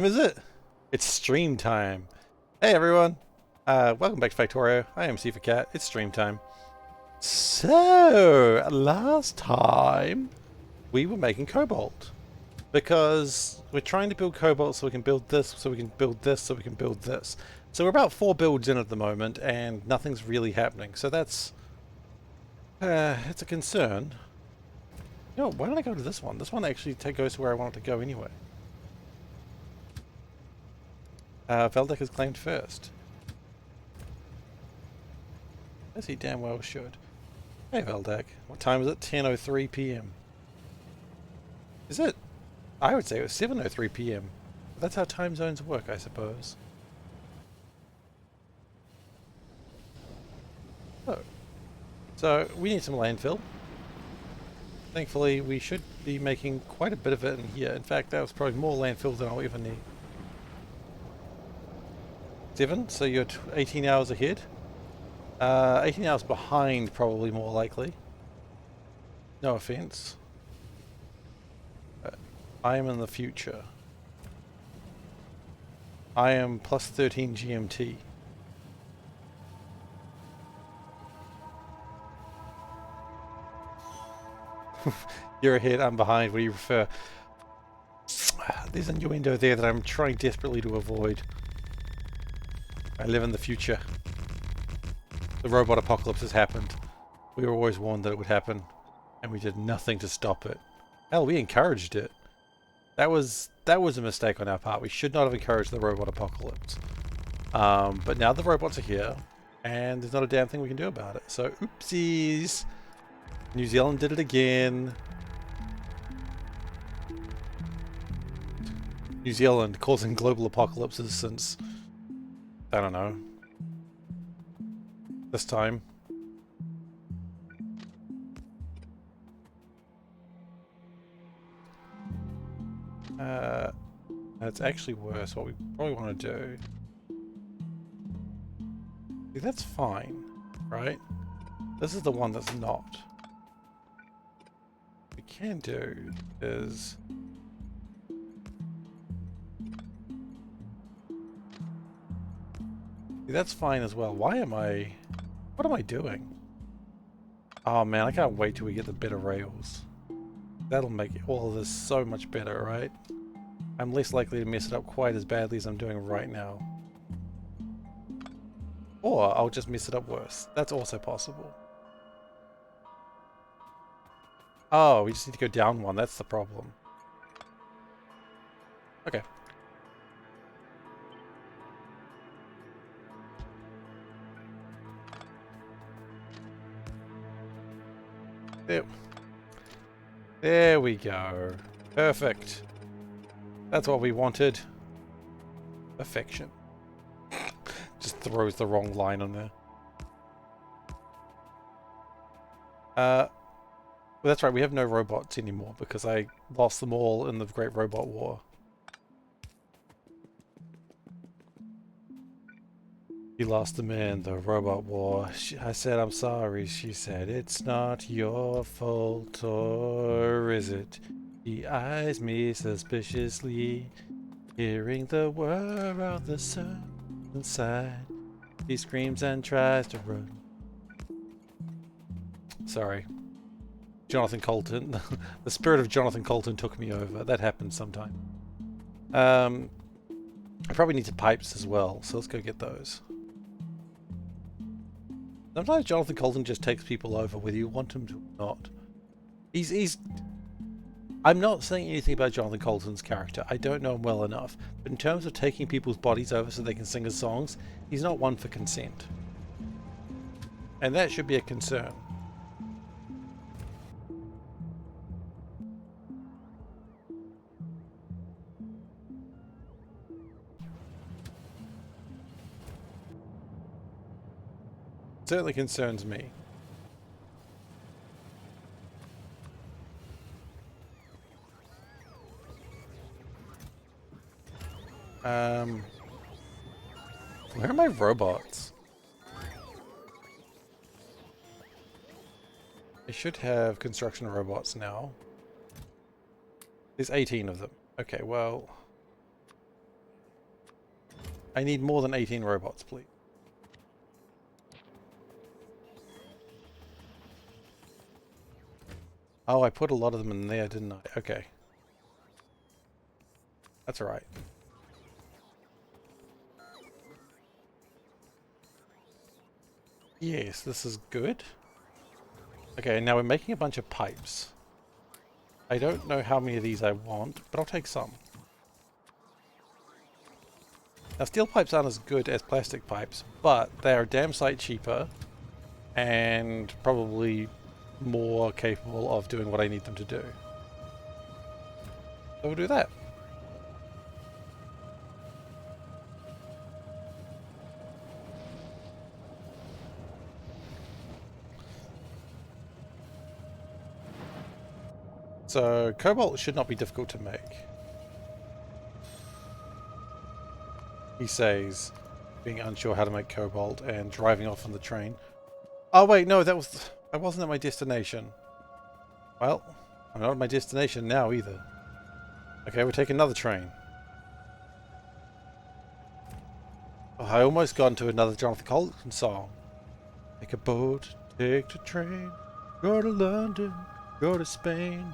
Is it? It's stream time. Hey everyone. Welcome back to Factorio. I am SeiferKatt. It's stream time. So, last time we were making cobalt. Because we're trying to build cobalt so we can build this, so we can build this, so we can build this. So we're about 4 builds in at the moment and nothing's really happening. So that's... it's a concern. You know, why don't I go to this one? This one actually goes to where I want it to go anyway. Veldek is claimed first. As he damn well should. Hey Veldek, what time is it? 10:03 p.m. Is it? I would say it was 7:03 p.m. That's how time zones work, I suppose. Oh. So, we need some landfill. Thankfully, we should be making quite a bit of it in here. In fact, that was probably more landfill than I'll ever need. 7, so you're 18 hours ahead. 18 hours behind, probably more likely. No offense. I am in the future. I am plus 13 GMT. You're ahead, I'm behind. What do you prefer? There's an innuendo there that I'm trying desperately to avoid. I live in the future. The robot apocalypse has happened. We were always warned that it would happen, and we did nothing to stop it. Hell, we encouraged it. That was a mistake on our part. We should not have encouraged the robot apocalypse. But now the robots are here, and there's not a damn thing we can do about it. So, oopsies. New Zealand did it again. New Zealand causing global apocalypses since, I don't know, this time. It's actually worse. What we probably want to do. See, that's fine, right? This is the one that's not. What we can do is... See, that's fine as well. Why am I... What am I doing? Oh man, I can't wait till we get the better rails. That'll make all of this so much better, right? I'm less likely to mess it up quite as badly as I'm doing right now. Or I'll just mess it up worse. That's also possible. Oh, we just need to go down one. That's the problem. Okay. There we go. Perfect. That's what we wanted. Perfection. Just throws the wrong line on there. Well, that's right, we have no robots anymore because I lost them all in the Great Robot War. You lost them in the Robot War. I said, I'm sorry. She said, it's not your fault, or is it? He eyes me suspiciously, hearing the whir of the sun inside. He screams and tries to run. Sorry. Jonathan Colton. The spirit of Jonathan Colton took me over. That happens sometime. I probably need some pipes as well, so let's go get those. Sometimes Jonathan Colton just takes people over whether you want him to or not. He's... I'm not saying anything about Jonathan Colton's character. I don't know him well enough. But in terms of taking people's bodies over so they can sing his songs, he's not one for consent. And that should be a concern. Certainly concerns me. Where are my robots? I should have construction robots now. There's 18 of them. Okay, well... I need more than 18 robots, please. Oh, I put a lot of them in there, didn't I? Okay. That's alright. Yes, this is good. Okay, now we're making a bunch of pipes. I don't know how many of these I want, but I'll take some. Now, steel pipes aren't as good as plastic pipes, but they are a damn sight cheaper and probably more capable of doing what I need them to do. So we'll do that. So cobalt should not be difficult to make. He says, being unsure how to make cobalt and driving off on the train. Oh wait, no, I wasn't at my destination. Well, I'm not at my destination now either. Okay, we'll take another train. Oh, I almost got into another Jonathan Colton song. Take a boat, take the train, go to London, go to Spain.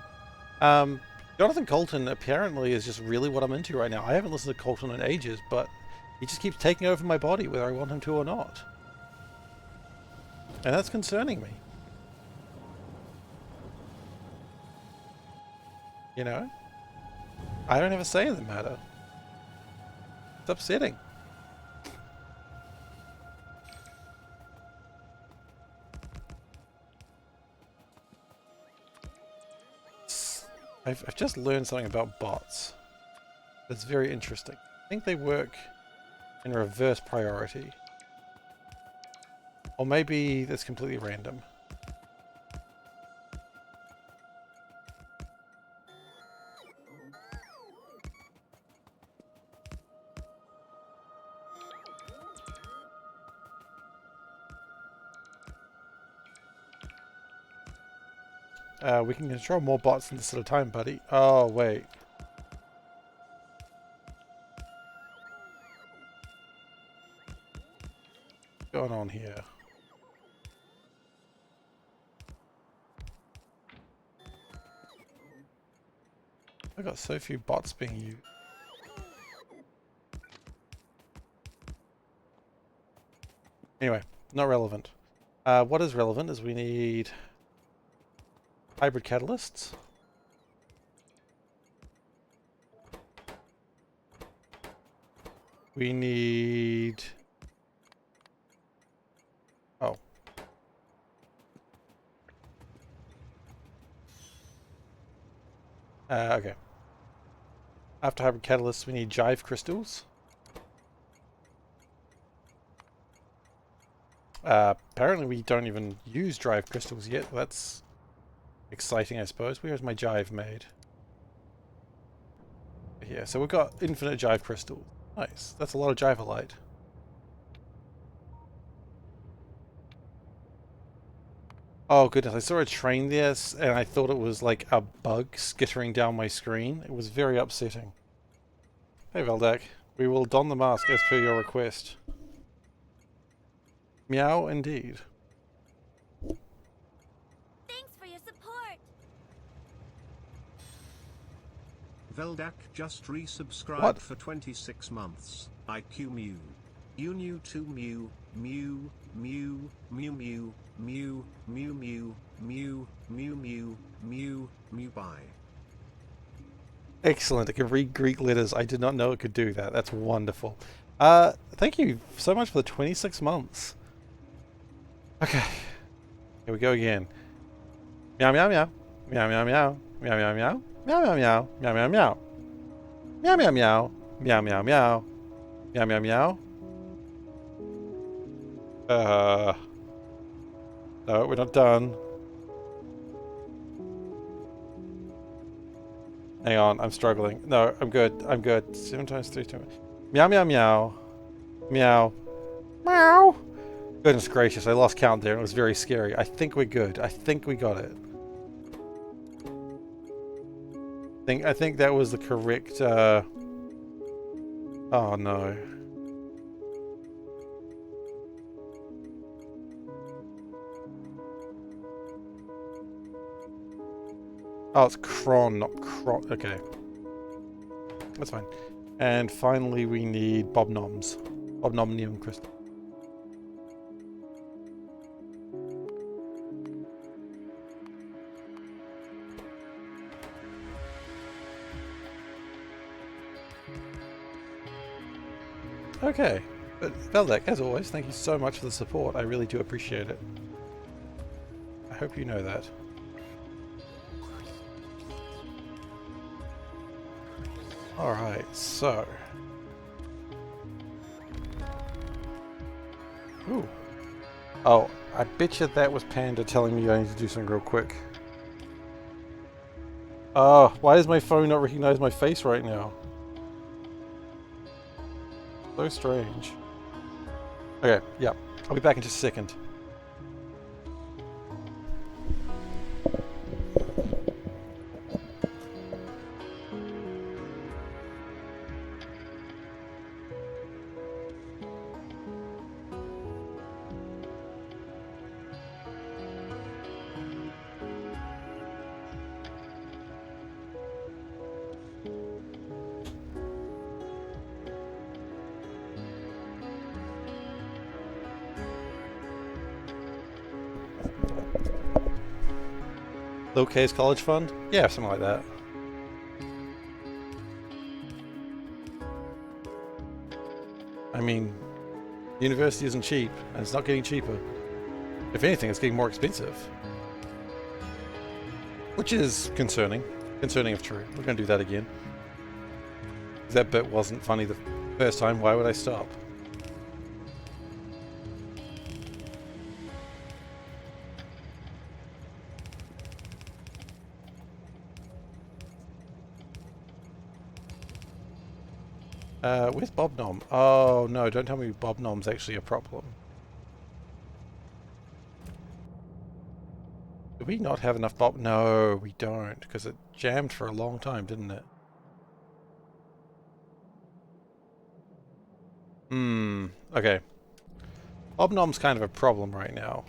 Jonathan Colton apparently is just really what I'm into right now. I haven't listened to Colton in ages, but he just keeps taking over my body whether I want him to or not. And that's concerning me. You know? I don't have a say in the matter. It's upsetting. I've just learned something about bots. That's very interesting. I think they work in reverse priority. Or maybe that's completely random. We can control more bots than this at a time, buddy. Oh, wait. What's going on here? I got so few bots being used. Anyway, not relevant. What is relevant is we need hybrid catalysts. We need... Oh. Okay. After hybrid catalysts, we need jive crystals. Apparently we don't even use drive crystals yet. That's exciting, I suppose. Where's my jive made? Here. So we've got infinite jive crystals. Nice. That's a lot of jivalite. Oh goodness, I saw a train there and I thought it was like a bug skittering down my screen. It was very upsetting. Hey Veldak, we will don the mask as per your request. Meow indeed. Thanks for your support. Veldak just resubscribed for 26 months. IQ Mew. You new to Mew, Mew, Mew, Mew Mew, Mew, Mew Mew, Mew, Mew Mew, Mew, Mew bye. Excellent, it can read Greek letters. I did not know it could do that. That's wonderful. Thank you so much for the 26 months. Okay. Here we go again. Meow meow meow. Meow meow meow. Meow meow meow. Meow meow meow. Meow meow meow. Meow meow meow. Meow meow meow. Meow meow meow. No, we're not done. Hang on, I'm struggling. No, I'm good. I'm good. 7 times 3 times. Meow meow meow. Meow. Meow. Goodness gracious, I lost count there. It was very scary. I think we're good. I think we got it. I think that was the correct, oh no. Oh, it's Cron, not Cron. Okay. That's fine. And finally we need Bobnoms. Bobnomnium crystal. Okay. But Veldek, as always, thank you so much for the support. I really do appreciate it. I hope you know that. Alright, so. Ooh. Oh, I bet you that was Panda telling me I need to do something real quick. Oh, why does my phone not recognize my face right now? So strange. Okay, yeah. I'll be back in just a second. Low K's college fund? Yeah, something like that. I mean, university isn't cheap, and it's not getting cheaper. If anything, it's getting more expensive. Which is concerning. Concerning if true. We're going to do that again. That bit wasn't funny the first time, why would I stop? Where's Bobnom? Oh no, don't tell me Bobnom's actually a problem. Do we not have enough Bob? No, we don't, because it jammed for a long time, didn't it? Okay. Bobnom's kind of a problem right now.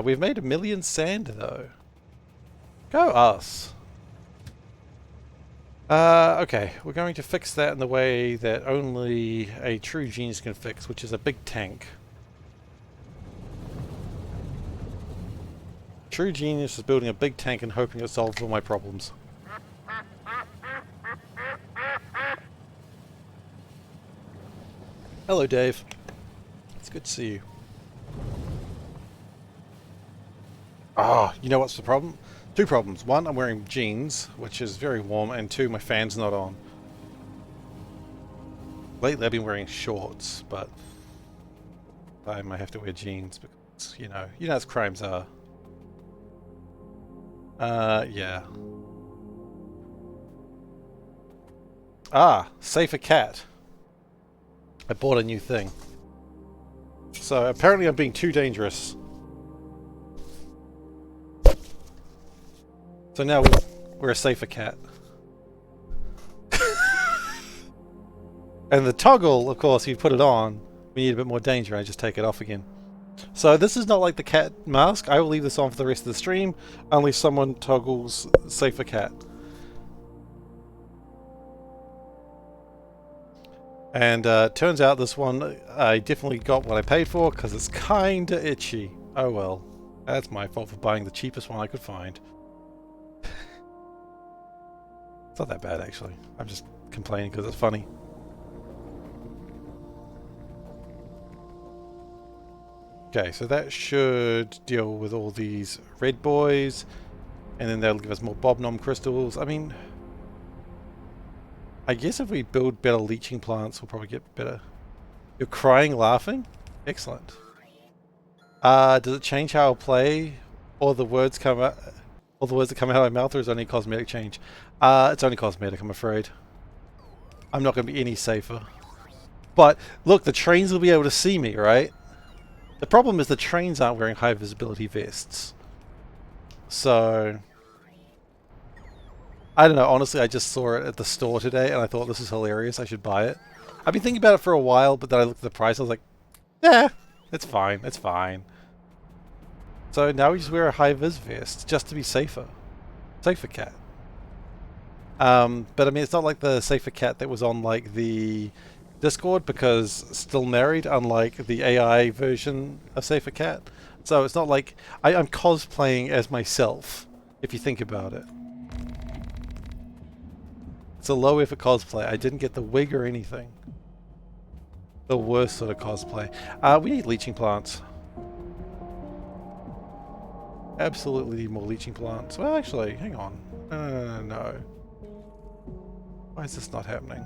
We've made 1 million sand though. Go us. Okay, we're going to fix that in the way that only a true genius can fix, which is a big tank. True genius is building a big tank and hoping it solves all my problems. Hello, Dave. It's good to see you. Ah, you know what's the problem? Two problems. One, I'm wearing jeans, which is very warm, and two, my fan's not on. Lately I've been wearing shorts, but I might have to wear jeans because, you know as crimes are. Yeah. Ah, SeiferKatt. I bought a new thing. So apparently I'm being too dangerous. So now we're a SeiferKatt. And the toggle, of course, if you put it on, we need a bit more danger. I just take it off again. So this is not like the cat mask. I will leave this on for the rest of the stream, unless someone toggles SeiferKatt. And turns out this one, I definitely got what I paid for, because it's kinda itchy. Oh well. That's my fault for buying the cheapest one I could find. It's not that bad, actually. I'm just complaining because it's funny. Okay, so that should deal with all these red boys, and then that'll give us more Bobnom crystals. I mean, I guess if we build better leaching plants, we'll probably get better. You're crying laughing? Excellent. Does it change how I play? Or the words come out? All the words that come out of my mouth, or is it only cosmetic change? It's only cosmetic, I'm afraid. I'm not going to be any safer. But, look, the trains will be able to see me, right? The problem is the trains aren't wearing high visibility vests. So... I don't know, honestly, I just saw it at the store today, and I thought this is hilarious, I should buy it. I've been thinking about it for a while, but then I looked at the price, I was like, eh, it's fine, it's fine. So now we just wear a high-vis vest just to be safer. SeiferKatt. But I mean, it's not like the SeiferKatt that was on like the Discord, because still married, unlike the AI version of SeiferKatt. So it's not like I'm cosplaying as myself, if you think about it. It's a low effort cosplay. I didn't get the wig or anything. The worst sort of cosplay. We need leeching plants. Absolutely need more leeching plants. Well, actually, hang on. No. Why is this not happening?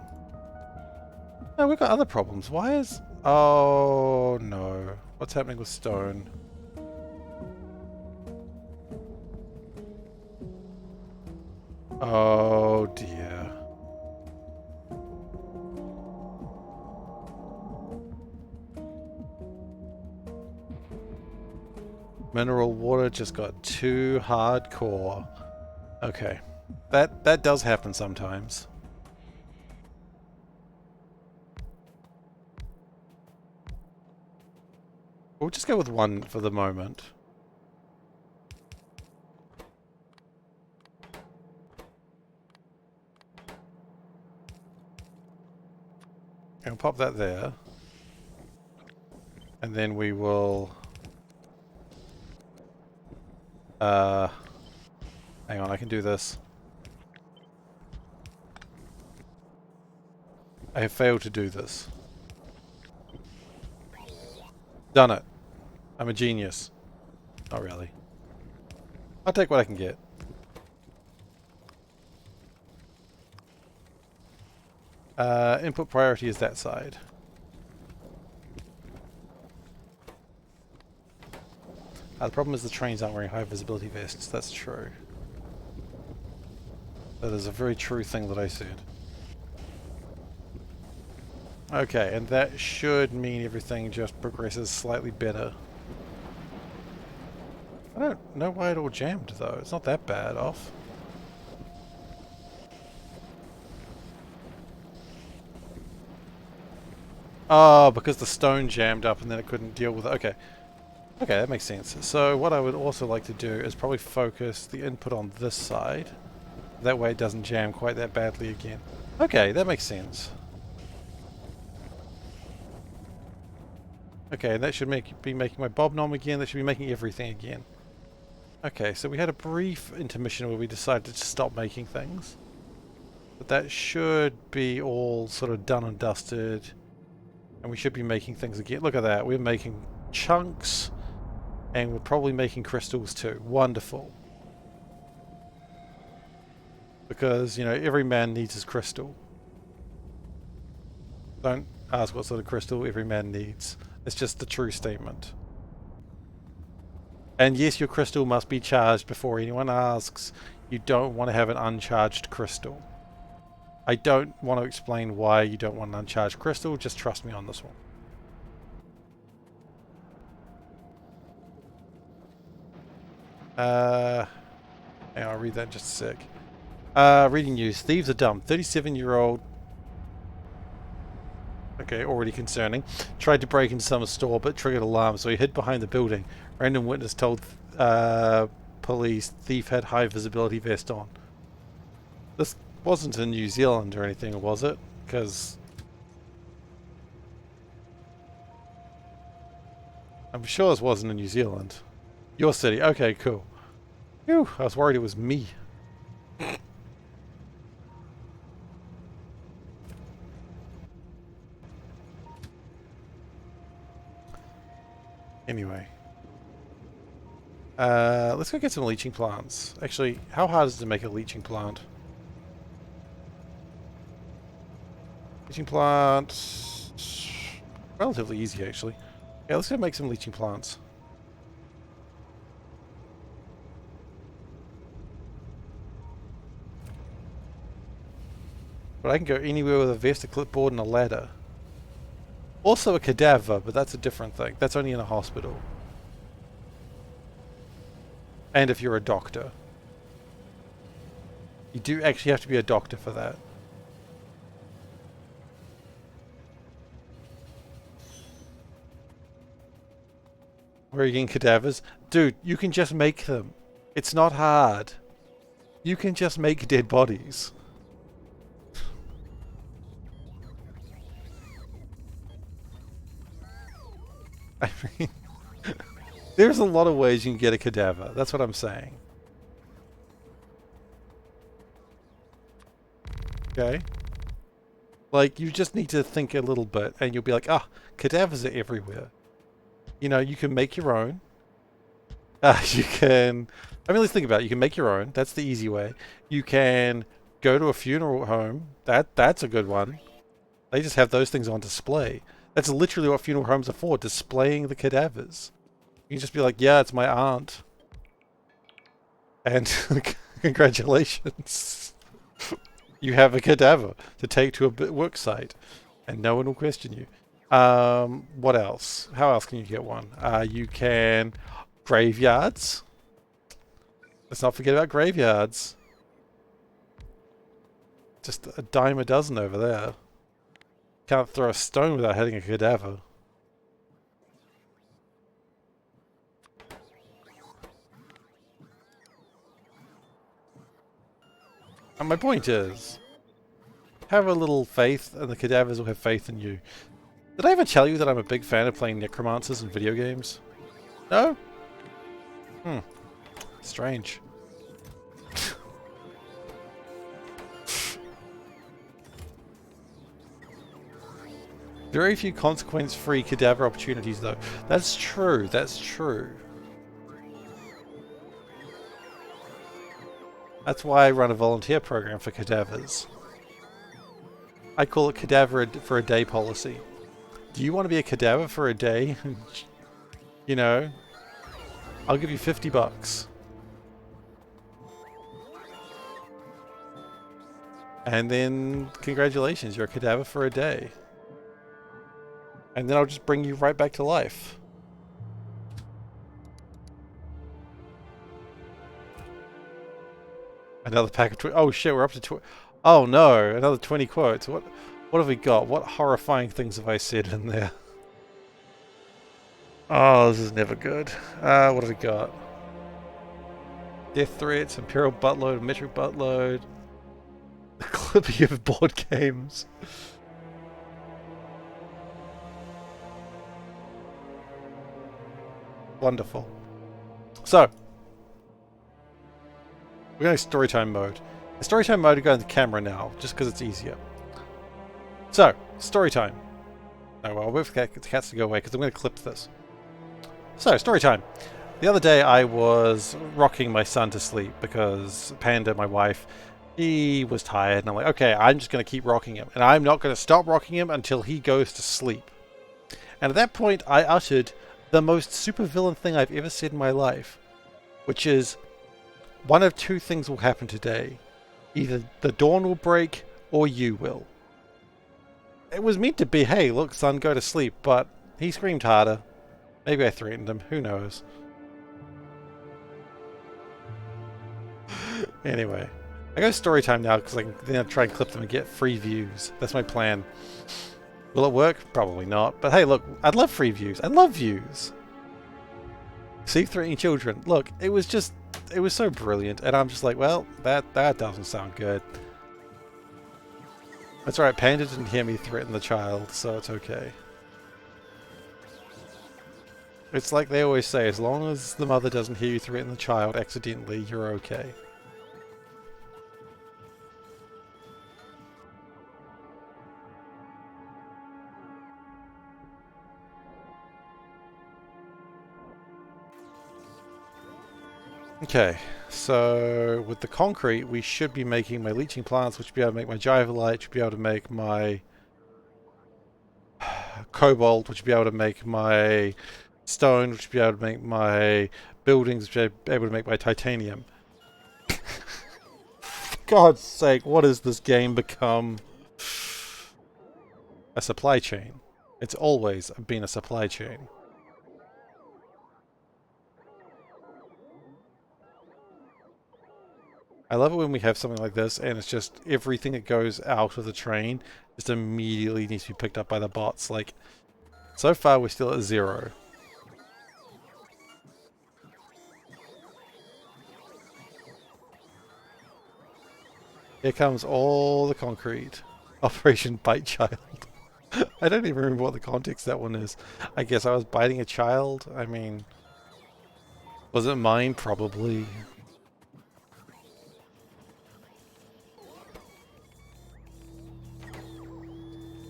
No, we've got other problems. Why is... Oh, no. What's happening with stone? Oh, dear. Mineral water just got too hardcore. Okay. That does happen sometimes. We'll just go with one for the moment. And we'll pop that there. And then we will... hang on, I can do this. I have failed to do this. Done it. I'm a genius. Not really. I'll take what I can get. Input priority is that side. The problem is the trains aren't wearing high visibility vests. That's true. That is a very true thing that I said. Okay, and that should mean everything just progresses slightly better. I don't know why it all jammed though. It's not that bad off. Oh, because the stone jammed up and then it couldn't deal with it. Okay. Okay, that makes sense. So what I would also like to do is probably focus the input on this side. That way it doesn't jam quite that badly again. Okay, that makes sense. Okay, that should be making my bob nom again. That should be making everything again. Okay, so we had a brief intermission where we decided to stop making things. But that should be all sort of done and dusted. And we should be making things again. Look at that. We're making chunks. And we're probably making crystals too. Wonderful. Because, you know, every man needs his crystal. Don't ask what sort of crystal every man needs. It's just the true statement. And yes, your crystal must be charged before anyone asks. You don't want to have an uncharged crystal. I don't want to explain why you don't want an uncharged crystal. Just trust me on this one. Hang on, I'll read that in just a sec. Reading news. Thieves are dumb. 37-year-old... Okay, already concerning. Tried to break into some store, but triggered alarm, so he hid behind the building. Random witness told police thief had high visibility vest on. This wasn't in New Zealand or anything, was it? Because... I'm sure this wasn't in New Zealand. Your city. Okay, cool. Phew, I was worried it was me. Anyway. Let's go get some leaching plants. Actually, how hard is it to make a leaching plant? Leaching plant... Relatively easy, actually. Yeah, let's go make some leaching plants. But I can go anywhere with a vest, a clipboard, and a ladder. Also a cadaver, but that's a different thing. That's only in a hospital. And if you're a doctor. You do actually have to be a doctor for that. Where are you getting cadavers? Dude, you can just make them. It's not hard. You can just make dead bodies. I mean, there's a lot of ways you can get a cadaver. That's what I'm saying. Okay? Like, you just need to think a little bit and you'll be like, ah, cadavers are everywhere. You know, you can make your own. You can... I mean, let's think about it. You can make your own. That's the easy way. You can go to a funeral home. That's a good one. They just have those things on display. That's literally what funeral homes are for, displaying the cadavers. You can just be like, yeah, it's my aunt. And congratulations. You have a cadaver to take to a work site. And no one will question you. What else? How else can you get one? You can... Graveyards. Let's not forget about graveyards. Just a dime a dozen over there. Can't throw a stone without hitting a cadaver. And my point is, have a little faith and the cadavers will have faith in you. Did I ever tell you that I'm a big fan of playing necromancers in video games? No? Strange. Very few consequence-free cadaver opportunities, though. That's true. That's true. That's why I run a volunteer program for cadavers. I call it cadaver for a day policy. Do you want to be a cadaver for a day? You know, I'll give you $50. And then, congratulations, you're a cadaver for a day. And then I'll just bring you right back to life. Another pack of oh shit, we're up to oh no, another 20 quotes. What have we got? What horrifying things have I said in there? Oh, this is never good. What have we got? Death threats, Imperial buttload, metric buttload. Clippy of board games. Wonderful. So, we're going to storytime mode. In storytime mode, we go into camera now, just because it's easier. So, storytime. Oh well, I'll wait for the cats to go away, because I'm going to clip this. So, storytime. The other day, I was rocking my son to sleep, because Panda, my wife, he was tired, and I'm like, okay, I'm just going to keep rocking him. And I'm not going to stop rocking him until he goes to sleep. And at that point, I uttered the most supervillain thing I've ever said in my life, which is, one of two things will happen today. Either the dawn will break, or you will. It was meant to be, hey, look, son, go to sleep, but he screamed harder. Maybe I threatened him, who knows. Anyway, I go story time now because I can then try and clip them and get free views. That's my plan. Will it work? Probably not. But hey, look, I'd love free views. I love views. See, threatening children. Look, it was so brilliant, and I'm just like, well, that doesn't sound good. That's alright, Panda didn't hear me threaten the child, so it's okay. It's like they always say, as long as the mother doesn't hear you threaten the child accidentally, you're okay. Okay, so with the concrete, we should be making my leaching plants, which should be able to make my Jivalite, should be able to make my cobalt, which should be able to make my stone, which should be able to make my buildings, which should be able to make my titanium. For God's sake, what has this game become? A supply chain. It's always been a supply chain. I love it when we have something like this and it's just everything that goes out of the train just immediately needs to be picked up by the bots. Like, so far we're still at 0. Here comes all the concrete. Operation Bite Child. I don't even remember what the context of that one is. I guess I was biting a child. I mean, was it mine? Probably.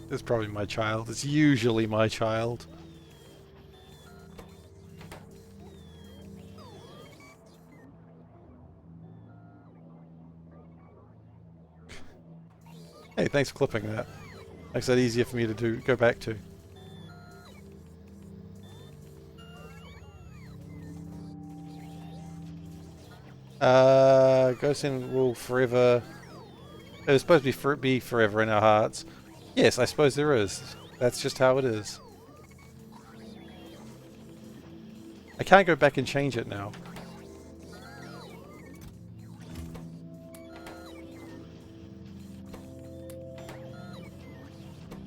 It's probably my child. It's usually my child. Hey, thanks for clipping that. Makes that easier for me to go back to. Ghost in will forever. It was supposed to be forever in our hearts. Yes, I suppose there is. That's just how it is. I can't go back and change it now.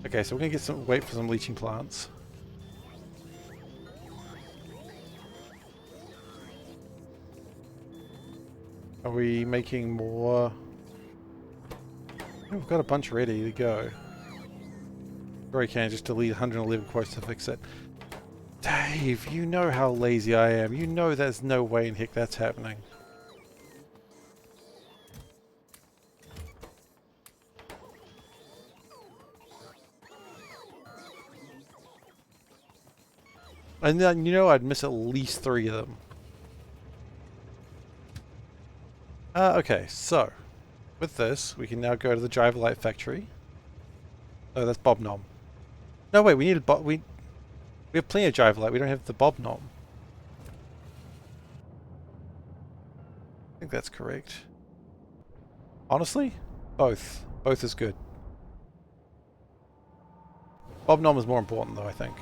Okay, so we're gonna wait for some leaching plants. Are we making more? We've got a bunch ready to go. Or I can just delete 111 quotes to fix it. Dave, you know how lazy I am. You know there's no way in heck that's happening. And then, you know, I'd miss at least 3 of them. Okay, so with this, we can now go to the driver light factory. Oh, that's Bob Nom. No, wait, we need a we have plenty of driver light. We don't have the Bob Nom. I think that's correct. Honestly, both. Both is good. Bob Nom is more important, though, I think.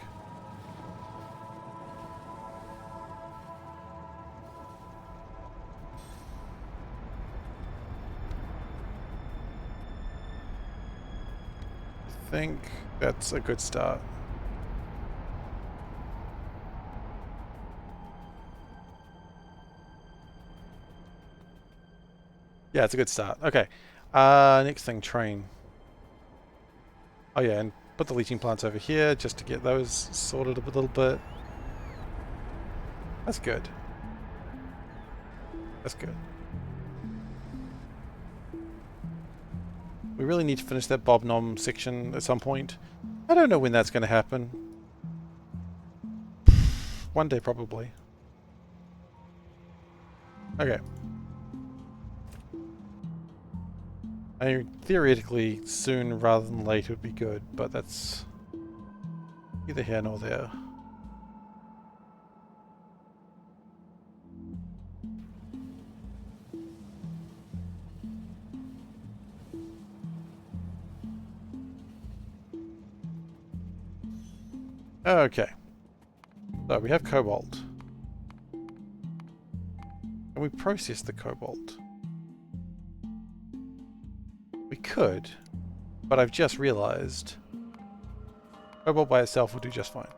I think that's a good start. Yeah, it's a good start. Okay. Next thing, train. Oh yeah, and put the leaching plants over here just to get those sorted a little bit. That's good. That's good. We really need to finish that Bob Nom section at some point. I don't know when that's going to happen. One day, probably. Okay. I mean, theoretically, soon rather than late would be good, but that's neither here nor there. Okay. So we have cobalt. Can we process the cobalt? We could, but I've just realized cobalt by itself will do just fine.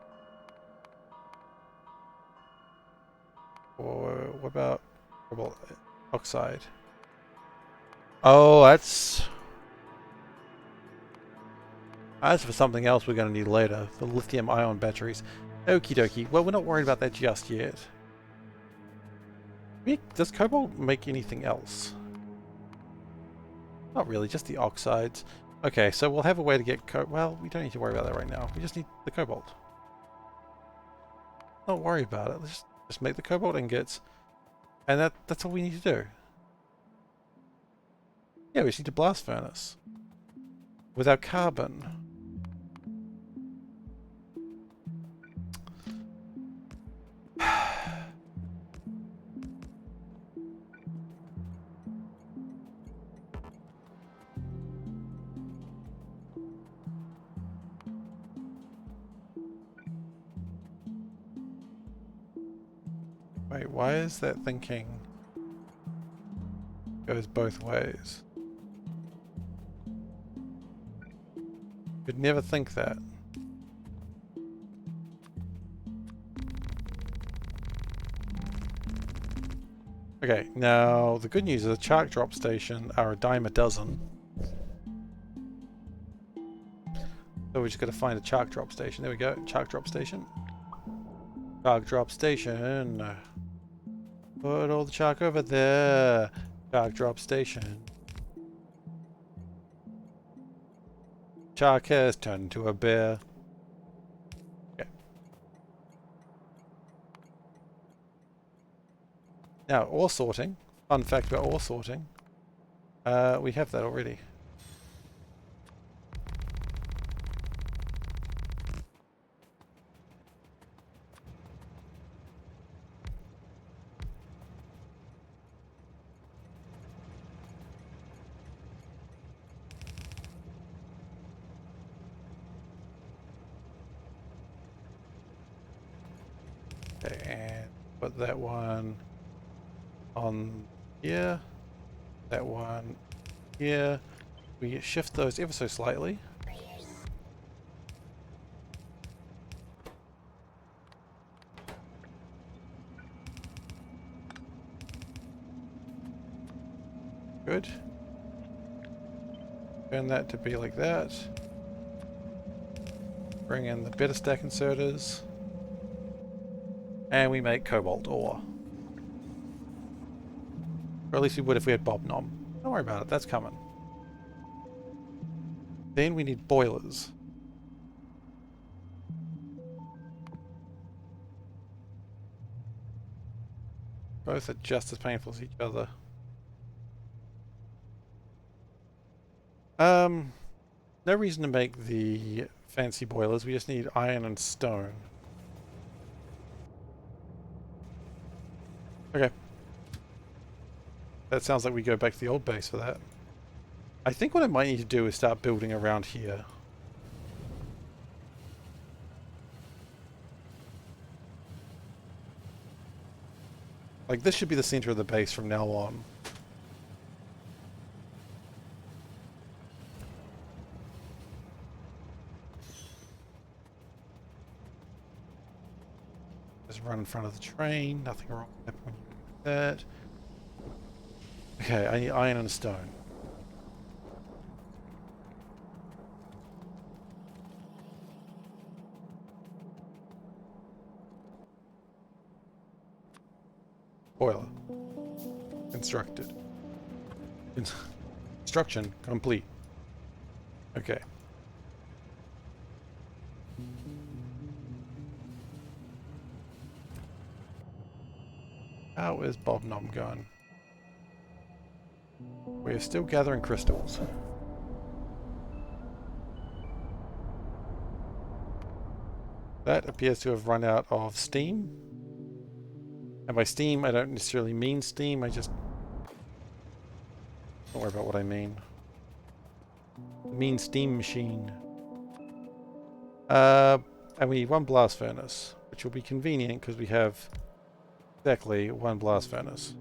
Or what about cobalt oxide? Oh, that's for something else we're going to need later. The lithium-ion batteries. Okie dokie. Well, we're not worried about that just yet. Does cobalt make anything else? Not really, just the oxides. Okay, so we'll have a way to get well, we don't need to worry about that right now. We just need the cobalt. Don't worry about it. Let's just make the cobalt ingots. And that's all we need to do. Yeah, we just need a blast furnace. With our carbon. Wait, why is that thinking goes both ways? You'd never think that. Okay, now the good news is the shark drop station are a dime a dozen. So we just got to find a shark drop station. There we go, shark drop station. Shark drop station. Put all the shark over there. Shark drop station. Shark has turned into a bear. Okay. Now, ore sorting. Fun fact about ore sorting. We have that already. Okay, and put that one on here. That one here. We shift those ever so slightly. Good. Turn that to be like that. Bring in the better stack inserters. And we make cobalt ore. Or at least we would if we had Bob Nom. Don't worry about it, that's coming. Then we need boilers. Both are just as painful as each other. No reason to make the fancy boilers, we just need iron and stone. Okay. That sounds like we go back to the old base for that. I think what I might need to do is start building around here. Like, this should be the center of the base from now on. Just run in front of the train. Nothing wrong with that. Okay, I need iron and stone. Boiler. Constructed. Construction complete. Okay. How is Bob Nom going? We're still gathering crystals. That appears to have run out of steam. And by steam, I don't necessarily mean steam, I just... Don't worry about what I mean. I mean steam machine. And we need one blast furnace, which will be convenient because we have exactly one blast furnace.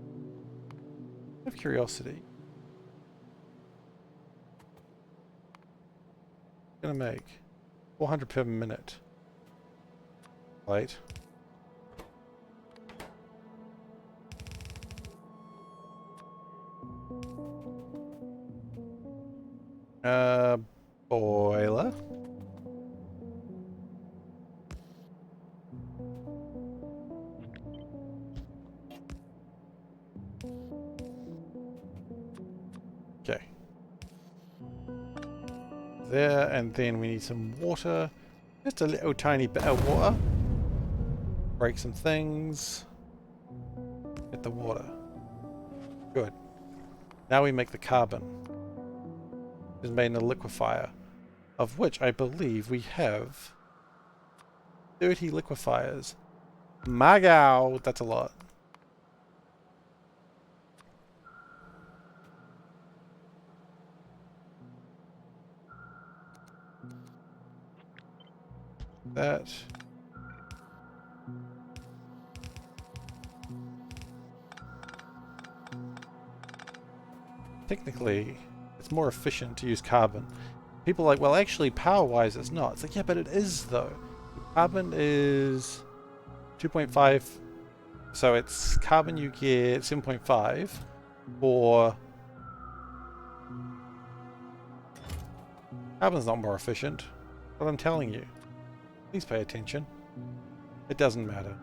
Out of curiosity. Gonna make 400 per minute. Light. Boiler. Okay. There, and then we need some water. Just a little tiny bit of water. Break some things. Get the water. Good. Now we make the carbon. Is made in a liquefier, of which I believe we have 30 liquefiers. Magao! That's a lot. That. Technically, it's more efficient to use carbon. People are like, well, actually, power-wise, it's not. It's like, yeah, but it is, though. Carbon is 2.5 So it's carbon you get 7.5 or carbon's not more efficient, but I'm telling you. Please pay attention. It doesn't matter.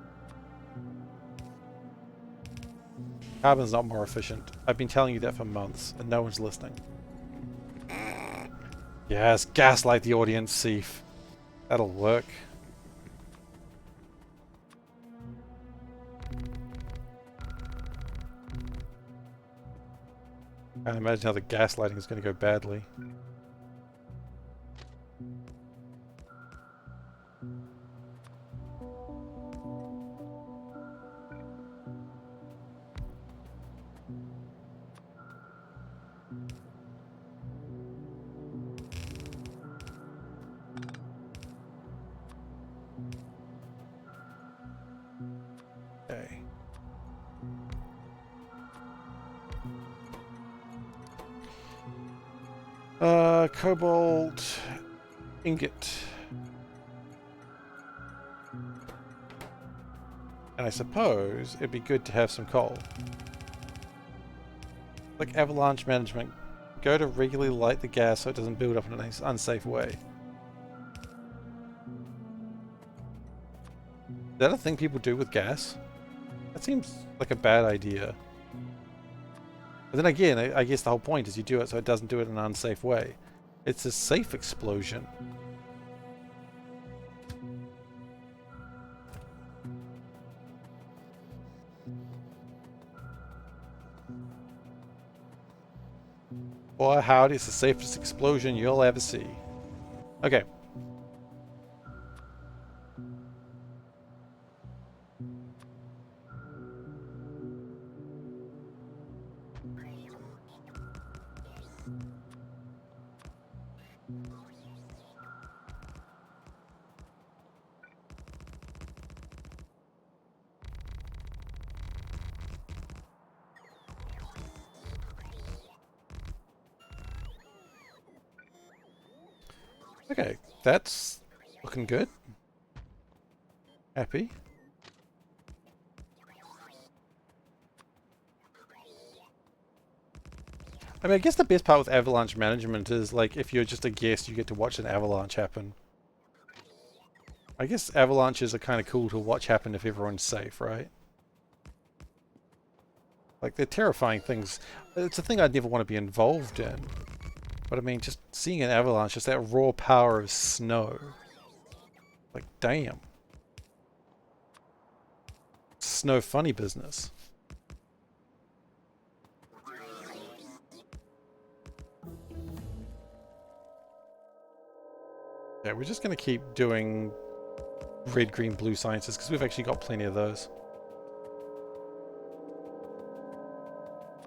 Carbon's not more efficient. I've been telling you that for months, and no one's listening. Yes, gaslight the audience, Seif. That'll work. I can't imagine how the gaslighting is going to go badly. Okay. Cobalt ingot. And I suppose it'd be good to have some coal. Like avalanche management. Go to regularly light the gas so it doesn't build up in an unsafe way. Is that a thing people do with gas? That seems like a bad idea. But then again, I guess the whole point is you do it so it doesn't do it in an unsafe way. It's a safe explosion. Boy, howdy, it's the safest explosion you'll ever see. Okay. Okay, that's looking good. Happy. I mean, I guess the best part with avalanche management is, like, if you're just a guest, you get to watch an avalanche happen. I guess avalanches are kind of cool to watch happen if everyone's safe, right? Like, they're terrifying things. It's a thing I'd never want to be involved in. But I mean, just seeing an avalanche, just that raw power of snow. Like, damn. Snow funny business. Yeah, we're just going to keep doing red, green, blue sciences because we've actually got plenty of those.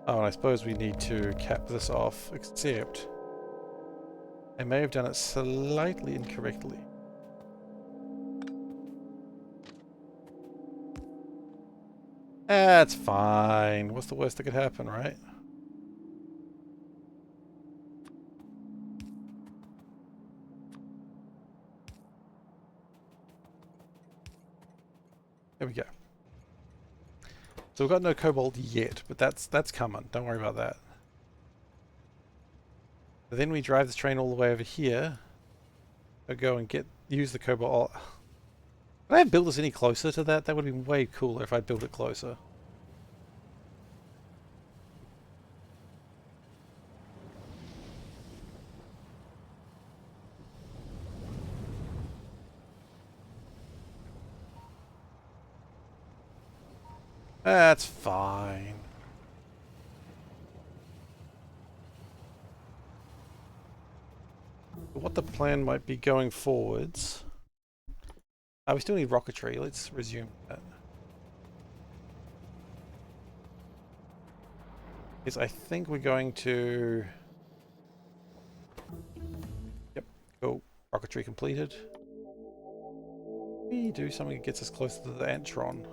Oh, and I suppose we need to cap this off, except I may have done it slightly incorrectly. That's fine. What's the worst that could happen, right? There we go. So we've got no cobalt yet, but that's coming. Don't worry about that. But then we drive this train all the way over here. We'll go and use the cobalt. Could I have built this any closer to that? That would have been way cooler if I'd built it closer. That's fine. What the plan might be going forwards. We still need rocketry. Let's resume that. Yes, I think we're going to... Yep, cool. Rocketry completed. We do something that gets us closer to the Antron.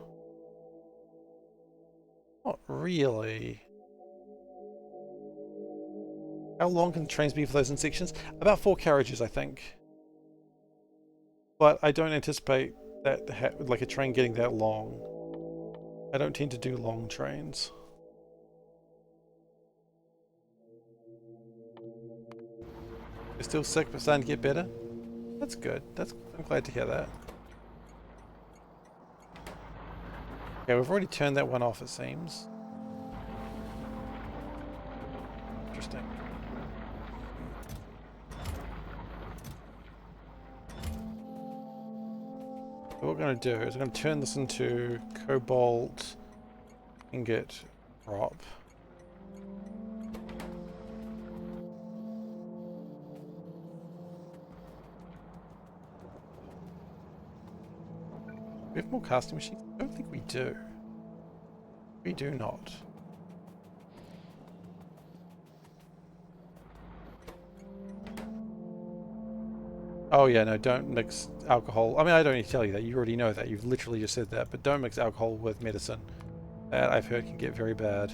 Not really. How long can the trains be for those in sections? About 4 carriages, I think. But I don't anticipate that like a train getting that long. I don't tend to do long trains. You're still sick but starting to get better? That's good. I'm glad to hear that. Okay, we've already turned that one off, it seems. Interesting. So what we're going to do is we're going to turn this into cobalt ingot drop. We have more casting machines? I don't think we do. We do not. Oh yeah, no, don't mix alcohol. I mean, I don't need to tell you that. You already know that. You've literally just said that. But don't mix alcohol with medicine. That I've heard can get very bad.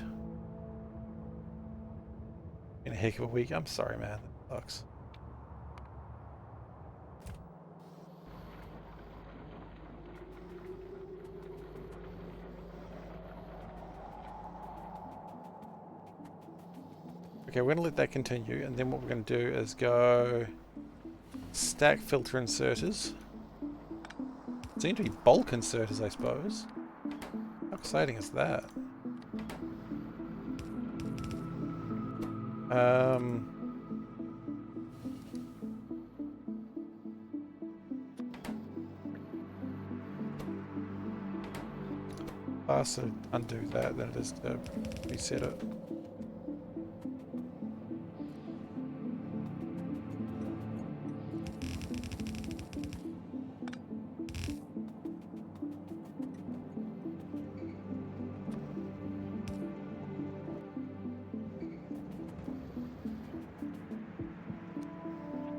In a heck of a week. I'm sorry, man. That sucks. Okay, we're going to let that continue, and then what we're going to do is go stack filter inserters. Seem to be bulk inserters, I suppose. How exciting is that? Faster undo that than it is to reset it.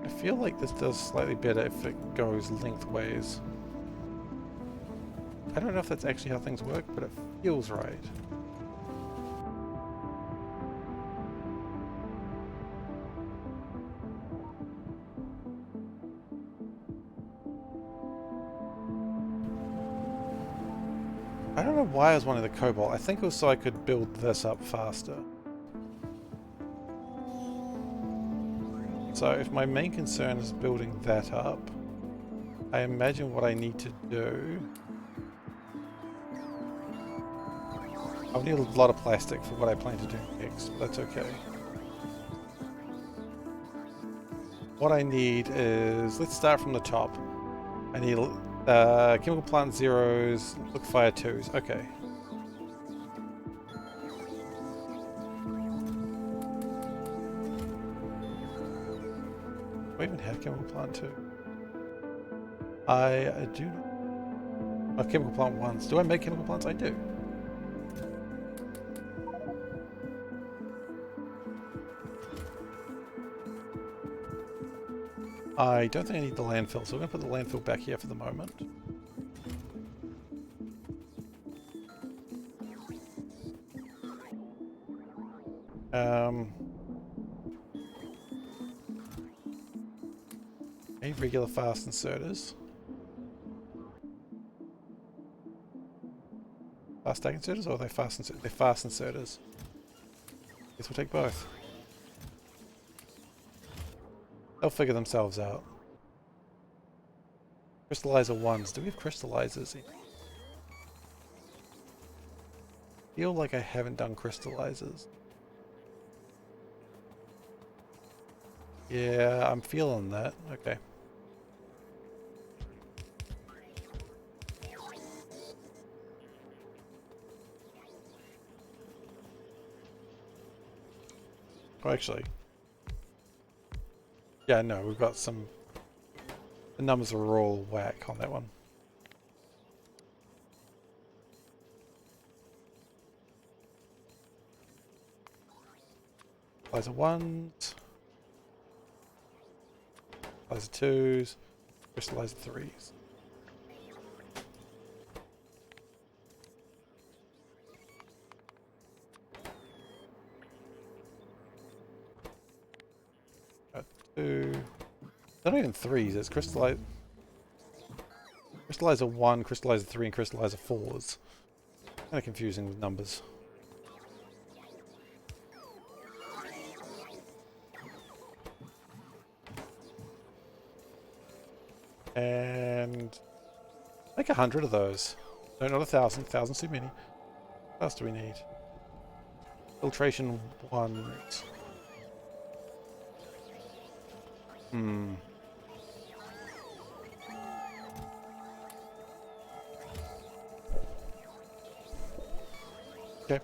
I feel like this does slightly better if it goes lengthways. I don't know if that's actually how things work, but it feels right. I don't know why I was wanting the cobalt. I think it was so I could build this up faster. So if my main concern is building that up, I imagine what I need to do... I'll need a lot of plastic for what I plan to do next, but that's okay. What I need is... Let's start from the top. I need chemical plant 0s, liquefier 2s. Okay. Do I even have chemical plant 2? I do not. Oh, chemical plant 1s. Do I make chemical plants? I do. I don't think I need the landfill, so we're going to put the landfill back here for the moment. Regular fast inserters. Fast stack inserters, or are they fast inserters? They're fast inserters. Guess we'll take both. They'll figure themselves out. Crystallizer 1s. Do we have crystallizers? I feel like I haven't done crystallizers. Yeah, I'm feeling that. Okay. Oh, actually. Yeah, no, we've got some... The numbers are all whack on that one. Laser 1s. Laser 2s. Crystallizer 3s. Got 2. They're not even 3s, it's Crystallizer 1, Crystallizer 3, and Crystallizer 4s. Kind of confusing with numbers. And make 100 of those. No, not 1,000. 1,000's too many. What else do we need? Filtration ones. Okay.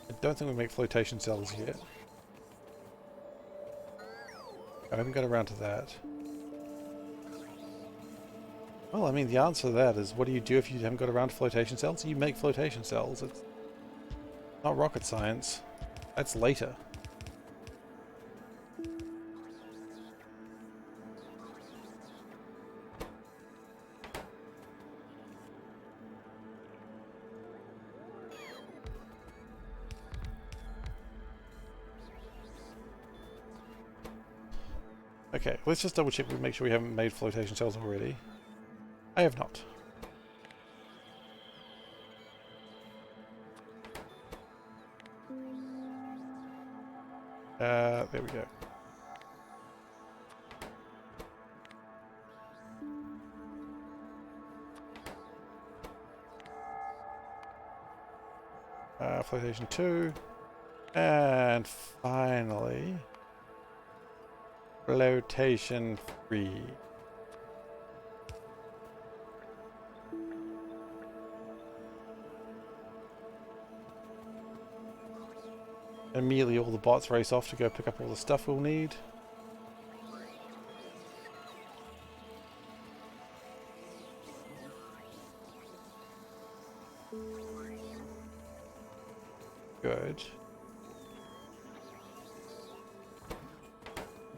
I don't think we make flotation cells yet. I haven't got around to that. Well, I mean, the answer to that is, what do you do if you haven't got around to flotation cells? You make flotation cells. It's not rocket science. That's later. Okay, let's just double check we make sure we haven't made flotation cells already. I have not. There we go. Flotation 2. And finally, flotation 3. Immediately all the bots race off to go pick up all the stuff we'll need. Good.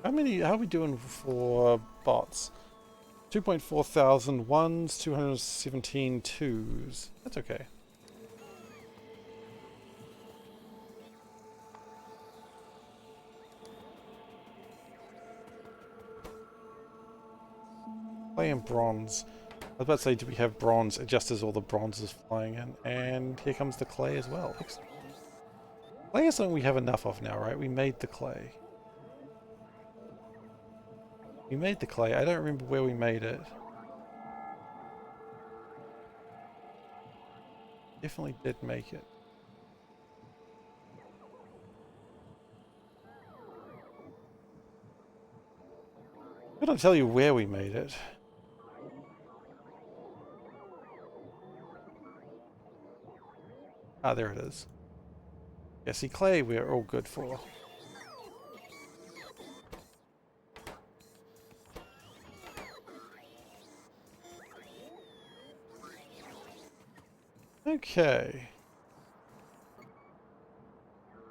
How are we doing for bots? 2.4 thousand ones, 217 twos. That's okay. Clay and bronze. I was about to say, do we have bronze? It just as all the bronze is flying in. And here comes the clay as well. Excellent. Clay is something we have enough of now, right? We made the clay. We made the clay. I don't remember where we made it. Definitely did make it. I don't tell you where we made it. Ah, there it is. Yeah, see, clay we're all good for. Okay.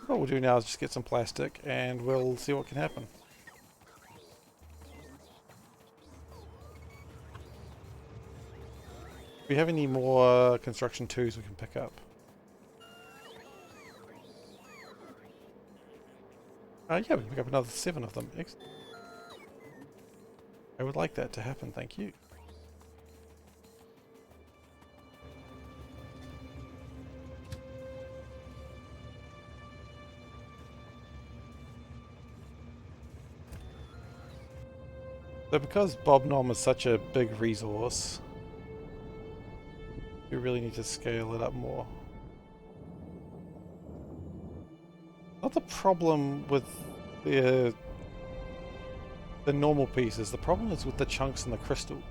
What we'll do now is just get some plastic and we'll see what can happen. Do we have any more construction twos we can pick up? Yeah, we can pick up another 7 of them. Excellent. I would like that to happen, thank you. So because Bob Nom is such a big resource, we really need to scale it up more. Not the problem with the normal pieces, the problem is with the chunks and the crystals.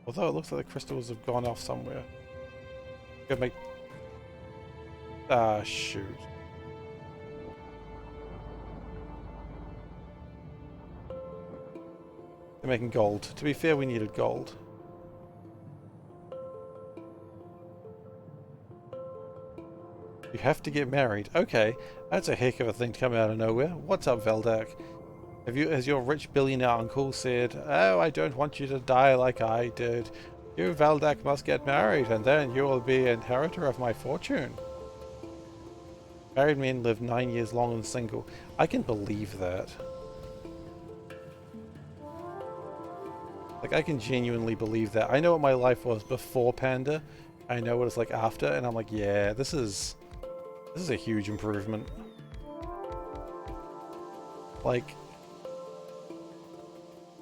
Although it looks like the crystals have gone off somewhere. Gotta make... Ah, shoot. They're making gold. To be fair, we needed gold. You have to get married. Okay, that's a heck of a thing to come out of nowhere. What's up, Veldak? Has your rich billionaire uncle said, "Oh, I don't want you to die like I did. You, Veldak, must get married, and then you will be inheritor of my fortune." Married men live 9 years longer than single. I can believe that. Like, I can genuinely believe that. I know what my life was before Panda. I know what it's like after, and I'm like, yeah, this is a huge improvement. Like,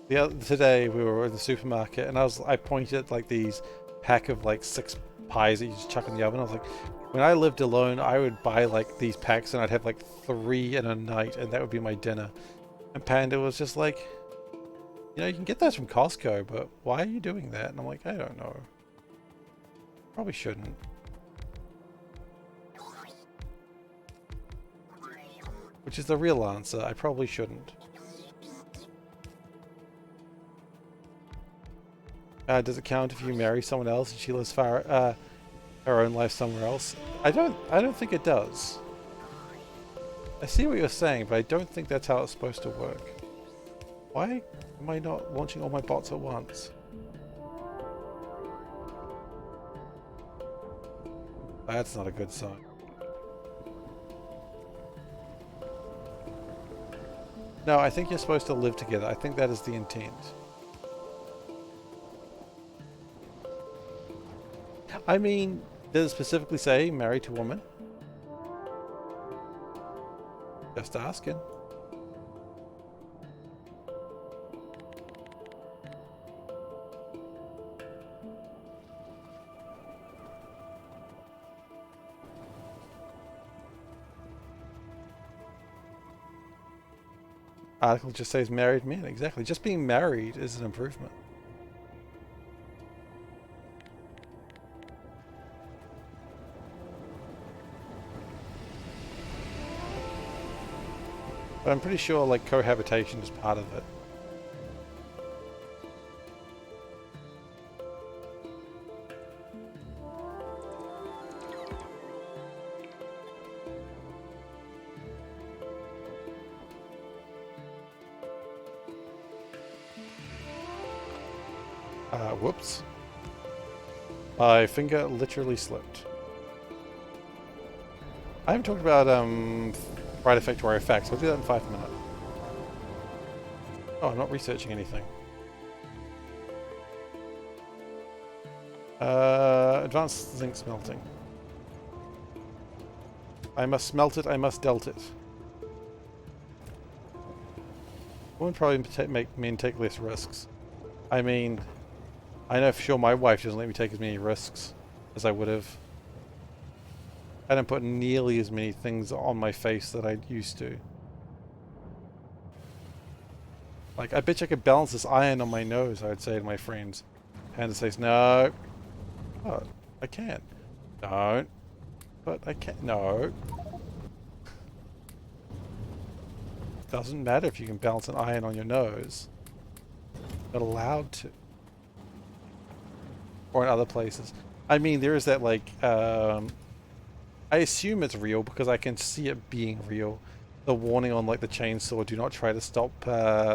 today we were in the supermarket, and I pointed at like these pack of like 6 pies that you just chuck in the oven. I was like, when I lived alone, I would buy like these packs, and I'd have like 3 in a night, and that would be my dinner. And Panda was just like, you know, you can get those from Costco, but why are you doing that? And I'm like, I don't know. Probably shouldn't. Which is the real answer. I probably shouldn't. Does it count if you marry someone else and she lives her own life somewhere else? I don't think it does. I see what you're saying, but I don't think that's how it's supposed to work. Why am I not launching all my bots at once? That's not a good sign. No, I think you're supposed to live together. I think that is the intent. I mean, does it specifically say married to woman? Just asking. Article just says married men. Exactly. Just being married is an improvement. But I'm pretty sure like cohabitation is part of it. Whoops. My finger literally slipped. I haven't talked about Friday Factorio facts. We'll do that in 5 minutes. Oh, I'm not researching anything. Advanced zinc smelting. I must smelt it, I must dealt it. Women probably make men take less risks. I mean, I know for sure my wife doesn't let me take as many risks as I would have. I don't put nearly as many things on my face that I used to. Like, I bet you I could balance this iron on my nose, I would say to my friends. And it says, no. Oh, I can't. Don't. But I can't. No. Doesn't matter if you can balance an iron on your nose. Not allowed to. Or in other places. I mean, there is that, like, I assume it's real because I can see it being real. The warning on, like, the chainsaw, do not try to stop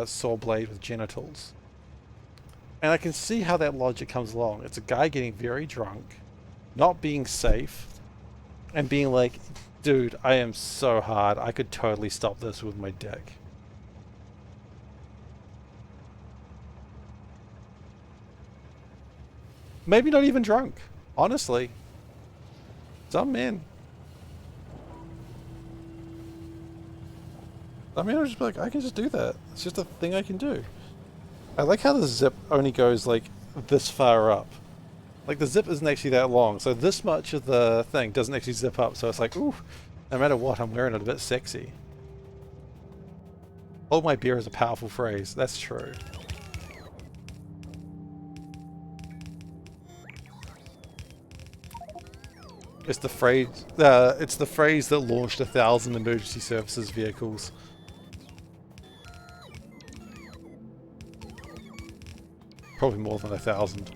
saw blade with genitals. And I can see how that logic comes along. It's a guy getting very drunk, not being safe, and being like, dude, I am so hard, I could totally stop this with my dick. Maybe not even drunk, honestly. Some men. I mean, I'll just be like, I can just do that. It's just a thing I can do. I like how the zip only goes, like, this far up. Like, the zip isn't actually that long, so this much of the thing doesn't actually zip up, so it's like, ooh, no matter what, I'm wearing it a bit sexy. Hold my beer is a powerful phrase. That's true. It's the phrase that launched 1,000 emergency services vehicles. Probably more than 1,000.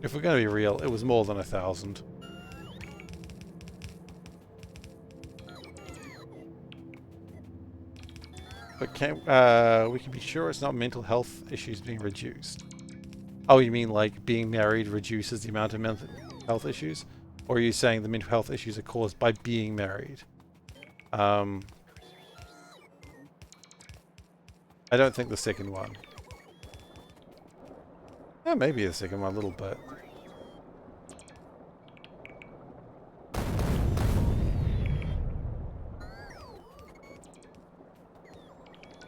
If we're going to be real, it was more than 1,000. But we can be sure it's not mental health issues being reduced. Oh, you mean like being married reduces the amount of mental health issues? Or are you saying the mental health issues are caused by being married? I don't think the second one. Yeah, maybe the second one a little bit.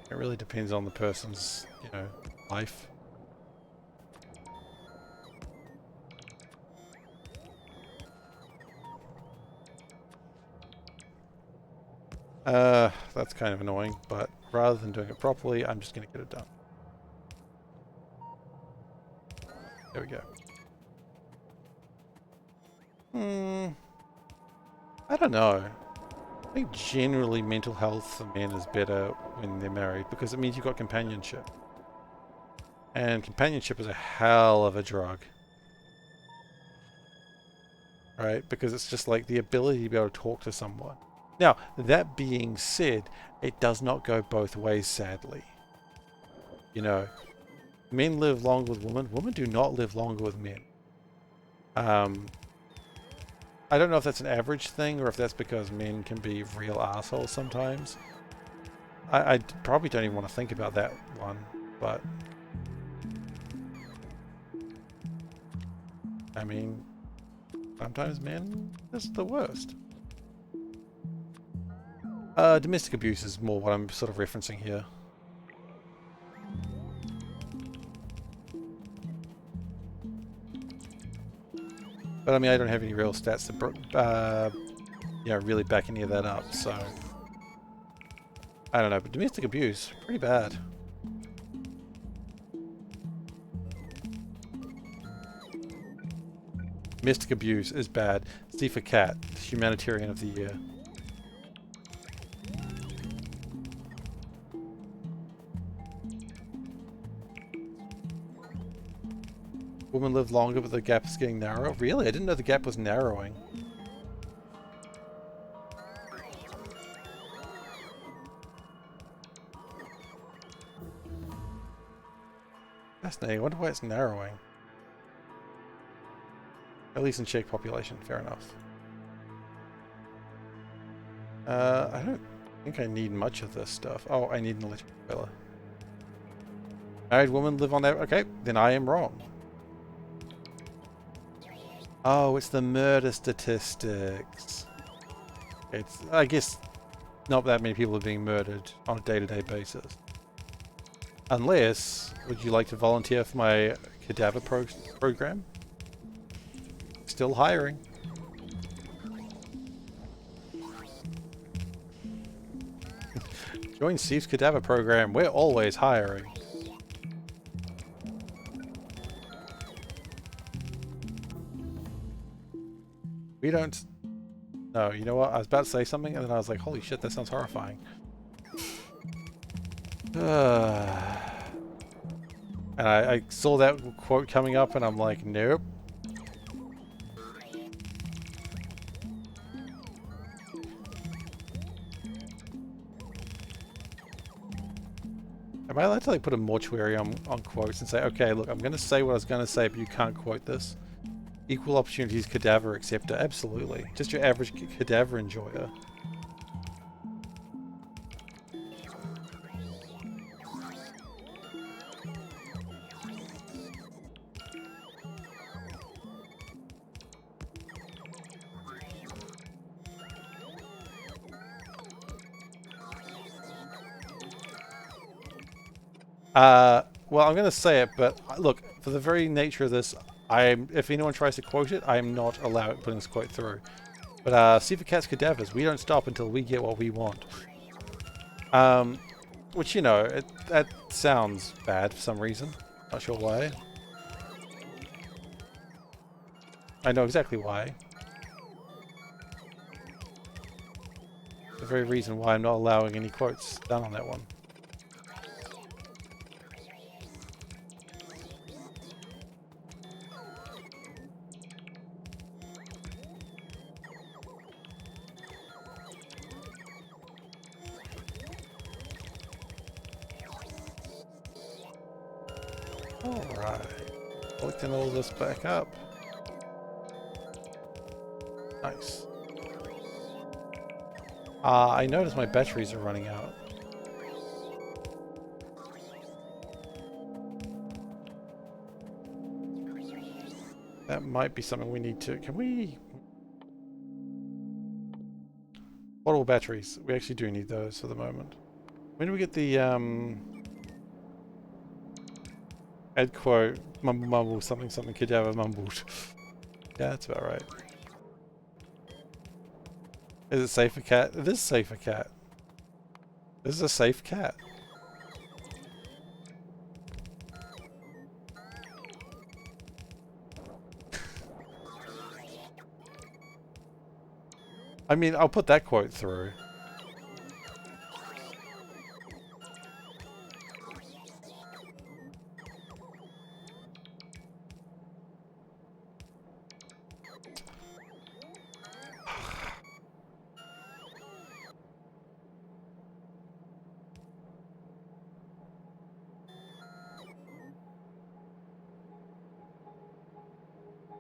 It really depends on the person's, you know, life. That's kind of annoying, but rather than doing it properly, I'm just going to get it done. There we go. I don't know. I think generally mental health for men is better when they're married because it means you've got companionship. And companionship is a hell of a drug. Right? Because it's just like the ability to be able to talk to someone. Now, that being said, it does not go both ways, sadly. You know, men live longer with women. Women do not live longer with men. I don't know if that's an average thing or if that's because men can be real assholes sometimes. I probably don't even want to think about that one, but I mean, sometimes men is the worst. Domestic abuse is more what I'm sort of referencing here. But I mean, I don't have any real stats to, you know, really back any of that up, so I don't know. But domestic abuse, pretty bad. Domestic abuse is bad. SeiferKatt, humanitarian of the year. Women live longer, but the gap is getting narrower. Really? I didn't know the gap was narrowing. Fascinating. I wonder why it's narrowing. At least in Czech population. Fair enough. I don't think I need much of this stuff. Oh, I need an electric boiler. Married women live on that. Okay, then I am wrong. Oh, it's the murder statistics. It's, I guess, not that many people are being murdered on a day-to-day basis. Unless, would you like to volunteer for my cadaver program? Still hiring. Join Steve's cadaver program. We're always hiring. We don't... No, you know what? I was about to say something and then I was like, holy shit, that sounds horrifying. And I saw that quote coming up and I'm like, nope. Am I allowed to like put a mortuary on quotes and say, okay, look, I'm going to say what I was going to say, but you can't quote this? Equal opportunities cadaver acceptor. Absolutely. Just your average cadaver enjoyer. Well, I'm going to say it, but look, for the very nature of this, if anyone tries to quote it, I am not allowed putting this quote through. But SeiferKatt's cadavers, we don't stop until we get what we want. Which, you know, that sounds bad for some reason. Not sure why. I know exactly why. The very reason why I'm not allowing any quotes done on that one. Alright. Collecting all this back up. Nice. I noticed my batteries are running out. That might be something we need to... Can we... Portable batteries. We actually do need those for the moment. When do we get the... Ed quote, mumble mumble, something something cadaver mumbled. Yeah, that's about right. Is it SeiferKatt? It is SeiferKatt. This is a safe cat. I mean, I'll put that quote through.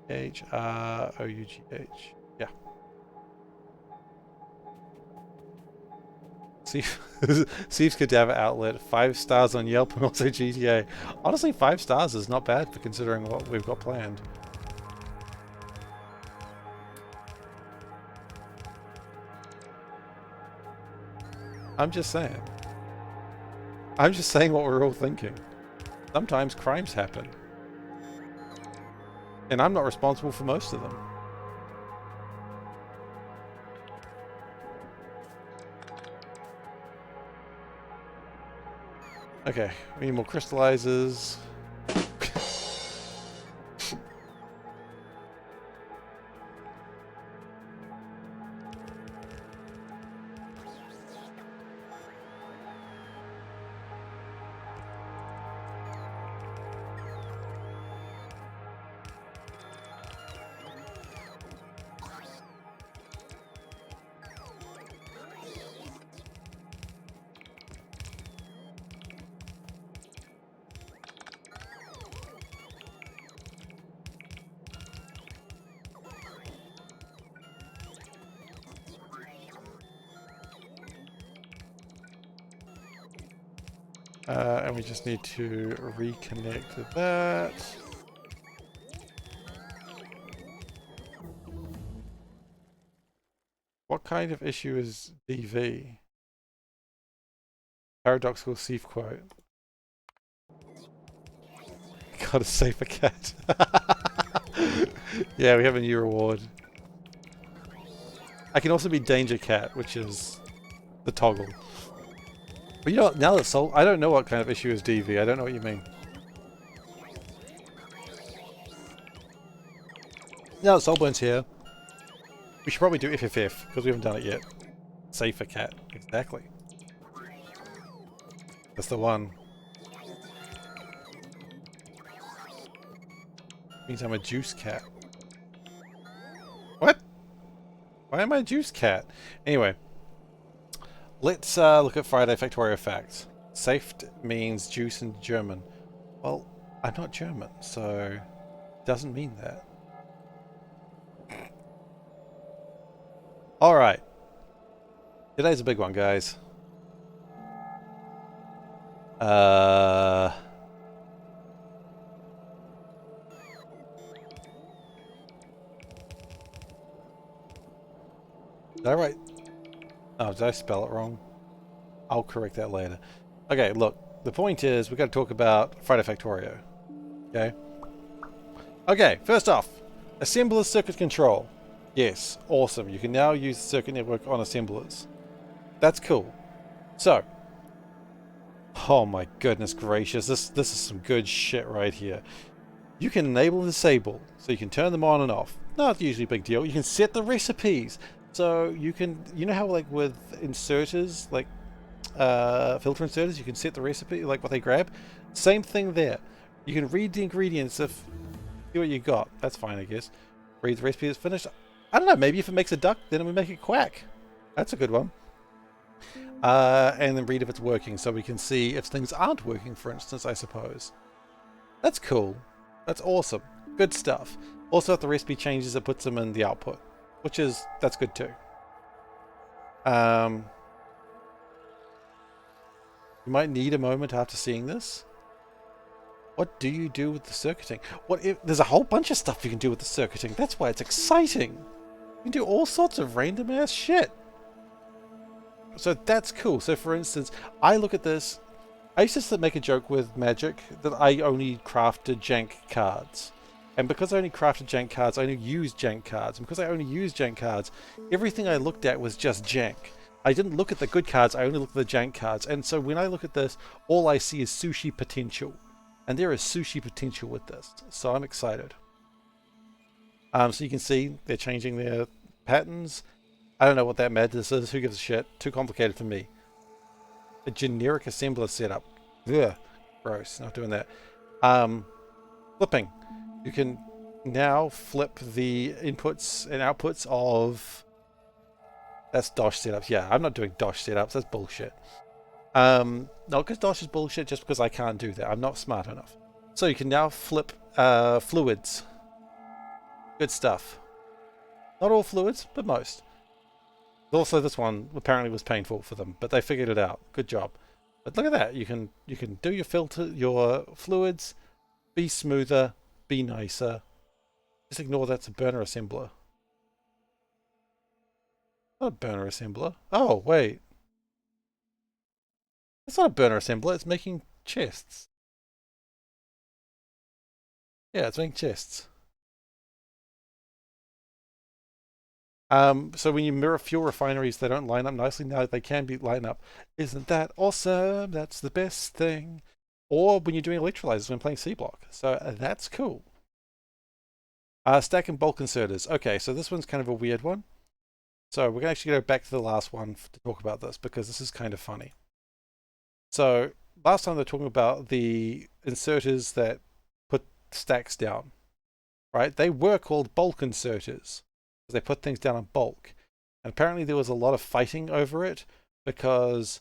H-R-O-U-G-H. Yeah. Steve's Cadaver Outlet, 5 stars on Yelp and also GTA. Honestly, 5 stars is not bad for considering what we've got planned. I'm just saying. I'm just saying what we're all thinking. Sometimes crimes happen. And I'm not responsible for most of them. Okay, we need more crystallizers. And we just need to reconnect that. What kind of issue is DV? Paradoxical Thief quote. Got a SeiferKatt. Yeah, we have a new reward. I can also be Danger Cat, which is the toggle. But you know, now that Soul... I don't know what kind of issue is DV. I don't know what you mean. Now that Soulburn's here, we should probably do FFF, because we haven't done it yet. SeiferKatt. Exactly. That's the one. Means I'm a juice cat. What? Why am I a juice cat? Anyway. Let's look at Friday Factorio facts. Seift means juice in German. Well, I'm not German, so it doesn't mean that. Alright. Today's a big one, guys. Is that right? Oh, did I spell it wrong? I'll correct that later. Okay, look. The point is, we've got to talk about Friday Factorio. Okay? Okay, first off. Assembler circuit control. Yes, awesome. You can now use the circuit network on assemblers. That's cool. So. Oh my goodness gracious. This is some good shit right here. You can enable and disable. So you can turn them on and off. Not usually a big deal. You can set the recipes. So you can, you know how like with inserters, like filter inserters, you can set the recipe, like what they grab? Same thing there. You can read the ingredients if see what you got. That's fine, I guess. Read the recipe is finished. I don't know, maybe if it makes a duck, then it would make it quack. That's a good one. And then read if it's working, so we can see if things aren't working, for instance, I suppose. That's cool. That's awesome. Good stuff. Also, if the recipe changes, it puts them in the output, which is, that's good too. You might need a moment after seeing this. What do you do with the circuiting? There's a whole bunch of stuff you can do with the circuiting. That's why it's exciting. You can do all sorts of random ass shit. So that's cool. So for instance, I look at this. I used to make a joke with Magic that I only crafted jank cards. And because I only crafted jank cards, I only used jank cards. And because I only used jank cards, everything I looked at was just jank. I didn't look at the good cards, I only looked at the jank cards. And so when I look at this, all I see is sushi potential. And there is sushi potential with this. So I'm excited. So you can see they're changing their patterns. I don't know what that madness is. Who gives a shit? Too complicated for me. A generic assembler setup. Ugh. Gross. Not doing that. Flipping. You can now flip the inputs and outputs of... That's DOS setups. Yeah, I'm not doing DOS setups. That's bullshit. No, because DOS is bullshit just because I can't do that. I'm not smart enough. So you can now flip fluids. Good stuff. Not all fluids, but most. Also, this one apparently was painful for them, but they figured it out. Good job. But look at that. You can do your fluids, be smoother, be nicer. Just ignore that's a burner assembler. Not a burner assembler. Oh, wait. It's not a burner assembler. It's making chests. Yeah, it's making chests. So when you mirror fuel refineries, they don't line up nicely. Now they can be lined up. Isn't that awesome? That's the best thing. Or when you're doing electrolyzers when playing Seablock. So that's cool. Stack and bulk inserters. Okay, so this one's kind of a weird one. So we're going to actually go back to the last one to talk about this because this is kind of funny. So last time they were talking about the inserters that put stacks down, right? They were called bulk inserters. They put things down in bulk. And apparently there was a lot of fighting over it because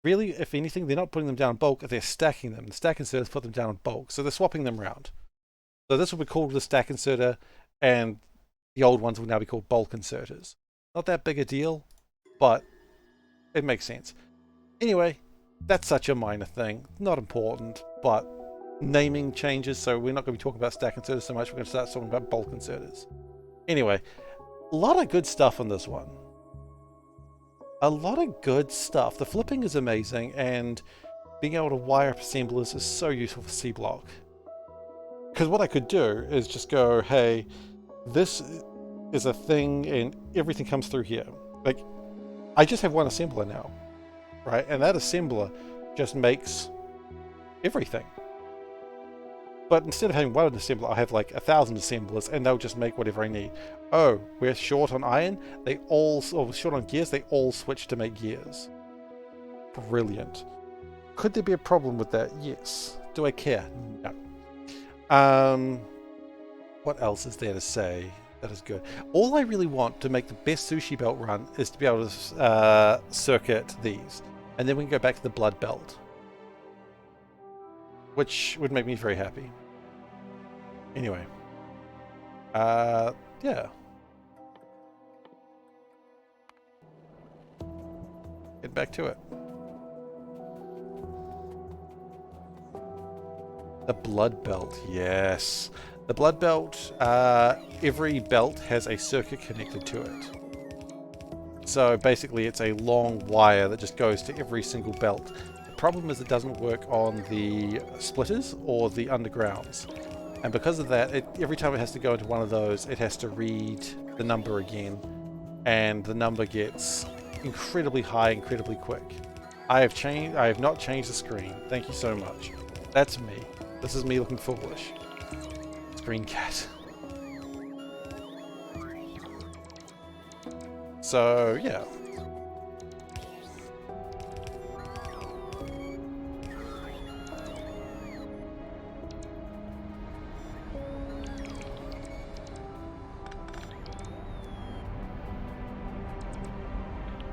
really, if anything, they're not putting them down in bulk, they're stacking them. The stack inserters put them down in bulk. So they're swapping them around. So this will be called the stack inserter and the old ones will now be called bulk inserters. Not that big a deal, but it makes sense. Anyway, that's such a minor thing. Not important, but naming changes. So we're not going to be talking about stack inserters so much. We're going to start talking about bulk inserters. Anyway, a lot of good stuff on this one. A lot of good stuff. The flipping is amazing, and being able to wire up assemblers is so useful for Seablock. Because what I could do is just go, hey, this is a thing, and everything comes through here. Like, I just have one assembler now, right? And that assembler just makes everything. But instead of having one assembler, I have like 1,000 assemblers, and they'll just make whatever I need. Oh, we're short on iron. Or short on gears. They all switch to make gears. Brilliant. Could there be a problem with that? Yes. Do I care? No. What else is there to say that is good? All I really want to make the best sushi belt run is to be able to circuit these, and then we can go back to the blood belt, which would make me very happy. Anyway, yeah. Get back to it. The blood belt, yes. The blood belt, every belt has a circuit connected to it. So basically it's a long wire that just goes to every single belt. The problem is it doesn't work on the splitters or the undergrounds. And because of that, every time it has to go into one of those, it has to read the number again. And the number gets incredibly high, incredibly quick. I have not changed the screen. Thank you so much. That's me. This is me looking foolish. SeiferKatt. So, yeah.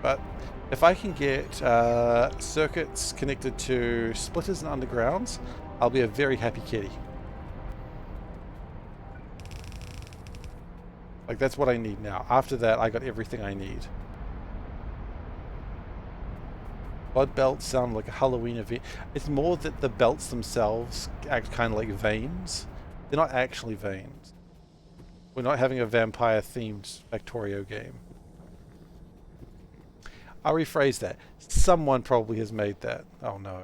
But if I can get circuits connected to splitters and undergrounds, I'll be a very happy kitty. Like, that's what I need now. After that, I got everything I need. Blood belts sound like a Halloween event. It's more that the belts themselves act kind of like veins. They're not actually veins. We're not having a vampire-themed Factorio game. I'll rephrase that. Someone probably has made that. Oh no.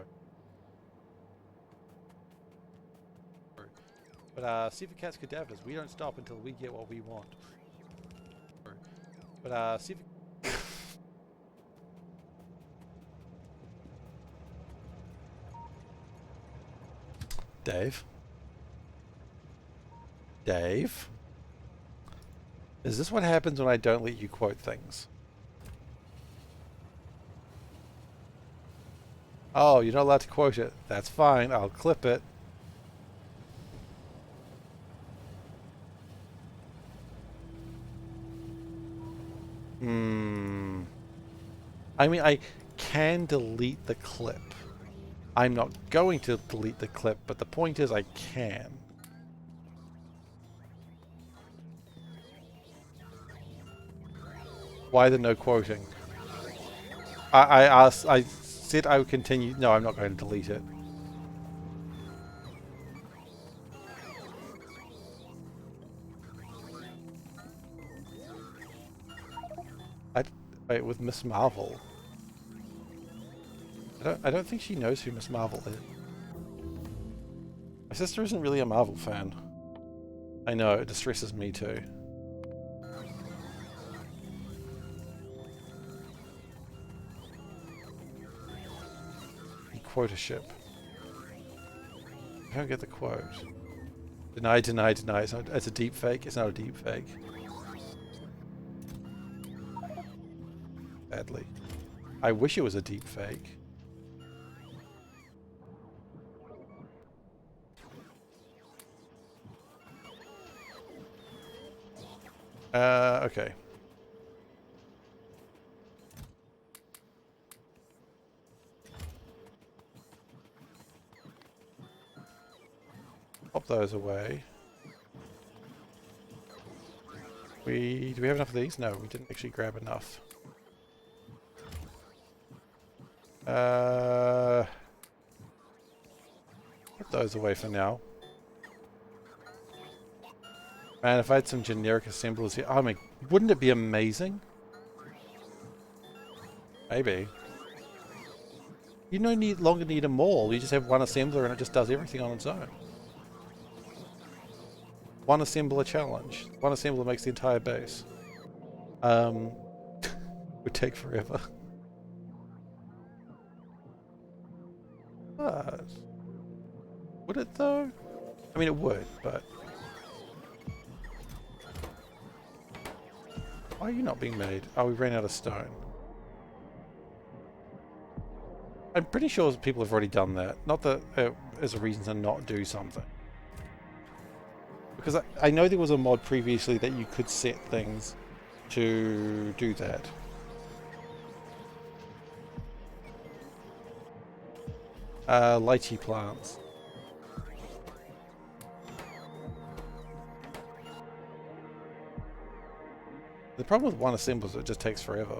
But SeiferKatt's cadavers, we don't stop until we get what we want. But Dave? Dave? Is this what happens when I don't let you quote things? Oh, you're not allowed to quote it. That's fine. I'll clip it. I mean, I can delete the clip. I'm not going to delete the clip, but the point is I can. Why the no quoting? I said I would continue. No, I'm not going to delete it. Wait, with Miss Marvel. I don't think she knows who Miss Marvel is. My sister isn't really a Marvel fan. I know, it distresses me too. Quote a ship. I don't get the quote. Deny, deny, deny. It's a deep fake. It's not a deep fake. Sadly. I wish it was a deep fake. Okay. Pop those away. Do we have enough of these? No, we didn't actually grab enough. Put those away for now. Man, if I had some generic assemblers here, oh my, wouldn't it be amazing? Maybe. You no longer need a mall. You just have one assembler and it just does everything on its own. One assembler challenge. One assembler makes the entire base. Would take forever. But would it though? I mean, it would, but why are you not being made? Oh, we ran out of stone. I'm pretty sure people have already done that. Not that there's a reason to not do something. Because I know there was a mod previously that you could set things to do that. Lychee plants. The problem with one assembler is it just takes forever.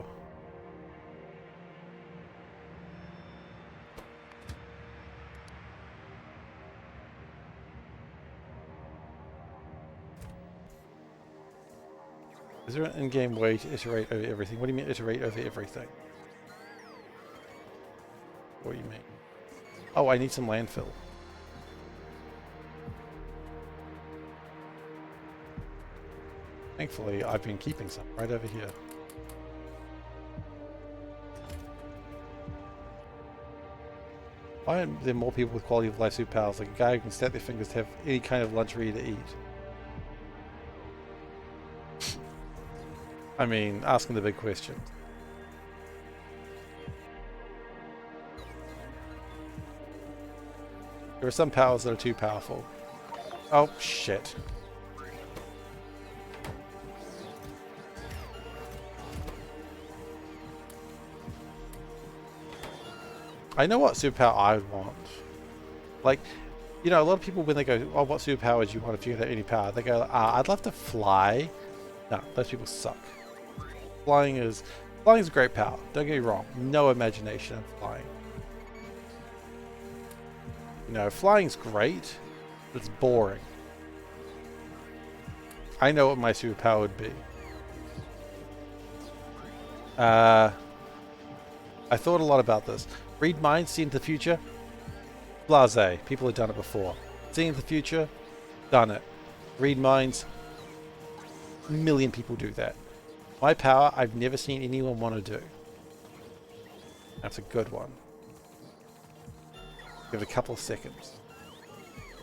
Is there an in-game way to iterate over everything? What do you mean iterate over everything? What do you mean? Oh, I need some landfill. Thankfully, I've been keeping some right over here. Why aren't there more people with quality of life superpowers, like a guy who can snap their fingers to have any kind of lunch ready to eat? I mean, asking the big question. There are some powers that are too powerful. Oh, shit. I know what superpower I would want. Like, you know, a lot of people when they go, oh, what superpower do you want if you had any power? They go, I'd love to fly No, those people suck. Flying is a great power. Don't get me wrong. No imagination in flying. You know, flying's great, but it's boring. I know what my superpower would be. I thought a lot about this. Read minds, see into the future. Blase. People have done it before. See into the future. Done it. Read minds. A million people do that. My power, I've never seen anyone want to do. That's a good one. Give it a couple of seconds.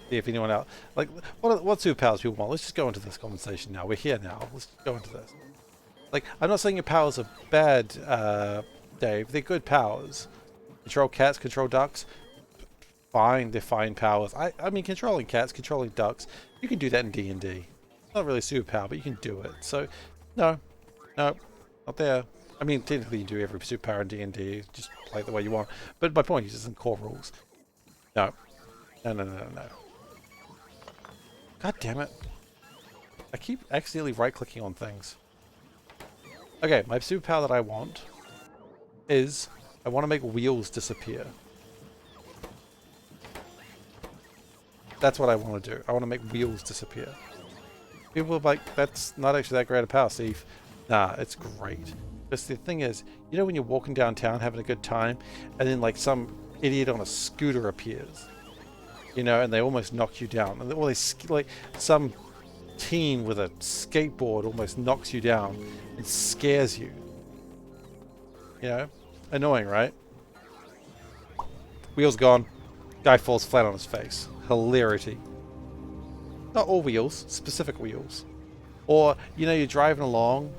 See if anyone else... Like, what superpowers people want? Let's just go into this conversation now. We're here now. Let's go into this. Like, I'm not saying your powers are bad, Dave. They're good powers. Control cats, control ducks. Fine, they're fine powers. I mean, controlling cats, controlling ducks. You can do that in D&D. It's not really a superpower, but you can do it. So, no. No, not there. I mean, technically you do every superpower in D&D. Just play it the way you want. But my point is, it's in core rules. No. No, no, no, no, no. God damn it. I keep accidentally right-clicking on things. Okay, my superpower that I want is I want to make wheels disappear. That's what I want to do. I want to make wheels disappear. People are like, that's not actually that great a power, Steve. Nah, it's great. Because the thing is, you know when you're walking downtown having a good time, and then like some idiot on a scooter appears, you know, and they almost knock you down, and or they like some teen with a skateboard almost knocks you down and scares you. You know, annoying, right? Wheels gone. Guy falls flat on his face. Hilarity. Not all wheels, specific wheels. Or, you know, you're driving along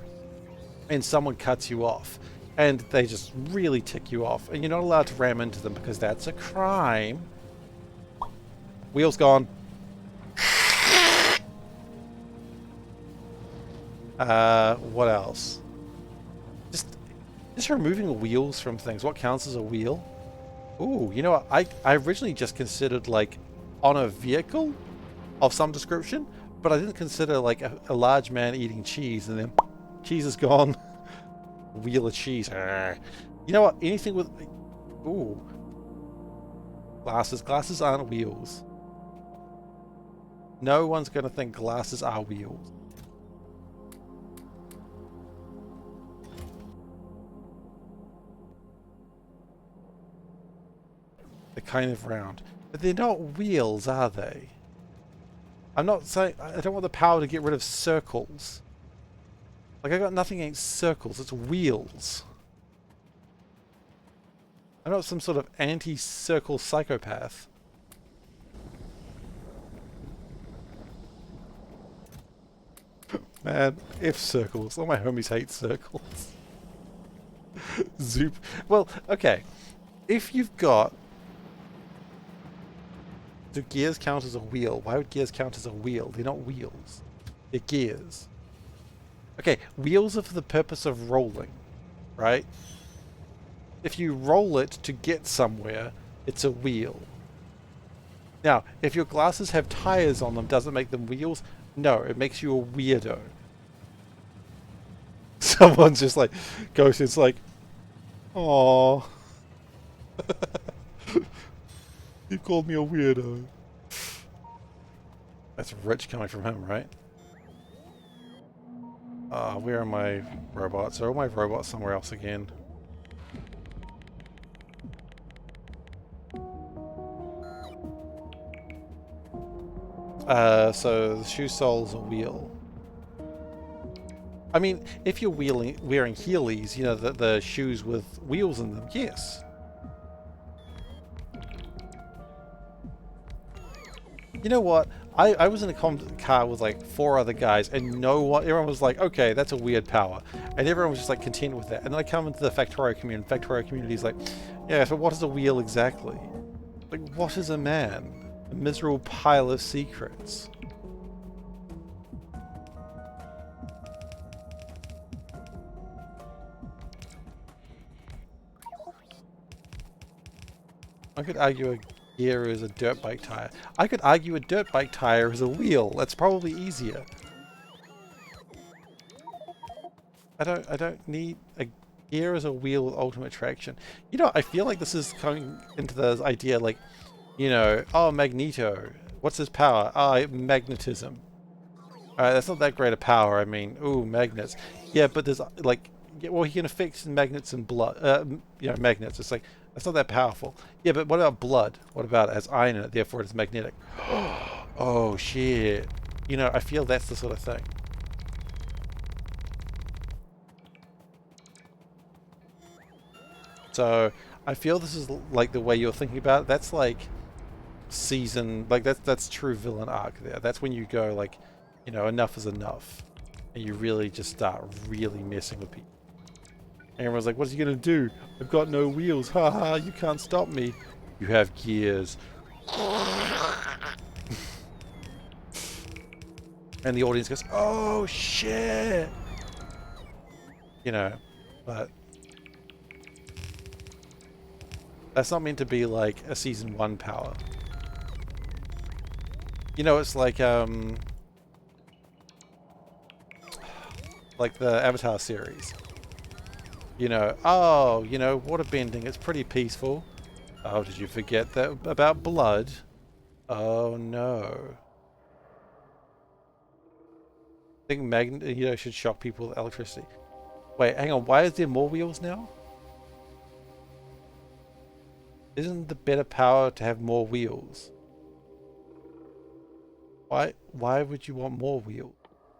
and someone cuts you off and they just really tick you off and you're not allowed to ram into them because that's a crime. Wheels gone. What else? Just removing wheels from things. What counts as a wheel? Ooh, you know what? I originally just considered like on a vehicle of some description, but I didn't consider like a large man eating cheese and then cheese is gone. Wheel of cheese. You know what? Anything with... Ooh. Glasses. Glasses aren't wheels. No one's going to think glasses are wheels. They're kind of round. But they're not wheels, are they? I'm not saying... I don't want the power to get rid of circles. Like, I got nothing against circles. It's wheels. I'm not some sort of anti-circle psychopath. Man, F circles. All my homies hate circles. Zoop. Well, okay. If you've got... Do gears count as a wheel? Why would gears count as a wheel? They're not wheels. They're gears. Okay, wheels are for the purpose of rolling, right? If you roll it to get somewhere, it's a wheel. Now, if your glasses have tires on them, does it make them wheels? No, it makes you a weirdo. Someone's just like, Ghost is like, aww. You called me a weirdo. That's rich coming from him, right? Where are my robots? Are all my robots somewhere else again? So the shoe sole's a wheel. I mean, if you're wearing Heelys, you know, the shoes with wheels in them, yes. You know what? I was in a car with like 4 other guys, and everyone was like, okay, that's a weird power. And everyone was just like content with that. And then I come into the Factorio community, and Factorio community is like, yeah, so what is a wheel exactly? Like, what is a man? A miserable pile of secrets. I could argue a gear is a dirt bike tire. I could argue a dirt bike tire is a wheel. That's probably easier. I don't need a gear as a wheel with ultimate traction. You know, I feel like this is coming into the idea like, you know, oh, Magneto. What's his power? Ah, magnetism. Alright, that's not that great a power. I mean, ooh, magnets. Yeah, but there's like, yeah, well, he can affix magnets and blood. You know, magnets. It's like, that's not that powerful. Yeah, but what about blood? What about it has iron in it, therefore it is magnetic? Oh, shit. You know, I feel that's the sort of thing. So, I feel this is like the way you're thinking about it. That's like season, like that's true villain arc there. That's when you go like, you know, enough is enough. And you really just start really messing with people. And everyone's like, what's he gonna do? I've got no wheels. Haha, you can't stop me. You have gears. And the audience goes, oh shit. You know, but that's not meant to be like a season 1 power. You know, it's like the Avatar series. You know, oh, you know, water bending, it's pretty peaceful. Oh, did you forget that about blood? Oh no. I think Magneto should shock people with electricity. Wait, hang on, why is there more wheels now? Isn't the better power to have more wheels? Why would you want more wheels?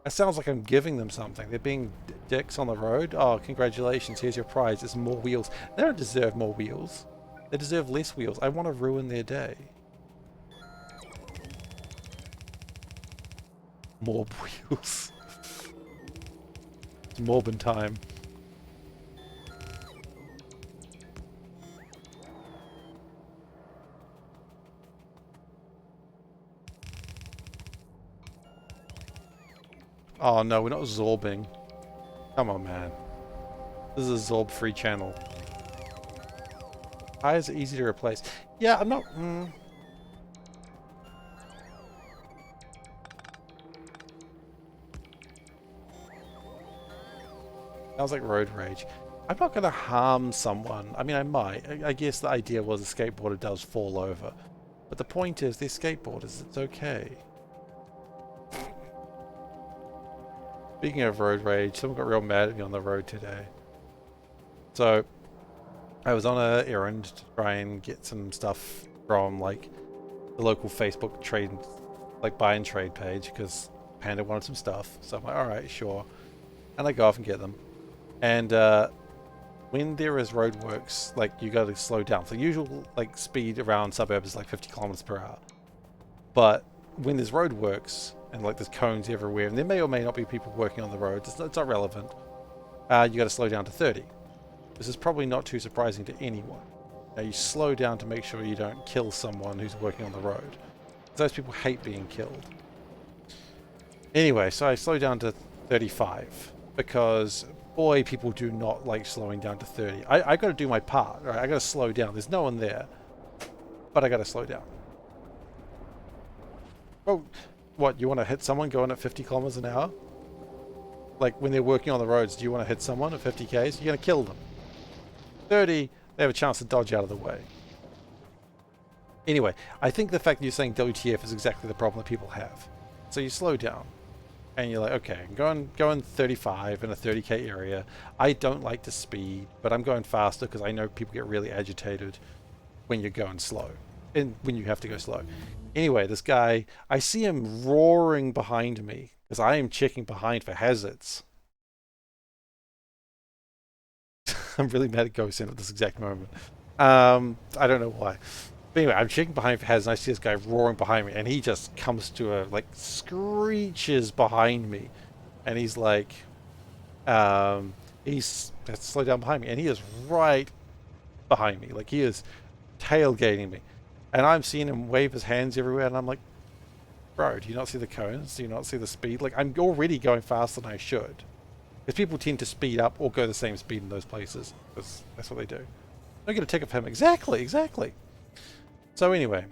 That sounds like I'm giving them something. They're being dicks on the road. Oh, congratulations, here's your prize. It's more wheels. They don't deserve more wheels. They deserve less wheels. I want to ruin their day. More wheels. It's Morbin time. Oh no, we're not zorbing. Come on, man. This is a zorb-free channel. Why is it easy to replace? Yeah, I'm not... Sounds like road rage. I'm not going to harm someone. I mean, I might. I guess the idea was a skateboarder does fall over. But the point is, they're skateboarders. It's okay. Speaking of road rage, someone got real mad at me on the road today. So, I was on an errand to try and get some stuff from, like, the local Facebook trade, like, buy and trade page, because Panda wanted some stuff. So I'm like, alright, sure. And I go off and get them. And, when there is roadworks, like, you gotta slow down. So the usual, like, speed around suburbs is, like, 50 kilometers per hour. But when there's roadworks, and like there's cones everywhere, and there may or may not be people working on the roads, it's not relevant, you got to slow down to 30. This is probably not too surprising to anyone. Now you slow down to make sure you don't kill someone who's working on the road. Those people hate being killed. Anyway, so I slow down to 35 because boy, people do not like slowing down to 30. I got to do my part, right? I got to slow down. There's no one there, but I got to slow down. Oh, what, you want to hit someone going at 50 kilometers an hour? Like, when they're working on the roads, do you want to hit someone at 50 k's? You're going to kill them. 30, they have a chance to dodge out of the way. Anyway, I think the fact that you're saying WTF is exactly the problem that people have. So you slow down, and you're like, okay, I'm going 35 in a 30k area. I don't like to speed, but I'm going faster because I know people get really agitated when you're going slow, and when you have to go slow. Anyway, this guy, I see him roaring behind me because I am checking behind for hazards. I'm really mad at Ghost at this exact moment. I don't know why. But anyway, I'm checking behind for hazards and I see this guy roaring behind me and he just comes to a, like, screeches behind me. And he's like, he's slow down behind me and he is right behind me. Like, he is tailgating me. And I'm seeing him wave his hands everywhere, and I'm like, bro, do you not see the cones? Do you not see the speed? Like, I'm already going faster than I should. Because people tend to speed up or go the same speed in those places. Because that's what they do. Don't get a ticket for him. Exactly, exactly. So anyway,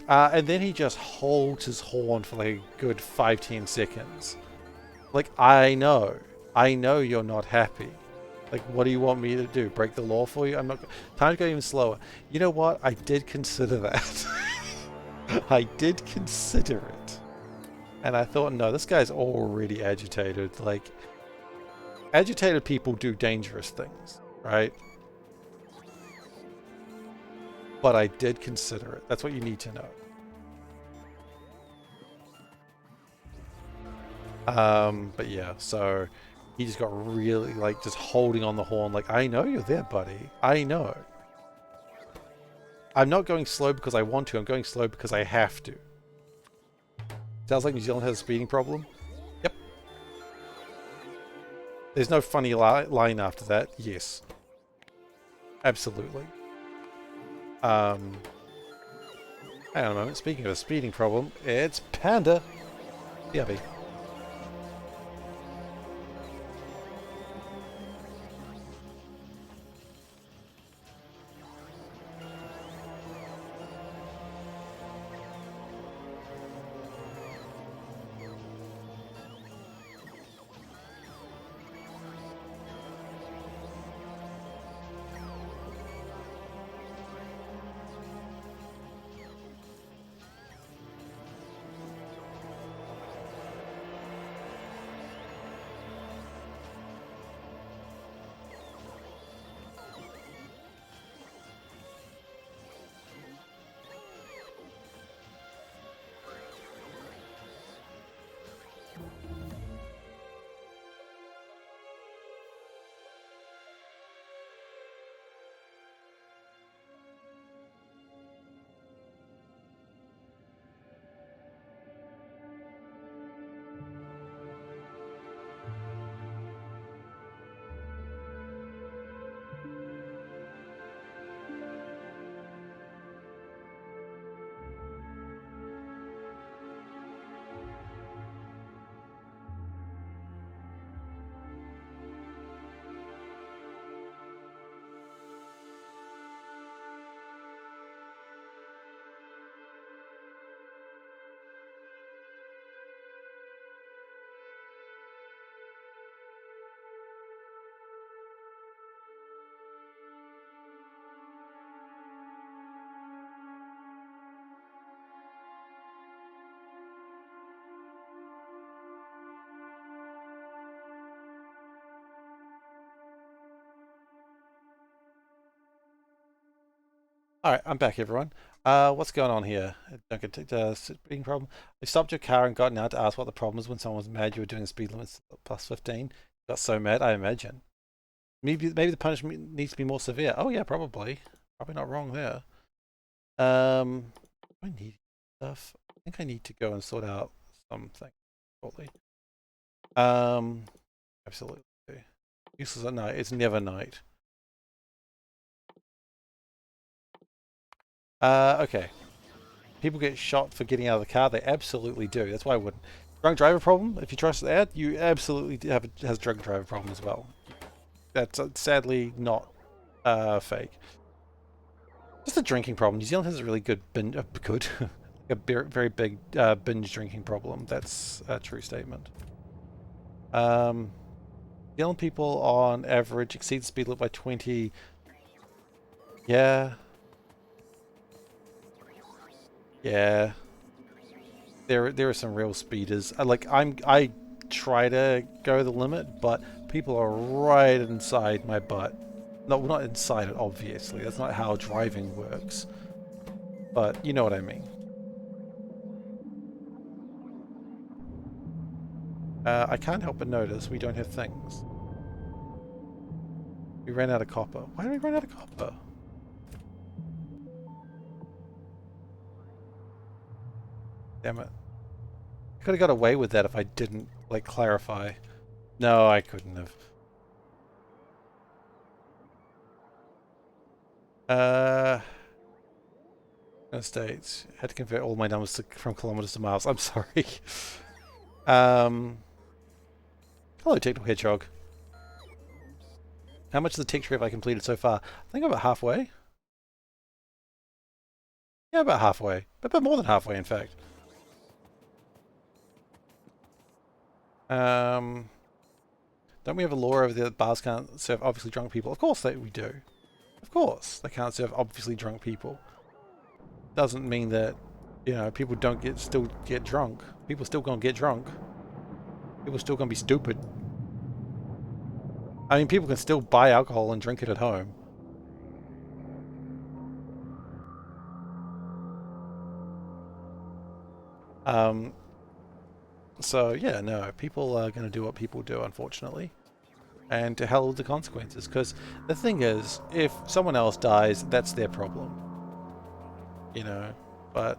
and then he just holds his horn for like a good 5-10 seconds. Like, I know I know you're not happy. Like, what do you want me to do? Break the law for you? I'm not. Time to go even slower. You know what? I did consider that. I did consider it. And I thought, no, this guy's already agitated. Like, agitated people do dangerous things, right? But I did consider it. That's what you need to know. But yeah, so he just got really, like, just holding on the horn, like, I know you're there, buddy. I know. I'm not going slow because I want to. I'm going slow because I have to. Sounds like New Zealand has a speeding problem. Yep. There's no funny line after that. Yes. Absolutely. Hang on a moment. Speaking of a speeding problem, it's Panda. Yubby. Alright, I'm back, everyone. What's going on here? Don't get speeding problem. I stopped your car and gotten out to ask what the problem was when someone was mad you were doing the speed limits plus 15. Got so mad, I imagine. Maybe the punishment needs to be more severe. Oh yeah, probably. Probably not wrong there. I need stuff. I think I need to go and sort out something shortly. Absolutely. Useless at night. It's never night. Okay. People get shot for getting out of the car. They absolutely do. That's why I wouldn't. Drunk driver problem. If you trust that, you absolutely has drunk driver problem as well. That's sadly not fake. Just a drinking problem. New Zealand has a really good a very big binge drinking problem. That's a true statement. New Zealand people on average exceed the speed limit by 20. Yeah. Yeah. There are some real speeders. I try to go the limit, but people are right inside my butt. No, not inside it, obviously. That's not how driving works. But you know what I mean. I can't help but notice we don't have things. We ran out of copper. Why did we run out of copper? Damn it. I could have got away with that if I didn't, like, clarify. No, I couldn't have. States. Had to convert all my numbers from kilometers to miles. I'm sorry. Hello, Technical Hedgehog. How much of the tech tree have I completed so far? I think I'm about halfway. Yeah, about halfway. But more than halfway, in fact. Don't we have a law over there that bars can't serve obviously drunk people? Of course we do. Of course they can't serve obviously drunk people. Doesn't mean that, you know, people don't still get drunk. People still gonna get drunk. People still gonna be stupid. I mean, people can still buy alcohol and drink it at home. So yeah, no, people are going to do what people do, unfortunately. And to hell with the consequences. Because the thing is, if someone else dies, that's their problem. You know, but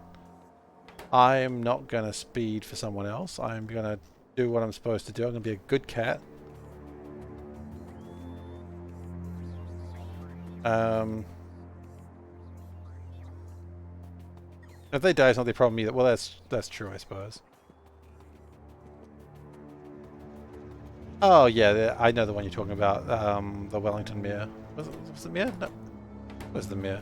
I'm not going to speed for someone else. I'm going to do what I'm supposed to do. I'm going to be a good cat. If they die, it's not their problem either. Well, that's true, I suppose. Oh yeah, I know the one you're talking about. The Wellington Mere. Was it Mere? No, it was the Mere.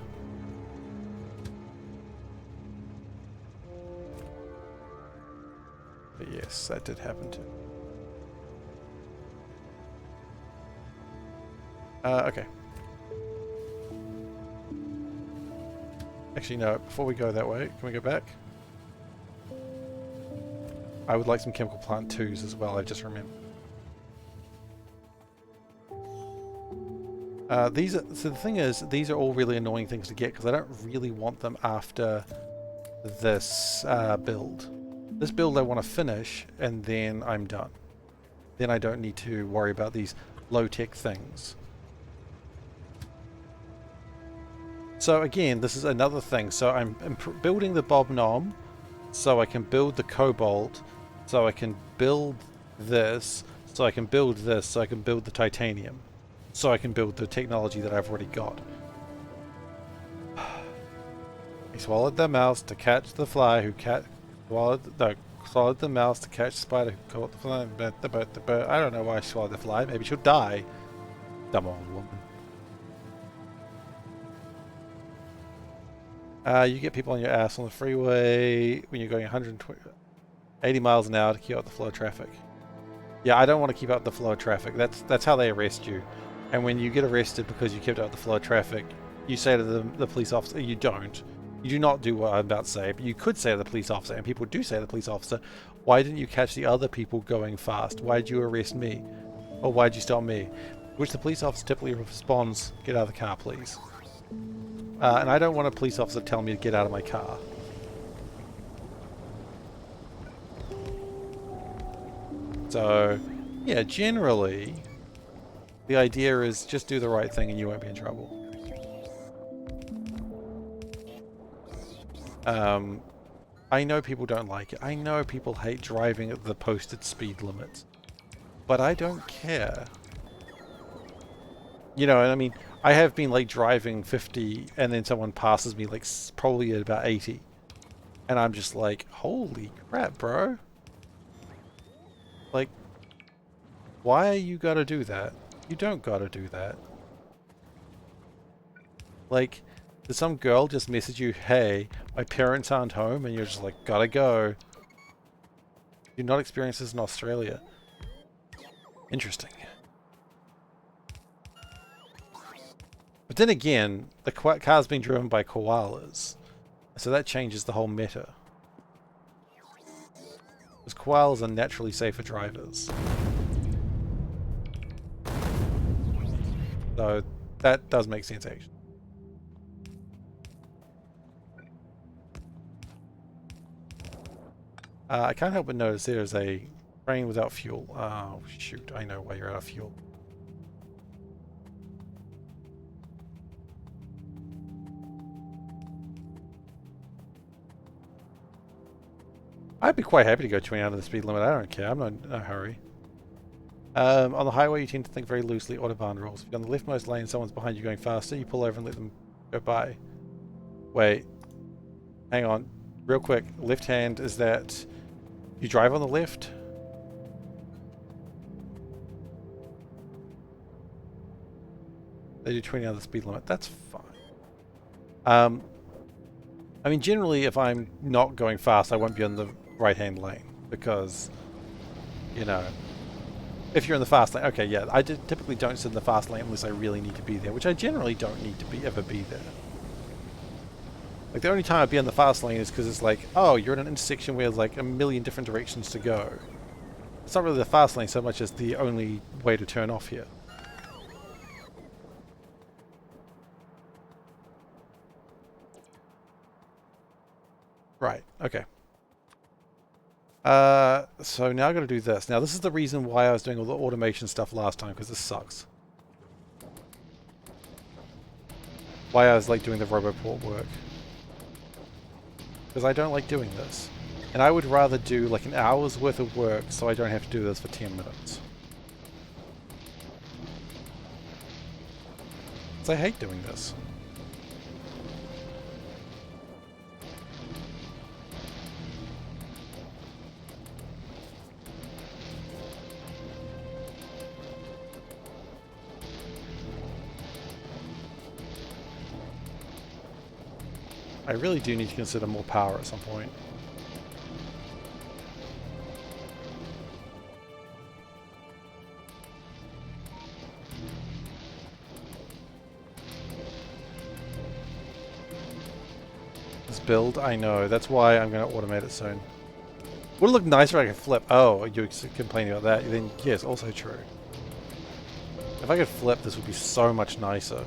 But yes, that did happen too. Okay. Actually, no. Before we go that way, can we go back? I would like some chemical plant 2s as well. I just remembered. So the thing is, these are all really annoying things to get because I don't really want them after this build. This build I want to finish and then I'm done. Then I don't need to worry about these low-tech things. So again, this is another thing. So I'm building the Bob Nom so I can build the Cobalt, so I can build this, so I can build this, so I can build the Titanium. So I can build the technology that I've already got. He swallowed the mouse to catch the fly who swallowed the mouse to catch the spider who caught the fly. The bird. I don't know why she swallowed the fly. Maybe she'll die. Dumb old woman. You get people on your ass on the freeway when you're going 80 miles an hour to keep up the flow of traffic. Yeah, I don't want to keep up the flow of traffic. That's how they arrest you. And when you get arrested because you kept up the flow of traffic, you say to the police officer, you don't. You do not do what I'm about to say, but you could say to the police officer, and people do say to the police officer, why didn't you catch the other people going fast? Why did you arrest me? Or why did you stop me? Which the police officer typically responds, get out of the car, please. And I don't want a police officer telling me to get out of my car. So, yeah, generally, the idea is just do the right thing and you won't be in trouble. I know people don't like it. I know people hate driving at the posted speed limits. But I don't care. You know, and I mean, I have been like driving 50 and then someone passes me like probably at about 80. And I'm just like, holy crap, bro. Like, why you gotta do that? You don't gotta do that. Like, did some girl just message you, hey, my parents aren't home, and you're just like, gotta go. Do not experience this in Australia. Interesting. But then again, the car's being driven by koalas. So that changes the whole meta. Because koalas are naturally safer drivers. So that does make sense, actually. I can't help but notice there's a train without fuel. Oh, shoot. I know why you're out of fuel. I'd be quite happy to go 20 under the speed limit. I don't care. I'm not in a hurry. On the highway, you tend to think very loosely. Autobahn rules. If you're on the leftmost lane, someone's behind you going faster, you pull over and let them go by. Wait. Hang on. Real quick. Left hand, is that... You drive on the left? They do 20 under the speed limit. That's fine. I mean, generally, if I'm not going fast, I won't be on the right-hand lane. Because, you know... If you're in the fast lane, okay, yeah. I typically don't sit in the fast lane unless I really need to be there, which I generally don't need to ever be there. Like, the only time I'd be in the fast lane is because it's like, oh, you're in an intersection where there's like a million different directions to go. It's not really the fast lane so much as the only way to turn off here. Right, okay. So now I've got to do this. Now this is the reason why I was doing all the automation stuff last time, because this sucks. Why I was like doing the Roboport work. Because I don't like doing this. And I would rather do like an hour's worth of work so I don't have to do this for 10 minutes. Because I hate doing this. I really do need to consider more power at some point. This build, I know. That's why I'm going to automate it soon. Would it look nicer if I could flip? Oh, you're complaining about that? Then yes, also true. If I could flip, this would be so much nicer.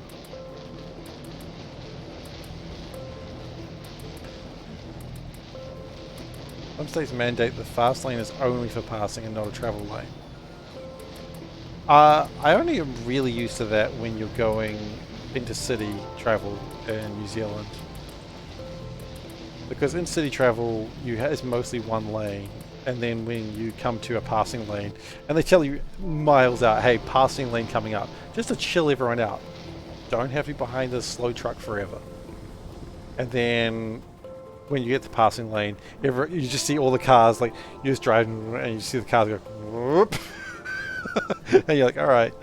Some states mandate the fast lane is only for passing and not a travel lane. I only am really used to that when you're going into city travel in New Zealand. Because in city travel, it's mostly one lane, and then when you come to a passing lane, and they tell you miles out, hey, passing lane coming up, just to chill everyone out. Don't have to be behind this slow truck forever. And then when you get to the passing lane, you just see all the cars, like, you're just driving and you see the cars go, whoop. And you're like, alright.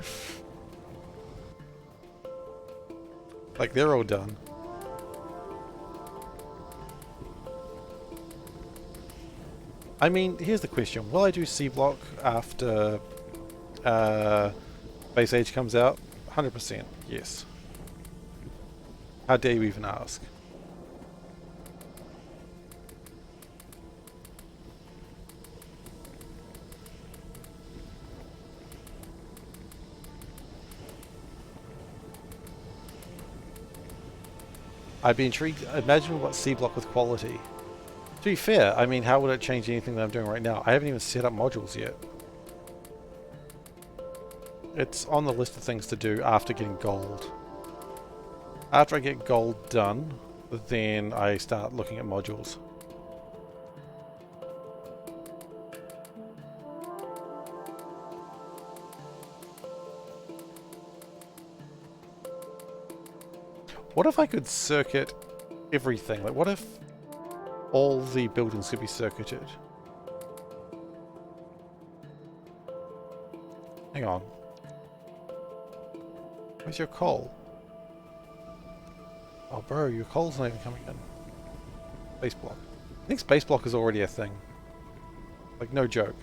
Like, they're all done. I mean, here's the question. Will I do Seablock after Base Age comes out? 100%, yes. How dare you even ask? I'd be intrigued. Imagine what Seablock with quality. To be fair, I mean, how would it change anything that I'm doing right now? I haven't even set up modules yet. It's on the list of things to do after getting gold. After I get gold done, then I start looking at modules. What if I could circuit everything? Like, what if all the buildings could be circuited? Hang on. Where's your coal? Oh, bro, your coal's not even coming in. Space block. I think space block is already a thing. Like, no joke.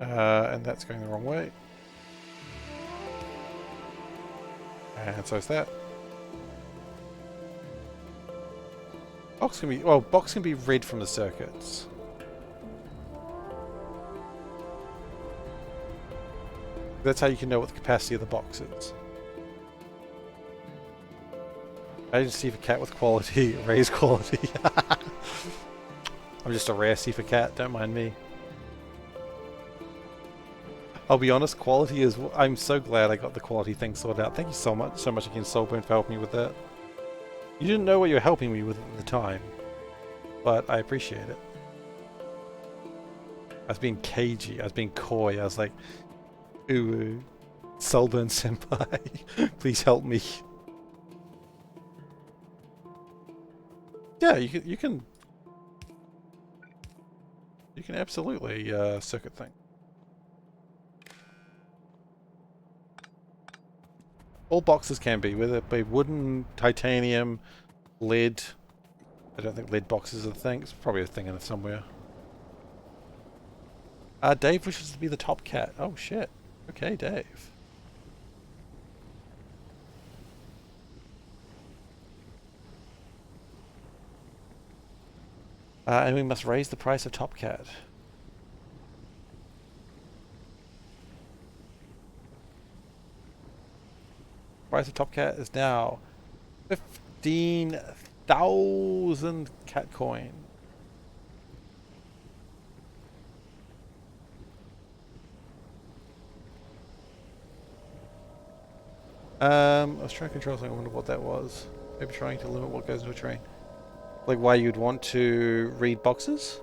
And that's going the wrong way. And so is that. Box can be, well, box can be read from the circuits. That's how you can know what the capacity of the box is. I didn't SeiferKatt with quality, raise quality. I'm just a rare SeiferKatt, don't mind me. I'll be honest, quality is... I'm so glad I got the quality thing sorted out. Thank you so much again, Soulburn, for helping me with that. You didn't know what you were helping me with at the time, but I appreciate it. I was being cagey, I was being coy, I was like, ooh, Soulburn senpai, please help me. Yeah, you can absolutely circuit things. All boxes can be, whether it be wooden, titanium, Lead. I don't think lead boxes are a thing. It's probably a thing in it somewhere. Dave wishes to be the top cat. Oh shit. Okay, Dave. And we must raise the price of top cat. Price of top cat is now 15,000 cat coin. I was trying to control something. I wonder what that was. Maybe trying to limit what goes into a train. Like why you'd want to read boxes?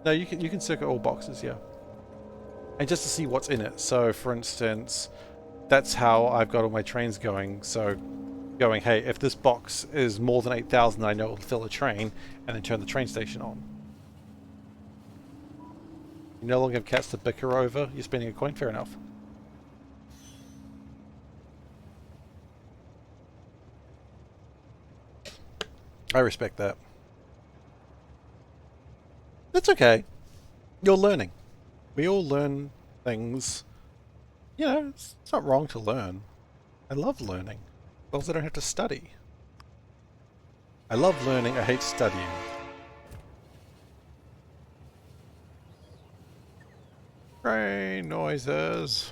No, you can circuit all boxes, yeah. And just to see what's in it. So, for instance, that's how I've got all my trains going. So, going, hey, if this box is more than 8,000, I know it'll fill a train, and then turn the train station on. You no longer have cats to bicker over. You're spending a coin, fair enough. I respect that. That's okay. You're learning. We all learn things. You know, it's not wrong to learn. I love learning. As long as I don't have to study. I love learning. I hate studying. Train noises.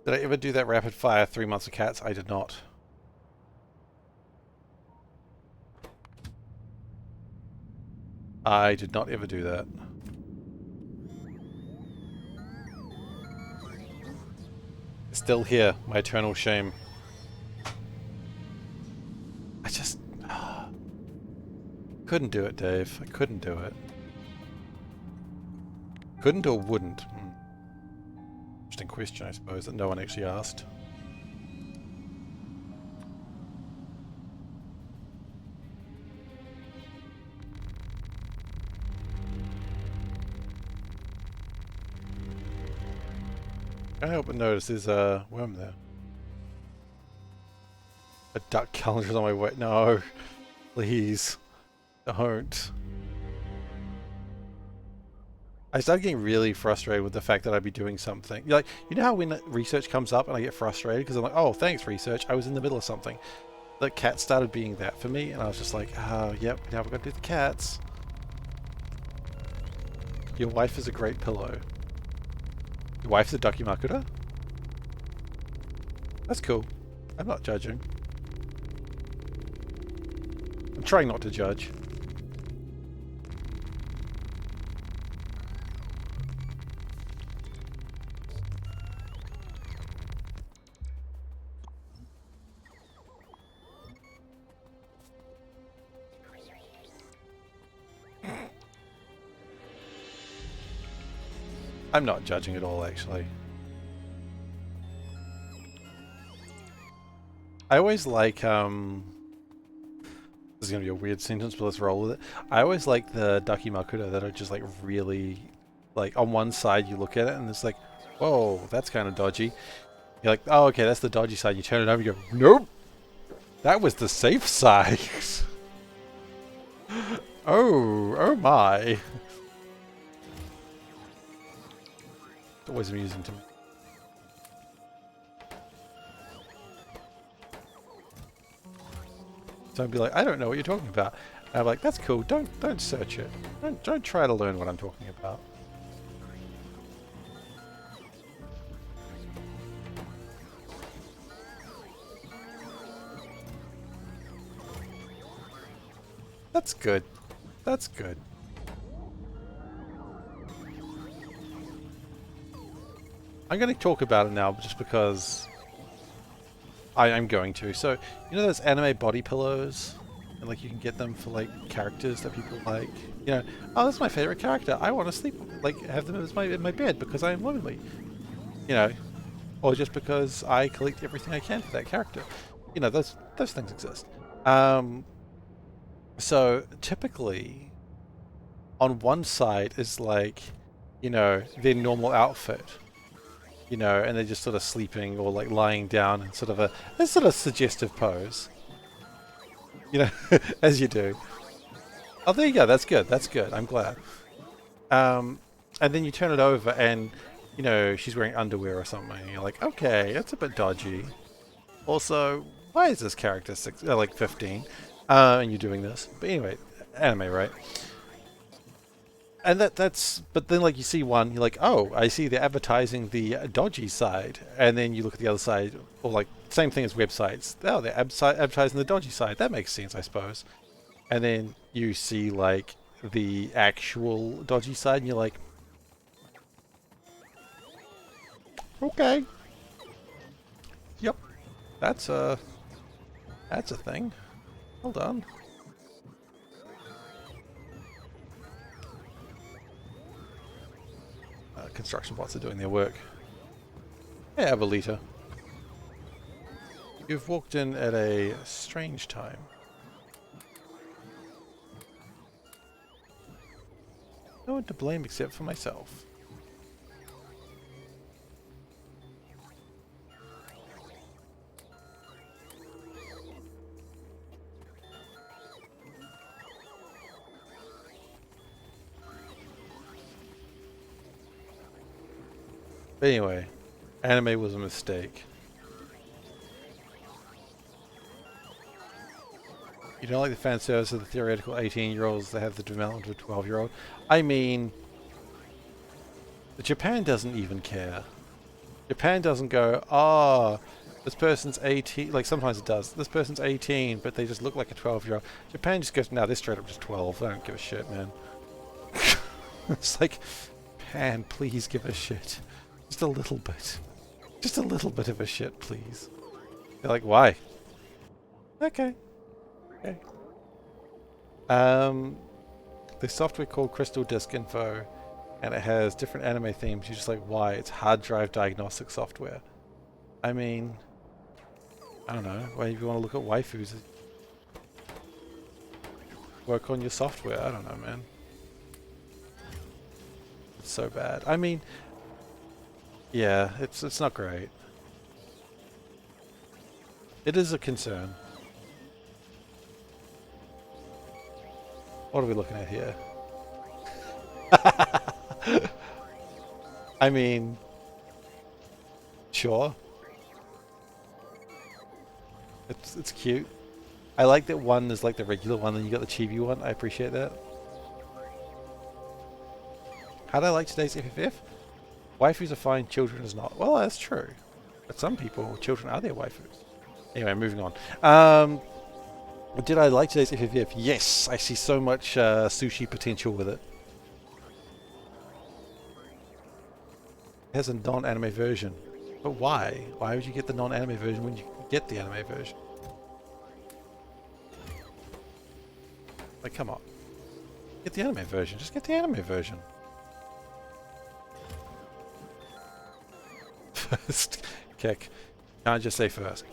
Did I ever do that rapid fire 3 months of cats? I did not. I did not ever do that. It's still here, my eternal shame. I just... couldn't do it, Dave. I couldn't do it. Couldn't or wouldn't? Interesting question, I suppose, that no one actually asked. I can't help but notice there's a worm there. A duck calendar's on my way. No, please, don't. I started getting really frustrated with the fact that I'd be doing something. Like, you know how when research comes up and I get frustrated because I'm like, oh, thanks research, I was in the middle of something. The cat started being that for me, and I was just like, oh, yep, now we've got to do the cats. Your wife is a great pillow. Your wife's a Dakimakura? That's cool. I'm not judging. I'm trying not to judge. I'm not judging at all, actually. I always like, this is going to be a weird sentence, but let's roll with it. I always like the Dakimakura that are just like really, like on one side you look at it and it's like, whoa, that's kind of dodgy. You're like, oh, okay, that's the dodgy side. You turn it over and you go, nope, that was the safe side. Oh my. It's always amusing to me. So I'd be like, I don't know what you're talking about. And I'm like, that's cool. Don't search it. Don't try to learn what I'm talking about. That's good. That's good. I'm going to talk about it now just because I'm going to. So, you know those anime body pillows? And like you can get them for like characters that people like. You know, oh, that's my favorite character. I want to sleep, like have them as in my bed because I am lonely. You know, or just because I collect everything I can for that character. You know, those things exist. So typically, on one side is like, you know, their normal outfit, you know, and they're just sort of sleeping or like lying down in sort of a sort of suggestive pose, you know, as you do. Oh, there you go. That's good. That's good. I'm glad. And then you turn it over and, you know, she's wearing underwear or something. And you're like, okay, that's a bit dodgy. Also, why is this character like 15? And you're doing this. But anyway, anime, right? And but then like you see one, you're like, oh, I see they're advertising the dodgy side. And then you look at the other side, or like, same thing as websites. Oh, they're advertising the dodgy side. That makes sense, I suppose. And then you see like the actual dodgy side and you're like, okay. Yep. That's a thing. Hold on. Construction bots are doing their work. Hey, Abolita. You've walked in at a strange time. No one to blame except for myself. But anyway, anime was a mistake. You don't like the fan service of the theoretical 18-year-olds that have the development of a 12-year-old? I mean, Japan doesn't even care. Japan doesn't go, ah, this person's 18, like sometimes it does. This person's 18, but they just look like a 12-year-old. Japan just goes, no, they're straight up just 12. I don't give a shit, man. It's like, Japan, please give a shit. Just a little bit. Just a little bit of a shit, please. They're like, why? Okay. Okay. There's software called Crystal Disk Info, and it has different anime themes. You're just like, why? It's hard drive diagnostic software. I mean, I don't know. Why if you want to look at waifus, work on your software. I don't know, man. It's so bad. I mean, yeah, it's not great. It is a concern. What are we looking at here? I mean, sure. It's cute. I like that one is like the regular one and you got the chibi one. I appreciate that. How do I like today's FFF? Waifus are fine, children is not. Well, that's true. But some people, children are their waifus. Anyway, moving on. Did I like today's FFF? Yes, I see so much sushi potential with it. It has a non-anime version. But why? Why would you get the non-anime version when you can get the anime version? Like, come on. Get the anime version. Just get the anime version. First kick. Can't just say first.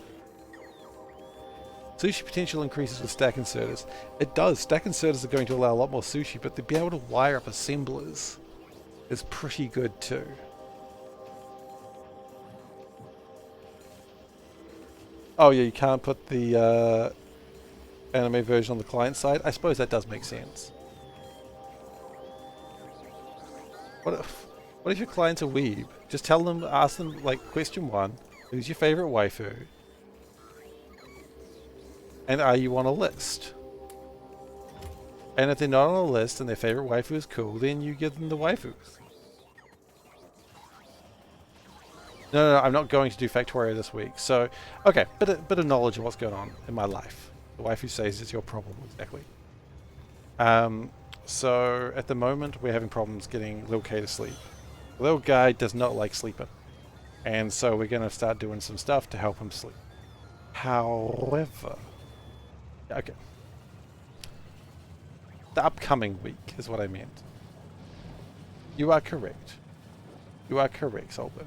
Sushi potential increases with stack inserters. It does. Stack inserters are going to allow a lot more sushi, but to be able to wire up assemblers is pretty good too. Oh yeah, you can't put the anime version on the client side. I suppose that does make sense. What if your client's a weeb? Just tell them, ask them, like, question 1, who's your favorite waifu? And are you on a list? And if they're not on a list and their favorite waifu is cool, then you give them the waifus. No, I'm not going to do Factorio this week. So, okay, bit of knowledge of what's going on in my life. The waifu says it's your problem, exactly. So, at the moment, we're having problems getting little K to sleep. The little guy does not like sleeping. And so we're going to start doing some stuff to help him sleep. However... Okay. The upcoming week is what I meant. You are correct. You are correct, Solberg.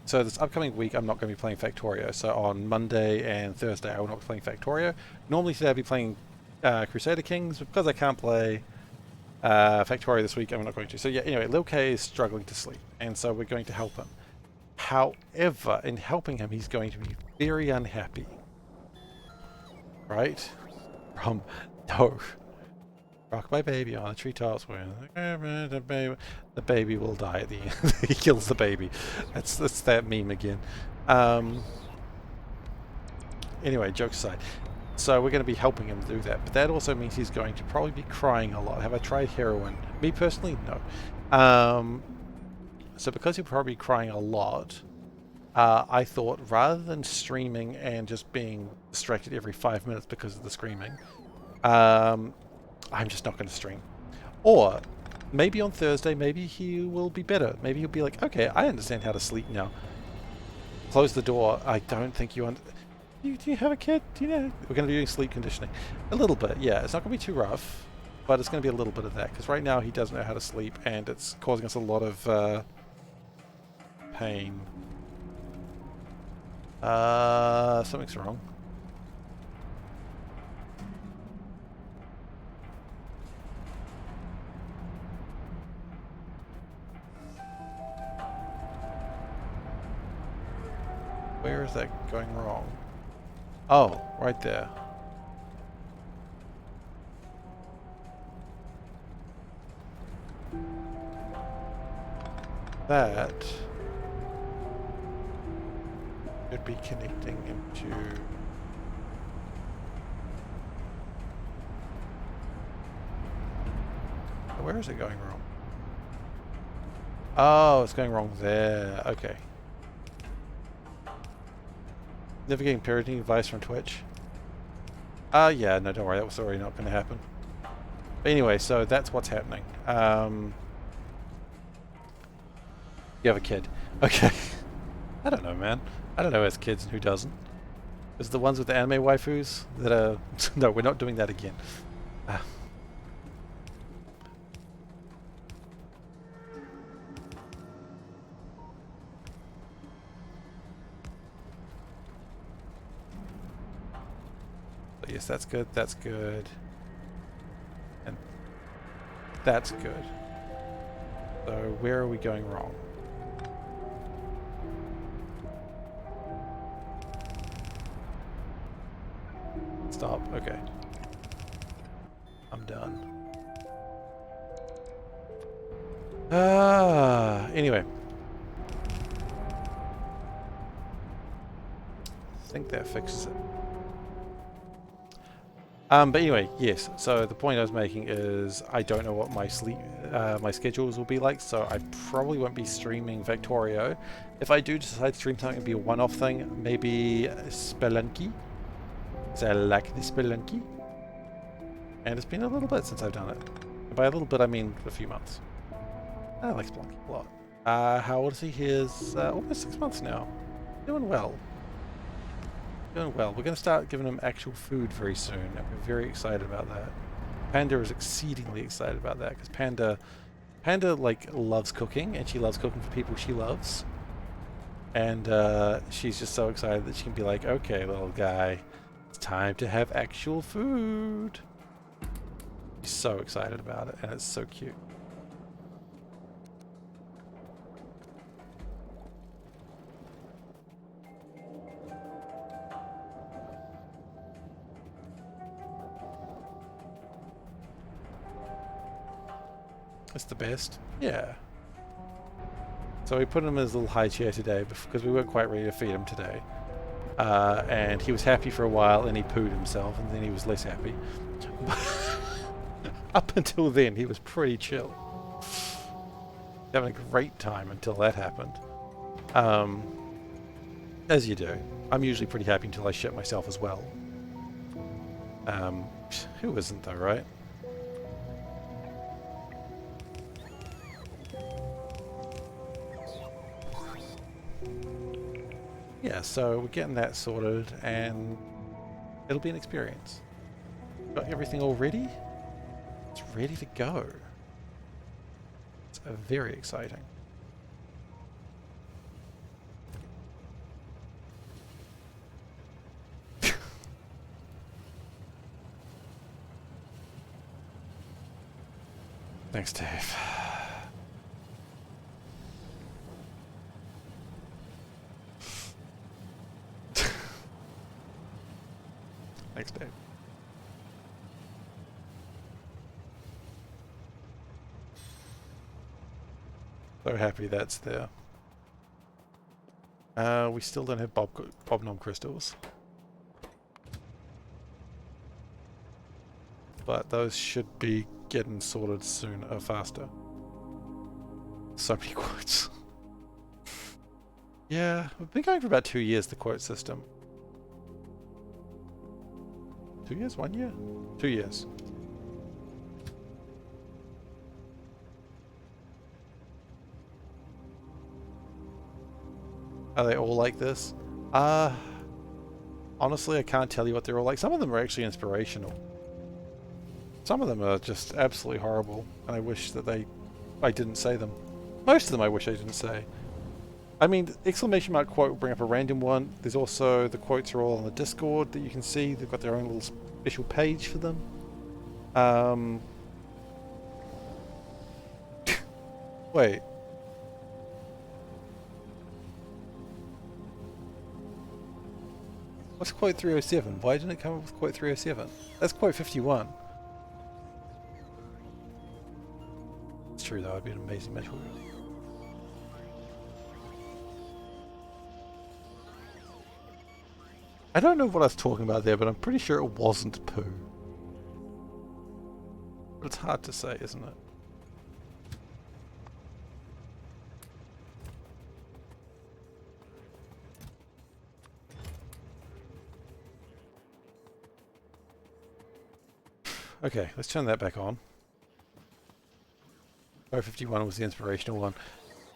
So this upcoming week I'm not going to be playing Factorio. So on Monday and Thursday I will not be playing Factorio. Normally today I'll be playing Crusader Kings, but because I can't play Factorio this week, I'm not going to. So yeah, anyway, Lil K is struggling to sleep, and so we're going to help him. However, in helping him, he's going to be very unhappy. Right? From no. Rock my baby on the treetops when the baby will die at the end. He kills the baby. That's that meme again. Anyway, jokes aside. So we're going to be helping him do that. But that also means he's going to probably be crying a lot. Have I tried heroin? Me personally, no. So because he'll probably be crying a lot, I thought rather than streaming and just being distracted every 5 minutes because of the screaming, I'm just not going to stream. Or maybe on Thursday, maybe he will be better. Maybe he'll be like, okay, I understand how to sleep now. Close the door. I don't think you do you have a kid? Do you know? We're going to be doing sleep conditioning. A little bit, yeah. It's not going to be too rough, but it's going to be a little bit of that. Because right now he doesn't know how to sleep, and it's causing us a lot of pain. Something's wrong. Where is that going wrong? Oh, right there. That should be connecting into... Where is it going wrong? Oh, it's going wrong there. Okay. Never getting parenting advice from Twitch? Yeah, no, don't worry. That was already not going to happen. But anyway, so that's what's happening. You have a kid. Okay. I don't know, man. I don't know who has kids and who doesn't. Is the ones with the anime waifus that are... No, we're not doing that again. But yes, that's good. That's good. And that's good. So where are we going wrong? Stop. Okay. I'm done. Anyway. I think that fixes it. But anyway, yes. So the point I was making is I don't know what my my schedules will be like, so I probably won't be streaming Factorio. If I do decide to stream something, it'll be a one-off thing. Maybe Spelunky. So I like the Spelunky. And it's been a little bit since I've done it. And by a little bit, I mean a few months. I like Spelunky a lot. How old is he? He's almost 6 months now. Doing well. Doing well. We're going to start giving him actual food very soon, and we're very excited about that. Panda is exceedingly excited about that, because Panda like loves cooking, and she loves cooking for people she loves. And she's just so excited that she can be like, okay, little guy, it's time to have actual food. She's so excited about it, and it's so cute. It's the best. Yeah. So we put him in his little high chair today because we weren't quite ready to feed him today. And he was happy for a while, and he pooed himself, and then he was less happy. Up until then, he was pretty chill. Having a great time until that happened. As you do. I'm usually pretty happy until I shit myself as well. Who isn't though, right? Yeah, so we're getting that sorted, and it'll be an experience. Got everything all ready? It's ready to go. It's very exciting. Thanks, Dave. Thanks, Dave. So happy that's there. We still don't have Bobnom crystals. But those should be getting sorted soon or faster. So many quotes. Yeah, we've been going for about 2 years, the quote system. 2 years? 1 year? 2 years. Are they all like this? Honestly, I can't tell you what they're all like. Some of them are actually inspirational. Some of them are just absolutely horrible, and I wish that I didn't say them. Most of them I wish I didn't say. I mean, exclamation mark quote will bring up a random one. There's also, the quotes are all on the Discord that you can see. They've got their own little special page for them. Wait. What's quote 307? Why didn't it come up with quote 307? That's quote 51. It's true though, I'd be an amazing magical girl. I don't know what I was talking about there, but I'm pretty sure it wasn't poo. But it's hard to say, isn't it? Okay, let's turn that back on. 51 was the inspirational one.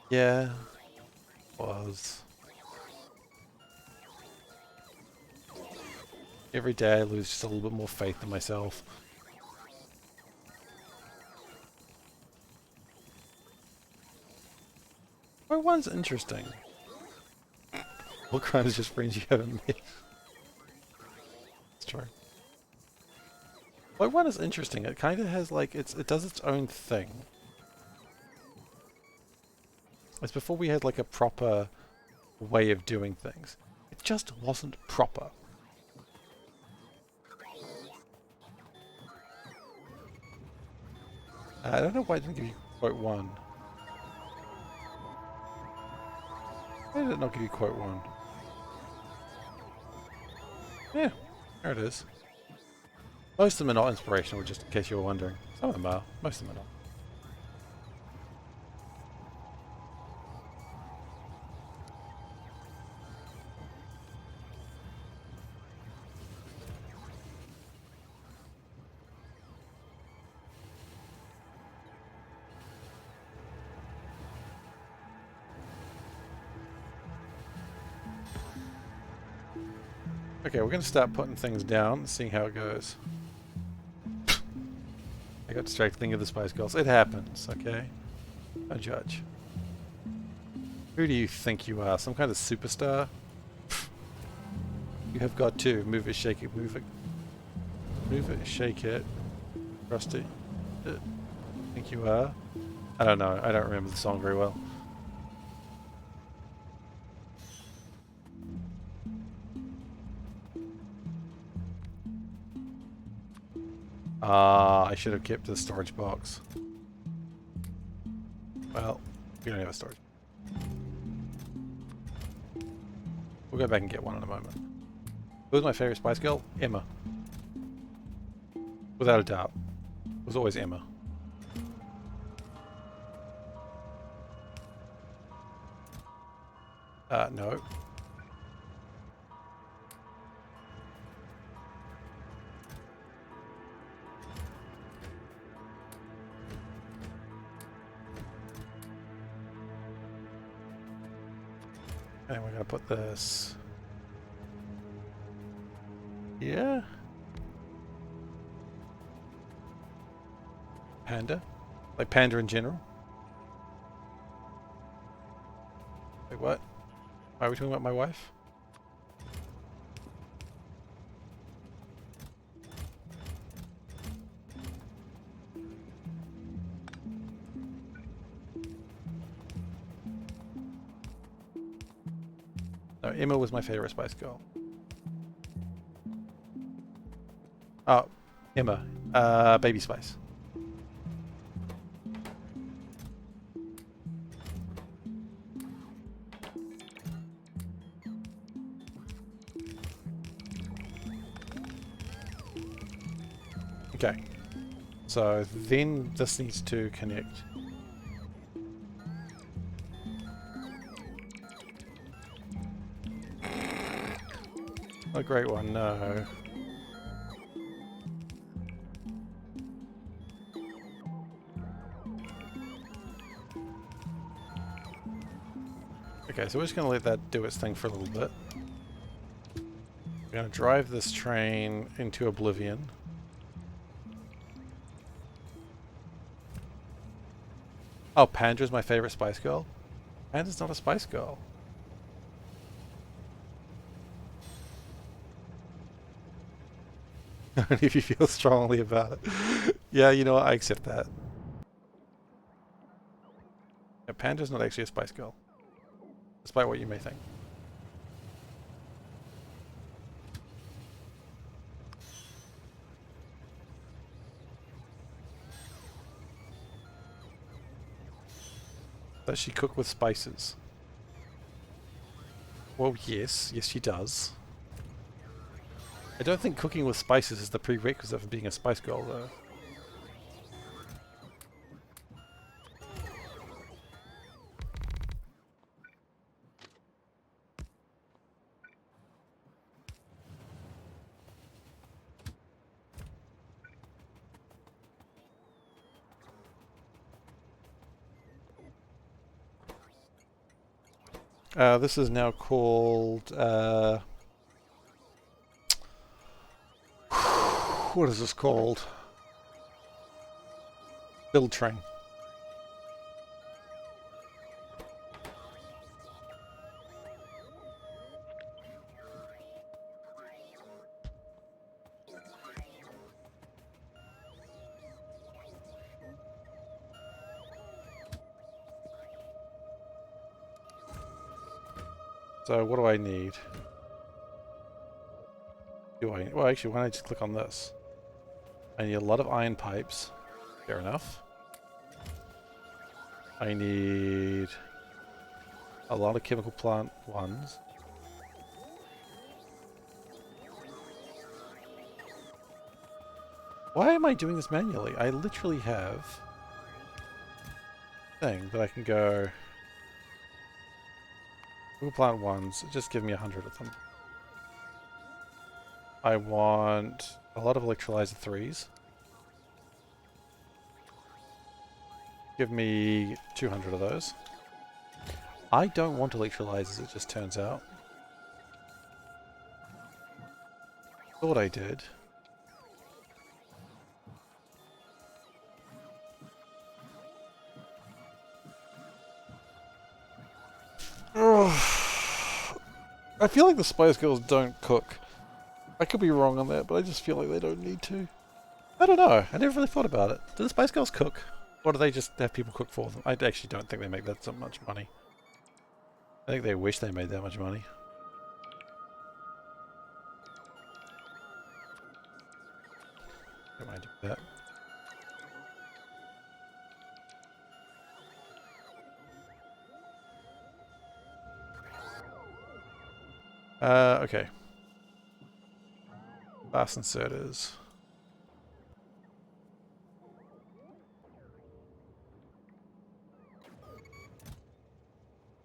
Yeah, was. Every day I lose just a little bit more faith in myself. Quote one's interesting. What crimes just friends you haven't met? It's true. Quote one is interesting. It kind of has like it does its own thing. It's before we had like a proper way of doing things. It just wasn't proper. I don't know why I didn't give you quote one. Why did it not give you quote one? Yeah, there it is. Most of them are not inspirational, just in case you were wondering. Some of them are, most of them are not. Okay, we're going to start putting things down and seeing how it goes. I got distracted thinking of the Spice Girls. It happens, okay? Don't judge. Who do you think you are? Some kind of superstar? You have got to move it, shake it, move it. Move it, shake it. Rusty. Think you are? I don't know. I don't remember the song very well. I should have kept the storage box. Well, we don't have a storage. We'll go back and get one in a moment. Who was my favourite Spice Girl? Emma. Without a doubt. It was always Emma. No. And we're going to put this here. Panda. Like panda in general. Like what? Why are we talking about my wife? No, Emma was my favorite Spice Girl. Oh, Emma. Baby Spice. Okay. So then this needs to connect. A great one, no. Okay, so we're just going to let that do its thing for a little bit. We're going to drive this train into oblivion. Oh, Pandra's my favorite Spice Girl? Pandra's not a Spice Girl. Only if you feel strongly about it. Yeah, you know what? I accept that. Yeah, Pandra's not actually a Spice Girl. Despite what you may think. Does she cook with spices? Well, yes. Yes, she does. I don't think cooking with spices is the prerequisite for being a Spice Girl, though. This is now called... what is this called? Build train. So what do I need? Well, actually, why don't I just click on this? I need a lot of iron pipes. Fair enough. I need a lot of chemical plant ones. Why am I doing this manually? I literally have a thing that I can go... Chemical plant ones, just give me 100 of them. I want a lot of electrolyzer 3s. Give me 200 of those. I don't want electrolyzers, it just turns out. Thought I did. I feel like the Spice Girls don't cook. I could be wrong on that, but I just feel like they don't need to. I don't know. I never really thought about it. Do the Spice Girls cook? Or do they just have people cook for them? I actually don't think they make that so much money. I think they wish they made that much money. Don't mind do that. Okay. Fast inserters.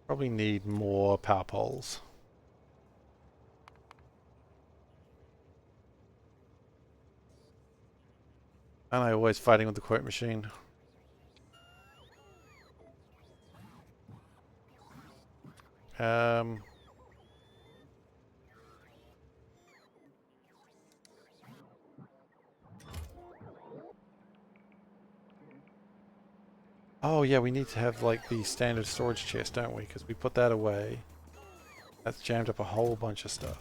Probably need more power poles. And I always fighting with the quote machine. Oh yeah, we need to have like the standard storage chest, don't we? Because we put that away. That's jammed up a whole bunch of stuff.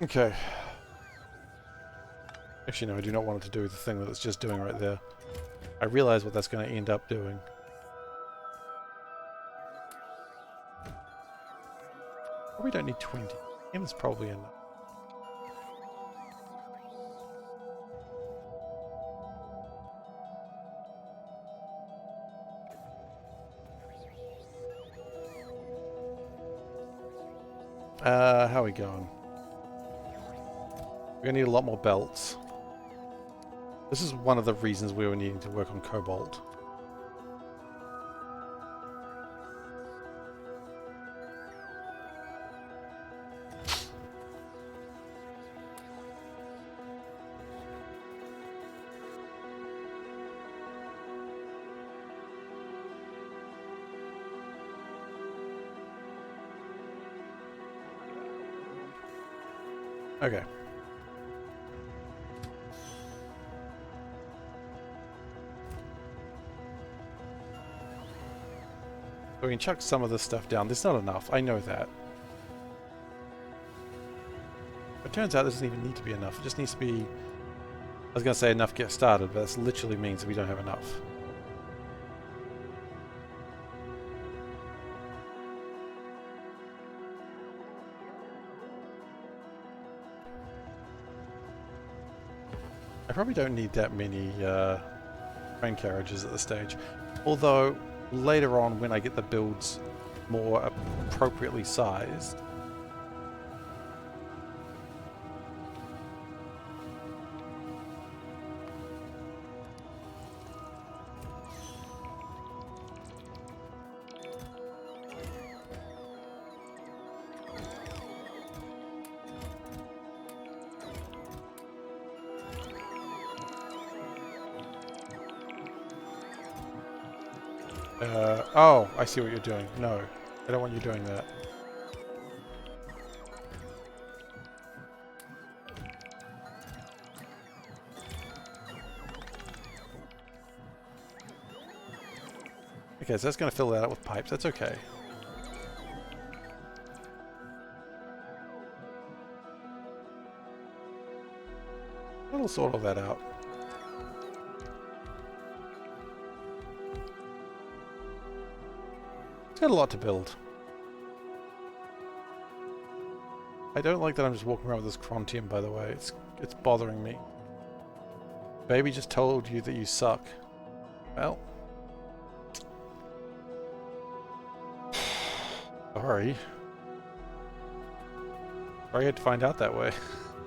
Okay. Actually, no, I do not want it to do the thing that it's just doing right there. I realize what that's going to end up doing. Probably don't need 20. M is probably enough. How are we going? We're going to need a lot more belts. This is one of the reasons we were needing to work on cobalt. Okay. So we can chuck some of this stuff down. There's not enough. I know that. It turns out there doesn't even need to be enough. It just needs to be... I was going to say enough to get started, but that literally means that we don't have enough. I probably don't need that many train carriages at this stage. Although, later on when I get the builds more appropriately sized, oh, I see what you're doing. No, I don't want you doing that. Okay, so that's going to fill that out with pipes. That's okay. It'll sort all that out. It's got a lot to build. I don't like that I'm just walking around with this Crontium, by the way. It's bothering me. Baby just told you that you suck. Well. Sorry. Sorry I had to find out that way.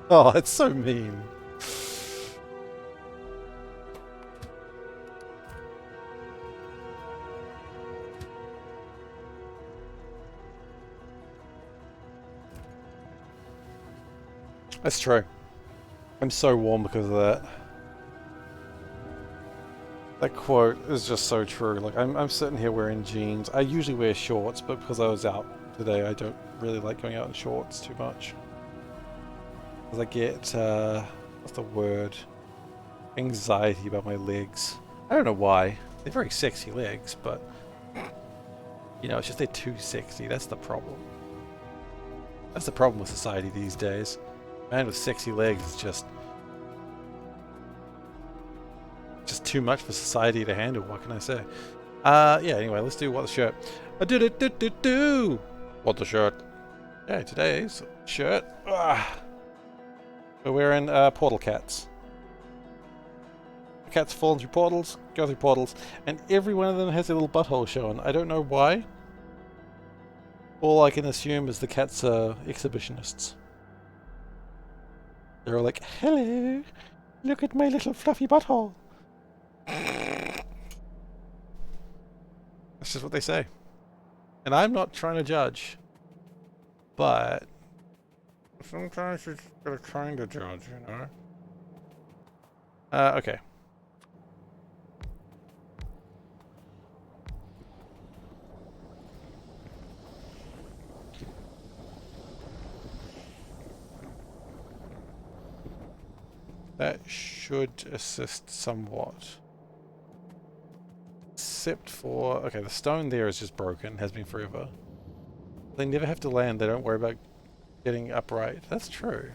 Oh, it's so mean. That's true. I'm so warm because of that. That quote is just so true. Like, I'm sitting here wearing jeans. I usually wear shorts, but because I was out today, I don't really like going out in shorts too much. Because I get, what's the word? Anxiety about my legs. I don't know why. They're very sexy legs, but, you know, it's just they're too sexy. That's the problem. That's the problem with society these days. Man with sexy legs is just too much for society to handle. What can I say? Yeah. Anyway, let's do what the shirt. Do. What the shirt? Yeah, today's shirt. We're wearing portal cats. The cats fall through portals, go through portals, and every one of them has a little butthole showing. I don't know why. All I can assume is the cats are exhibitionists. They're all like, hello, look at my little fluffy butthole. That's just what they say. And I'm not trying to judge. But sometimes you just gotta kind of judge, you know? Okay. That should assist somewhat. Except for... okay, the stone there is just broken. Has been forever. They never have to land. They don't worry about getting upright. That's true.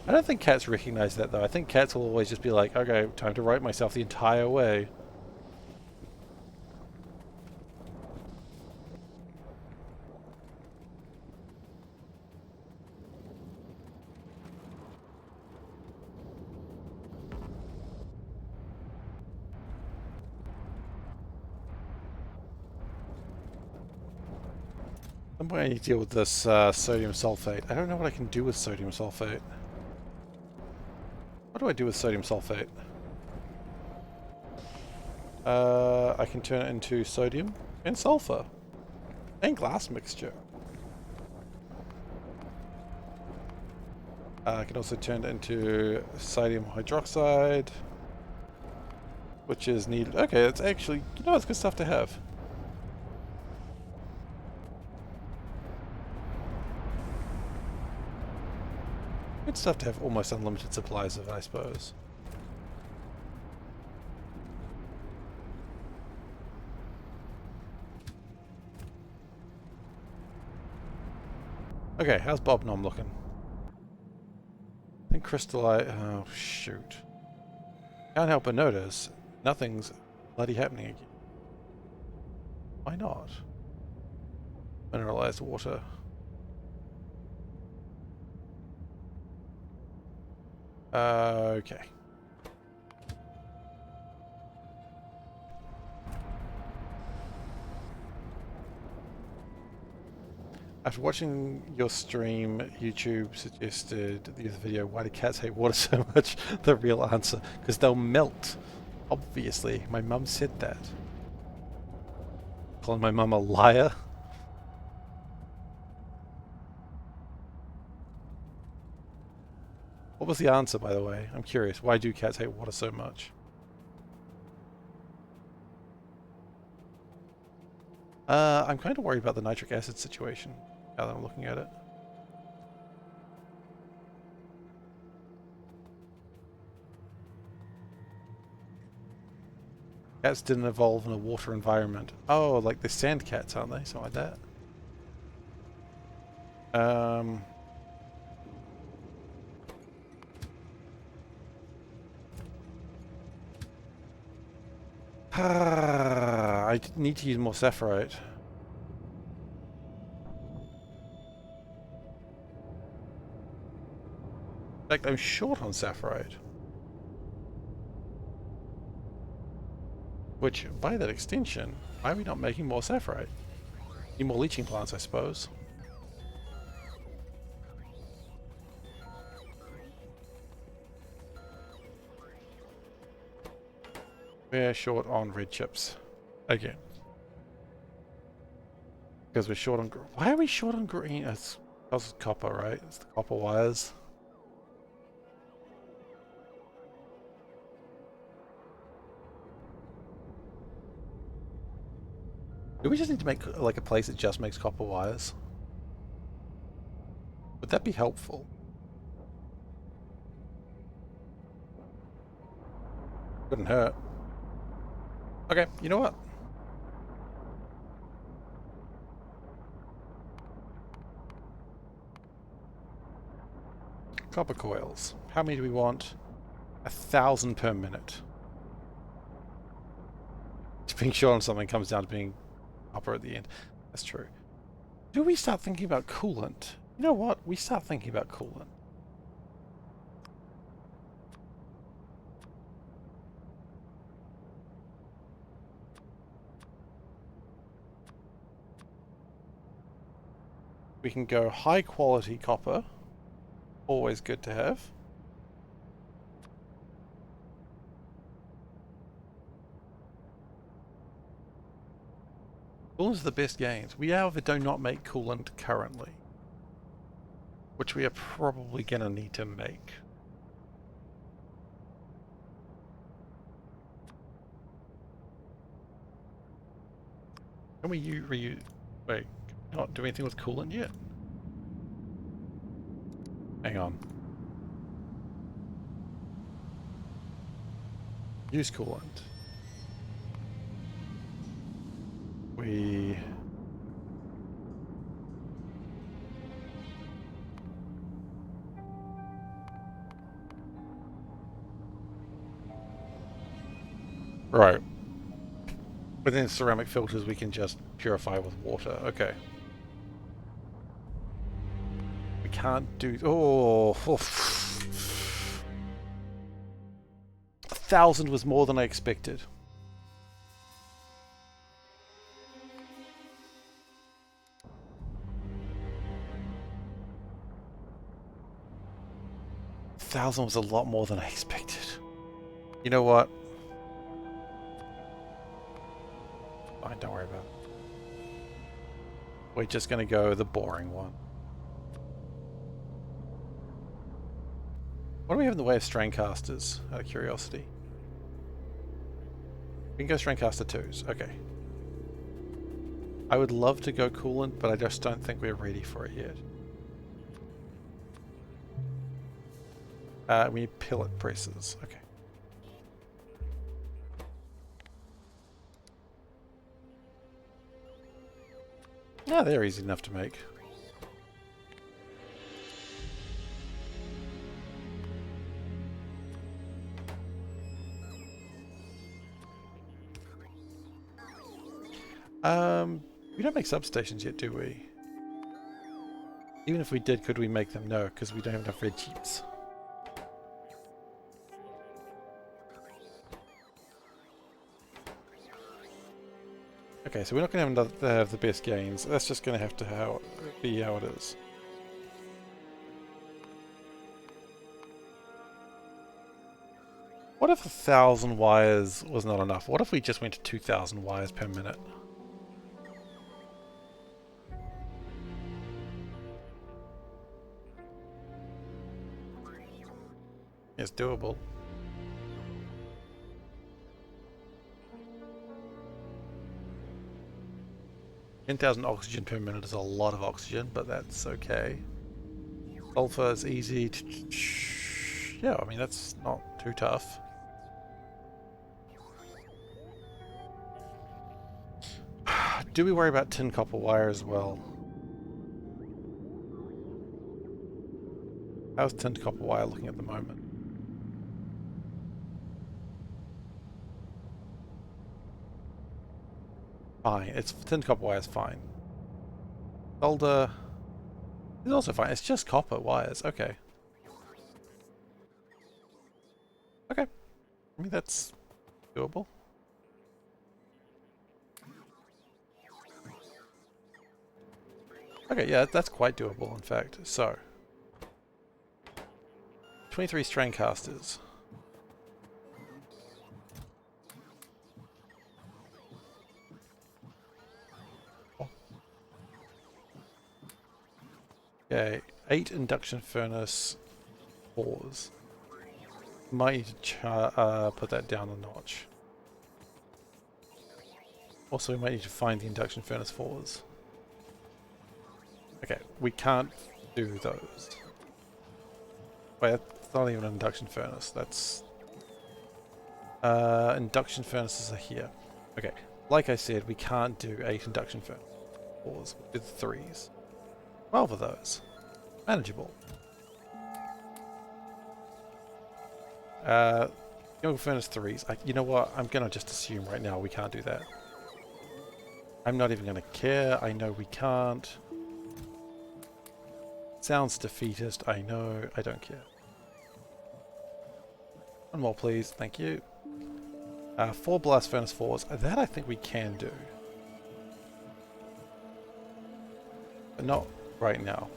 I don't think cats recognize that though. I think cats will always just be like, okay, time to right myself the entire way. Some point I need to deal with this sodium sulfate. I don't know what I can do with sodium sulfate. What do I do with sodium sulfate? I can turn it into sodium and sulfur and glass mixture. I can also turn it into sodium hydroxide, which is needed. Okay, it's actually, you know, it's good stuff to have. Good stuff to have almost unlimited supplies of, I suppose. Okay, how's Bob Nom looking? I think crystallite. Oh, shoot. Can't help but notice nothing's bloody happening again. Why not? Mineralized water. Okay. After watching your stream, YouTube suggested the other video, why do cats hate water so much? The real answer, because they'll melt. Obviously, my mum said that. Calling my mum a liar? What was the answer, by the way? I'm curious. Why do cats hate water so much? I'm kind of worried about the nitric acid situation, now that I'm looking at it. Cats didn't evolve in a water environment. Oh, like the sand cats, aren't they? Something like that. I need to use more sapphirite. In fact, I'm short on sapphirite. Which, by that extension, why are we not making more sapphirite? Need more leaching plants, I suppose. We're short on red chips. Again. Because we're short on... Why are we short on green? It's because copper, right? It's the copper wires. Do we just need to make like a place that just makes copper wires? Would that be helpful? Couldn't hurt. Okay, you know what? Copper coils. How many do we want? 1,000 per minute. Being short on something comes down to being copper at the end. That's true. Do we start thinking about coolant? You know what? We start thinking about coolant. We can go high quality copper. Always good to have. Coolant's the best gains. We however do not make coolant currently. Which we are probably gonna need to make. Can we reuse... Wait, not do anything with coolant yet? Hang on. Use coolant. We... Right. But then ceramic filters we can just purify with water. Okay. We can't do... Oh. 1,000 was more than I expected. $1,000 was a lot more than I expected. You know what? Fine, don't worry about it. We're just going to go the boring one. What do we have in the way of straincasters, out of curiosity? We can go straincaster 2s. Okay. I would love to go coolant, but I just don't think we're ready for it yet. We need pillet presses. Okay. Yeah, they're easy enough to make. We don't make substations yet, do we? Even if we did, could we make them? No, because we don't have enough red jeeps. Okay, so we're not going to have the best gains. That's just going to have to be how it is. What if 1,000 wires was not enough? What if we just went to 2,000 wires per minute? It's doable. 10,000 oxygen per minute is a lot of oxygen, but that's okay. Sulfur is easy to... Yeah, I mean, that's not too tough. Do we worry about tin copper wire as well? How's tin copper wire looking at the moment? Fine. It's tin copper wire is fine. Solder is also fine. It's just copper wires. Okay. Okay. I mean, that's doable. Okay, yeah, that's quite doable, in fact. So, 23 strain casters. Okay, 8 induction furnace 4s. Might need to put that down a notch. Also, we might need to find the induction furnace 4s. Okay, we can't do those. Wait, it's not even an induction furnace. That's... induction furnaces are here. Okay, like I said, we can't do 8 induction furnace 4s with 3s. 12 of those. Manageable. Yoga furnace 3s. You know what? I'm gonna just assume right now we can't do that. I'm not even gonna care. I know we can't. Sounds defeatist. I know. I don't care. One more, please. Thank you. 4 blast furnace 4s. That I think we can do. But not right now.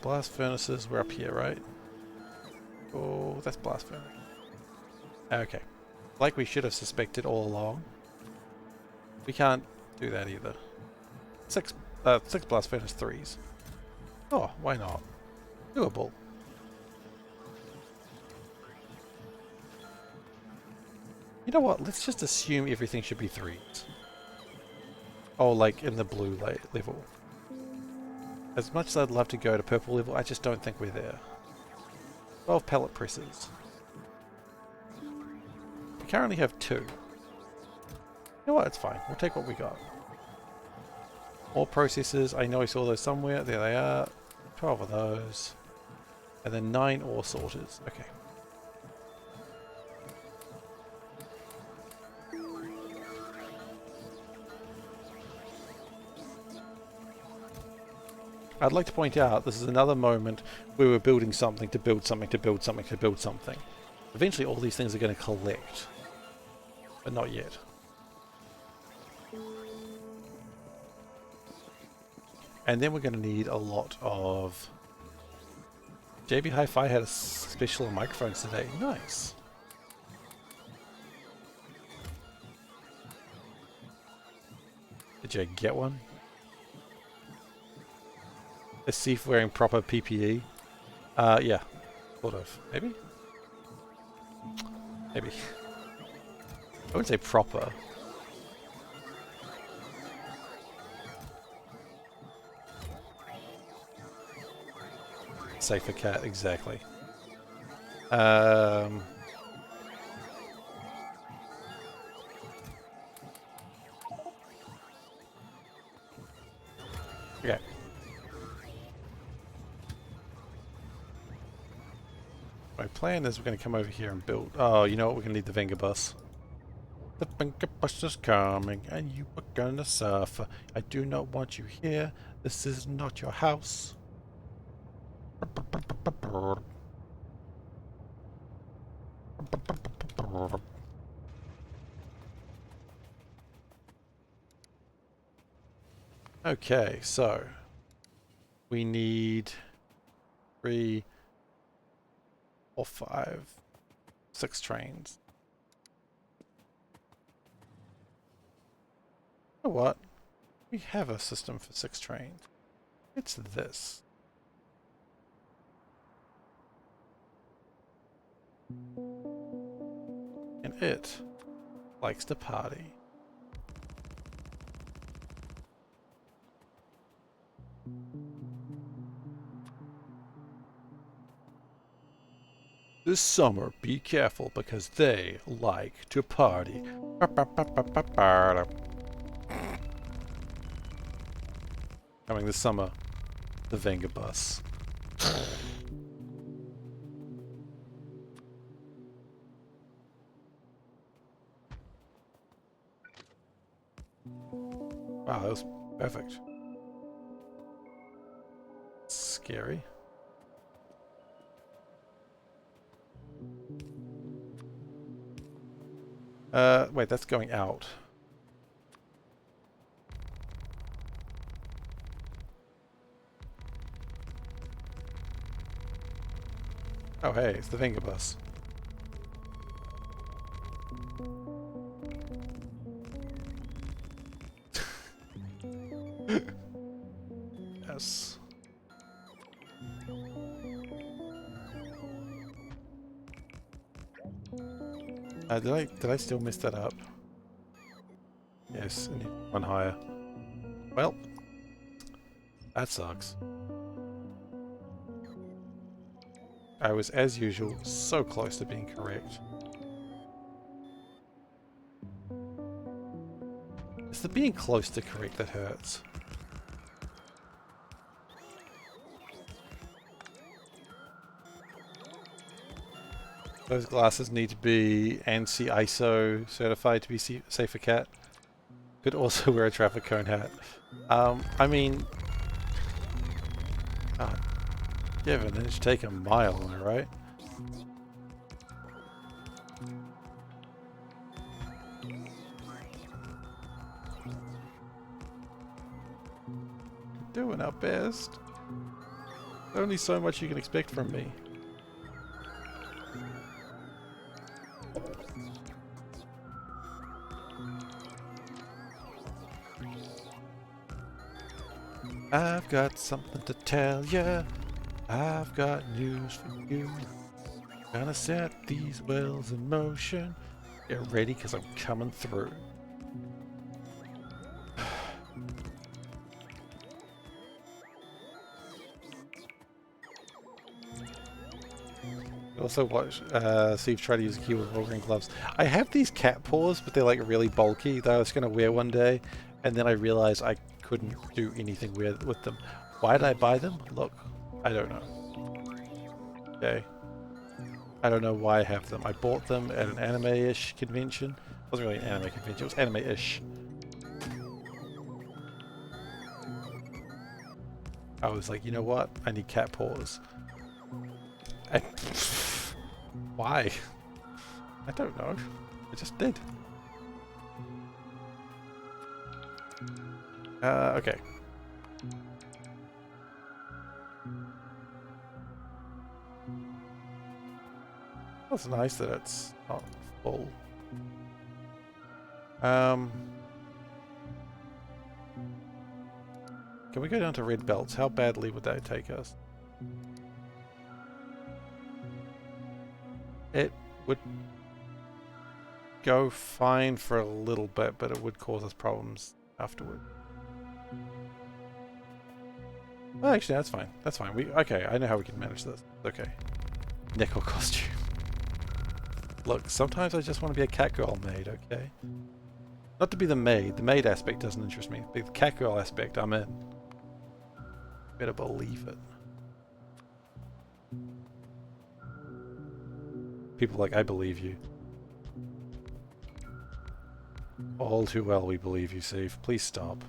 Blast furnaces, we're up here, right? Oh, that's blast furnace. Okay. Like we should have suspected all along. We can't do that either. 6 blast furnace 3s. Oh, why not? Doable. You know what? Let's just assume everything should be 3s. Oh, like in the blue level. As much as I'd love to go to purple level, I just don't think we're there. 12 pellet presses. We currently have 2. You know what? It's fine. We'll take what we got. More processors. I know I saw those somewhere. There they are. 12 of those. And then 9 ore sorters. Okay. I'd like to point out this is another moment where we're building something to build something to build something to build something. Eventually all these things are going to collect, but not yet. And then we're going to need a lot of... JB Hi-Fi had a special on microphones today. Nice. Did you get one? Is Seif wearing proper PPE? Yeah. Sort of. Maybe? Maybe. I wouldn't say proper. SeiferKatt, exactly. Okay. My plan is we're going to come over here and build... Oh, you know what? We're going to need the Venga bus. The Venga bus is coming and you are going to suffer. I do not want you here. This is not your house. Okay, so we need 3, 4, 5, 6 trains. You know what? We have a system for 6 trains. It's this. And it likes to party. This summer, be careful because they like to party. Coming this summer, the Venga bus. Wow, that was perfect. Scary. Wait, that's going out. Oh hey, it's the Venga bus. Yes. Did I still mess that up? Yes, I need one higher. Well, that sucks. I was, as usual, so close to being correct. It's the being close to correct that hurts. Those glasses need to be ANSI ISO certified to be SeiferKatt. Could also wear a traffic cone hat. I mean... give an inch, take a mile, am I right? Doing our best. Only so much you can expect from me. I've got something to tell ya. I've got news for you. Gonna set these wheels in motion. Get ready, cause I'm coming through. Also watch Steve try to use a keyboard with Wolverine gloves. I have these cat paws, but they're like really bulky that I was gonna wear one day, and then I realized I couldn't do anything weird with them. Why did I buy them? Look, I don't know. Okay. I don't know why I have them. I bought them at an anime-ish convention. It wasn't really an anime convention, it was anime-ish. I was like, you know what? I need cat paws. And why? I don't know. I just did. Okay. That's nice that it's not full. Can we go down to red belts? How badly would that take us? It would go fine for a little bit, but it would cause us problems afterward. Oh, actually, that's fine. That's fine. Okay, I know how we can manage this. Okay. Nickel costume. Look, sometimes I just want to be a catgirl maid, okay? Not to be the maid. The maid aspect doesn't interest me. The catgirl aspect, I'm in. Better believe it. People are like, I believe you. All too well we believe you, Seif. Please stop.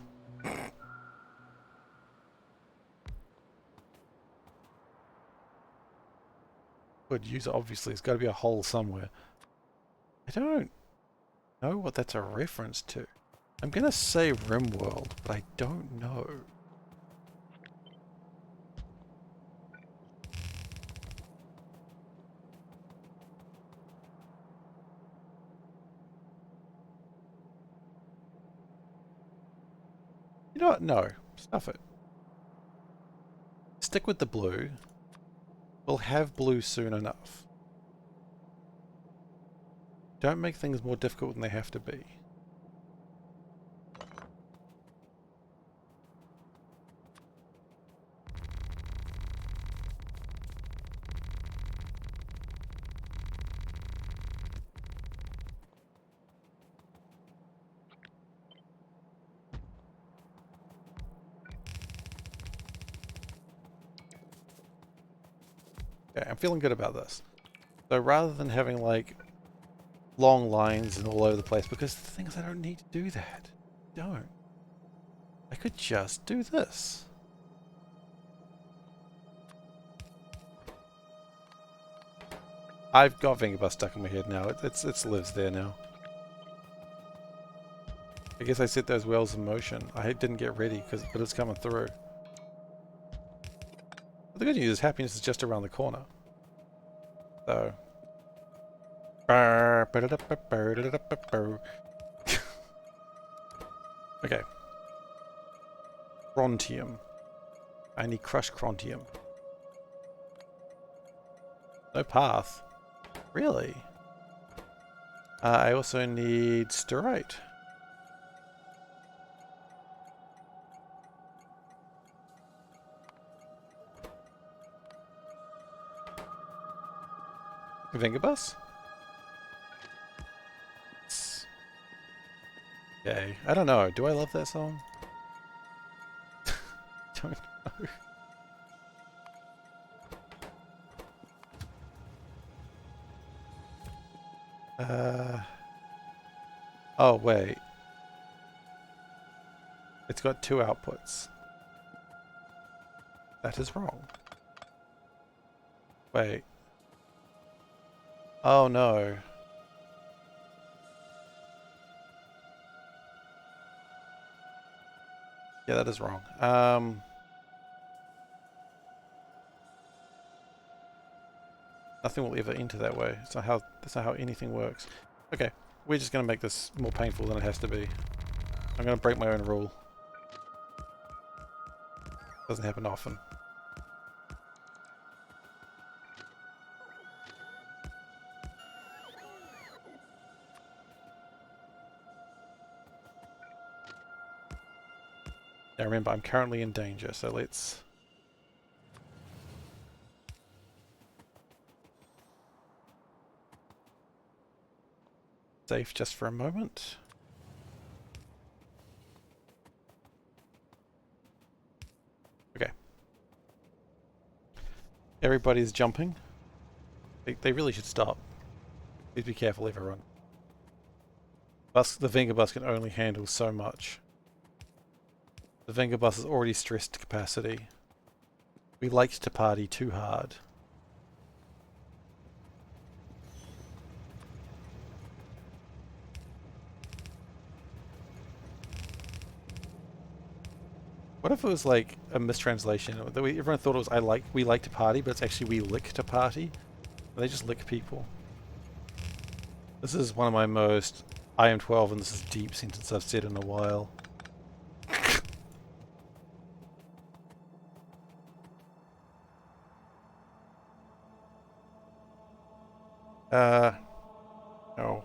Good user, obviously. There's got to be a hole somewhere. I don't know what that's a reference to. I'm going to say RimWorld, but I don't know. You know what? No. Stuff it. Stick with the blue. We'll have blue soon enough. Don't make things more difficult than they have to be. Okay, I'm feeling good about this. So rather than having like long lines and all over the place, because the thing is I don't need to do that. Don't. I could just do this. I've got Vingabus stuck in my head now. It lives there now. I guess I set those wheels in motion. I didn't get ready, but it's coming through. But the good news is happiness is just around the corner. So. Okay. Chrontium. I need crushed chrontium. No path. Really? I also need sterite. Vingabus? Okay. I don't know. Do I love that song? Don't know. Oh, wait. It's got two outputs. That is wrong. Wait. Oh, no. Yeah, that is wrong. Nothing will ever enter that way. That's not how anything works. Okay, we're just going to make this more painful than it has to be. I'm going to break my own rule. Doesn't happen often. Now remember, I'm currently in danger, so let's... Safe just for a moment. Okay. Everybody's jumping. They really should stop. Please be careful, everyone. The Vingabus can only handle so much. The Vingabus is already stressed to capacity. We liked to party too hard. What if it was like a mistranslation? Everyone thought it was we like to party, but it's actually we lick to party. They just lick people. This is one of my most I am 12 and this is deep sentence I've said in a while. No.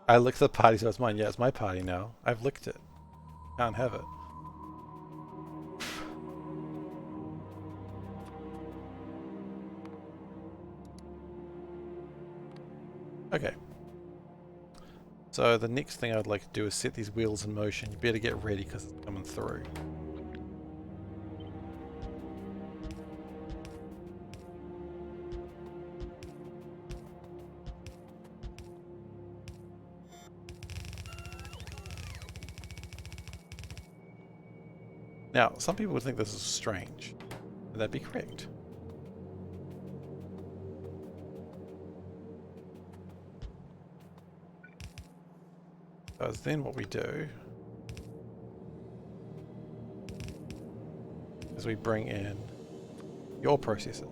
I licked the party, so it's mine. Yeah, it's my party now. I've licked it. Can't have it. Okay. So the next thing I'd like to do is set these wheels in motion. You better get ready because it's coming through. Now, some people would think this is strange. Would that be correct? Because then what we do is we bring in your processor.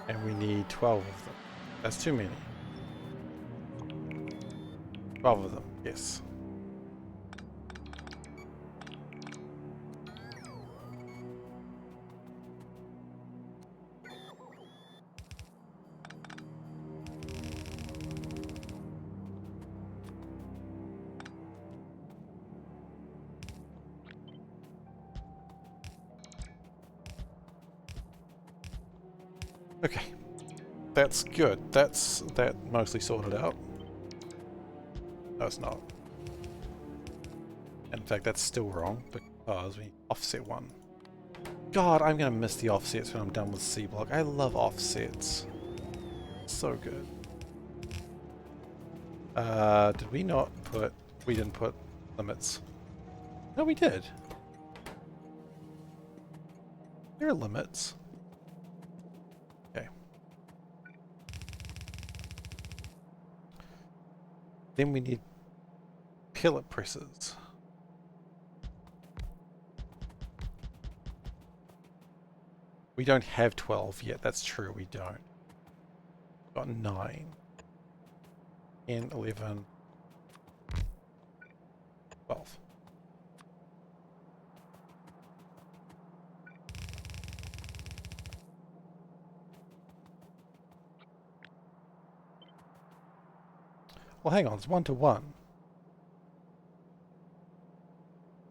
And we need 12 of them. That's too many. 12 of them, yes. Okay. That's good. That mostly sorted out. No, it's not. In fact, that's still wrong because we offset one. God, I'm gonna miss the offsets when I'm done with Seablock. I love offsets. So good. Did we not put... We didn't put limits. No, we did. There are limits. Okay. Then we need pillet presses. We don't have 12 yet, that's true, we don't. We've got 9. 10, 11, 12. Well, hang on, it's 1 to 1.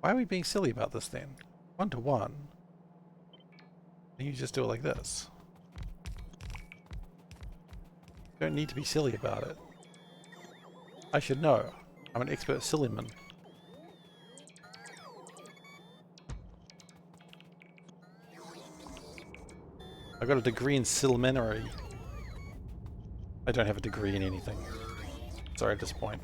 Why are we being silly about this then? 1 to 1. And you just do it like this. You don't need to be silly about it. I should know. I'm an expert sillyman. I got a degree in sillimanry. I don't have a degree in anything. Sorry to disappoint.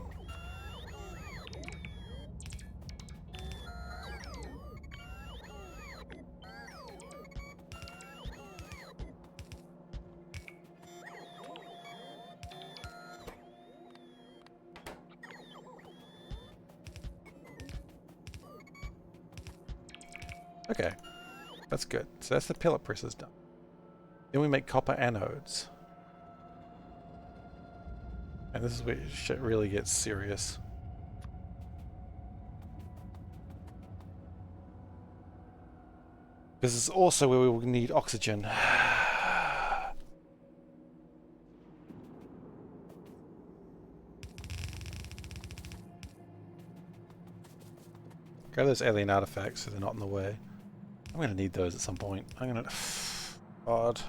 Okay, that's good. So that's the pellet presses done. Then we make copper anodes. And this is where shit really gets serious. This is also where we will need oxygen. Grab those alien artifacts so they're not in the way. I'm going to need those at some point. I'm going to... God.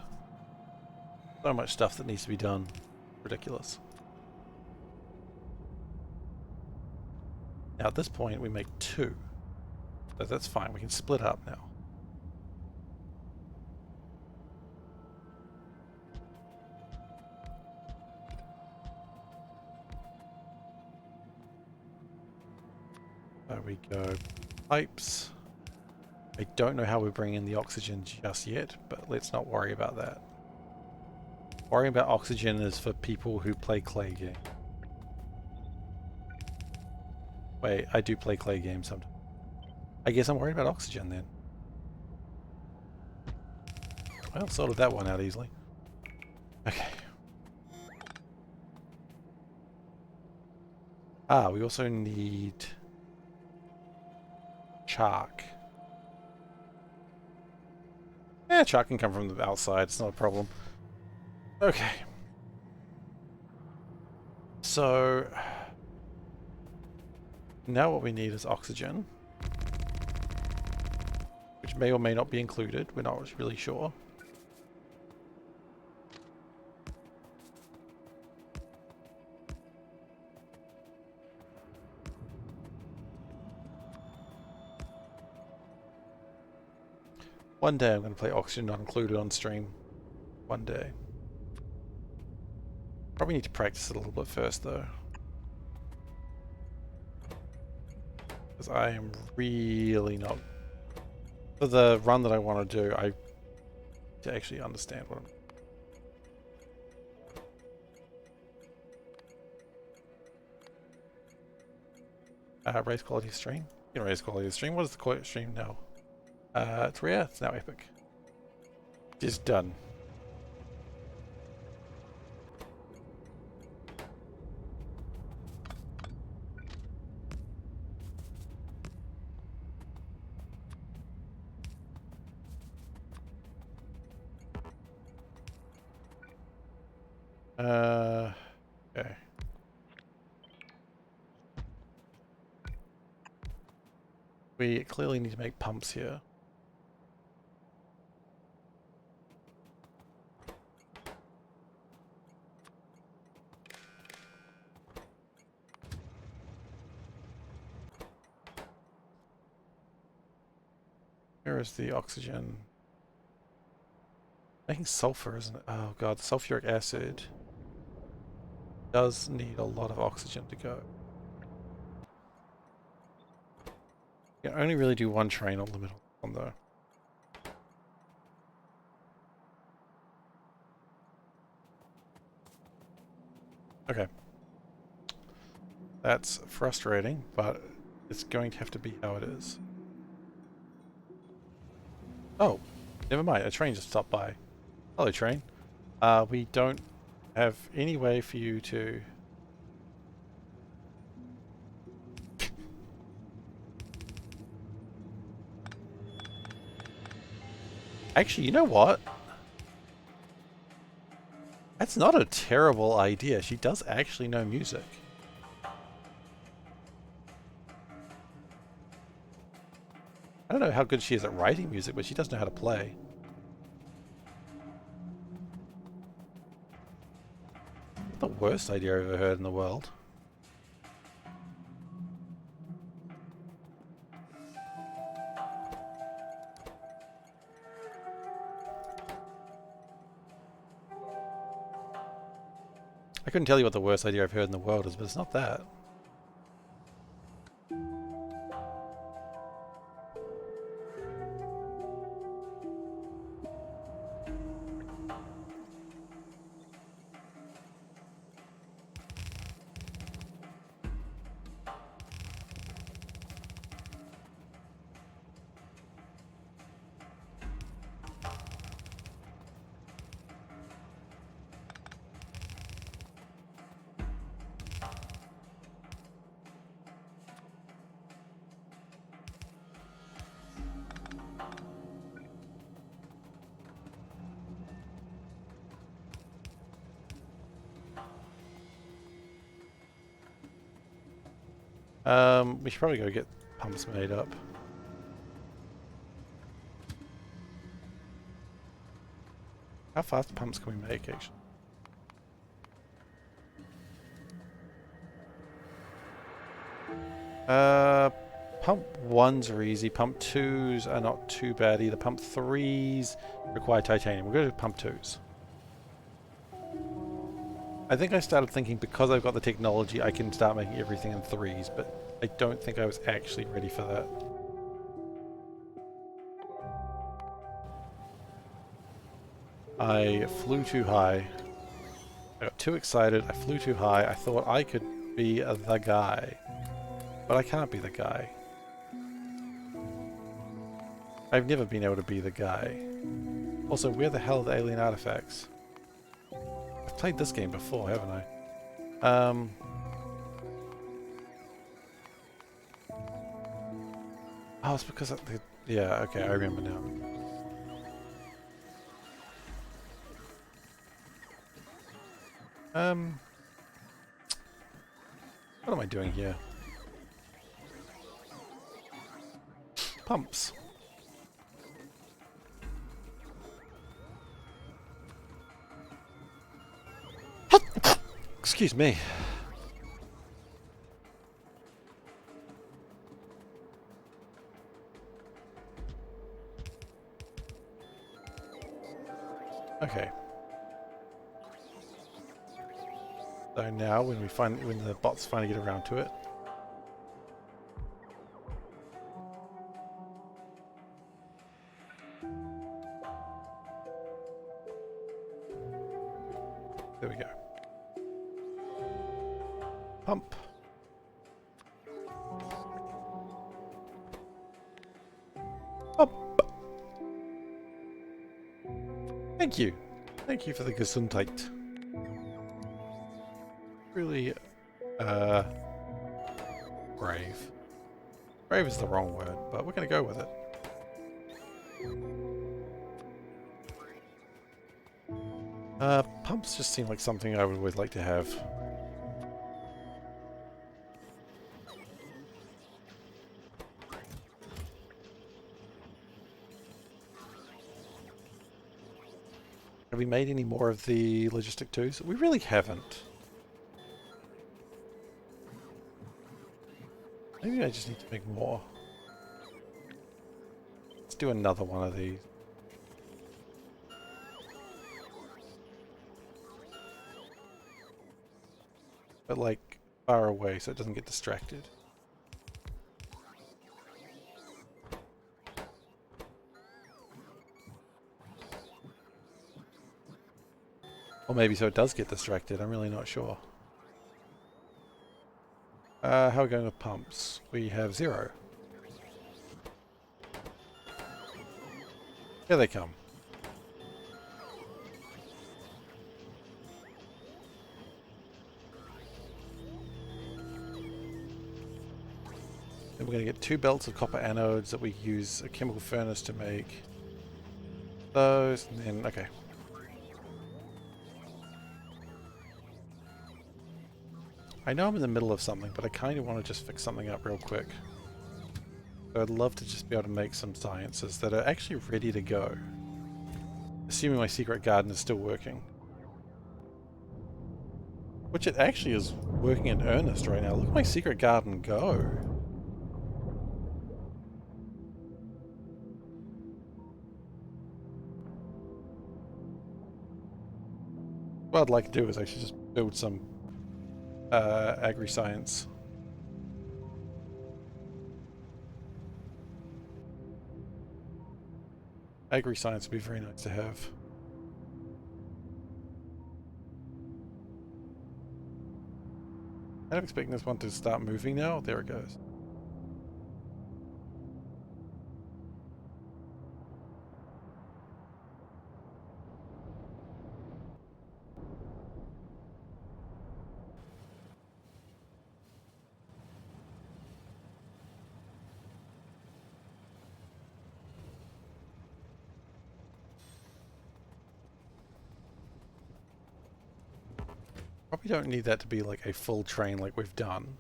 So much stuff that needs to be done. Ridiculous. Now at this point we make 2. So that's fine. We can split up now. There we go. Pipes. I don't know how we bring in the oxygen just yet, but let's not worry about that. Worrying about oxygen is for people who play clay games. Wait, I do play clay games sometimes. I guess I'm worried about oxygen then. Well, sorted that one out easily. Okay. Ah, we also need chalk. Yeah, chalk can come from the outside, it's not a problem. Okay. So now what we need is oxygen, which may or may not be included, we're not really sure. One day I'm going to play oxygen not included on stream. One day. Probably need to practice it a little bit first though. Because I am really not... For the run that I want to do, I to actually understand what I'm... raise quality of stream? You can raise quality of stream. What is the quality of stream now? It's rare, it's now epic. Just done. Okay. We clearly need to make pumps here. Where is the oxygen? Making sulfur, isn't it? Oh god, sulfuric acid does need a lot of oxygen to go. You can only really do one train on the middle one though. Okay. That's frustrating, but it's going to have to be how it is. Oh, never mind. A train just stopped by. Hello, train. We don't have any way for you to... Actually, you know what? That's not a terrible idea. She does actually know music. I don't know how good she is at writing music, but she does know how to play. The worst idea I've ever heard in the world. I couldn't tell you what the worst idea I've heard in the world is, but it's not that. We should probably go get pumps made up. How fast pumps can we make, actually? Pump 1s are easy. Pump 2s are not too bad either. Pump 3s require titanium. We'll go to pump 2s. I think I started thinking because I've got the technology I can start making everything in 3s, but I don't think I was actually ready for that. I flew too high. I got too excited. I flew too high. I thought I could be the guy. But I can't be the guy. I've never been able to be the guy. Also, where the hell are the alien artifacts? I've played this game before, haven't I? Oh, it's because of the... Yeah, okay, I remember now. What am I doing here? Pumps. Excuse me. Okay. So now, when the bots finally get around to it, there we go. Pump. Pump. Thank you. Thank you for the Gesundheit. Really, brave. Brave is the wrong word, but we're gonna go with it. Pumps just seem like something I would always like to have. Have we made any more of the Logistic 2s? We really haven't. Maybe I just need to make more. Let's do another one of these. But like far away so it doesn't get distracted. Or maybe so it does get distracted, I'm really not sure. How are we going with pumps? We have 0. Here they come. Then we're going to get 2 belts of copper anodes that we use a chemical furnace to make. Those, and then, okay. I know I'm in the middle of something, but I kind of want to just fix something up real quick. So I'd love to just be able to make some sciences that are actually ready to go. Assuming my secret garden is still working. Which it actually is working in earnest right now. Look at my secret garden go. What I'd like to do is actually just build some agri-science. Agri-science would be very nice to have. I'm expecting this one to start moving now. There it goes. Probably don't need that to be like a full train like we've done.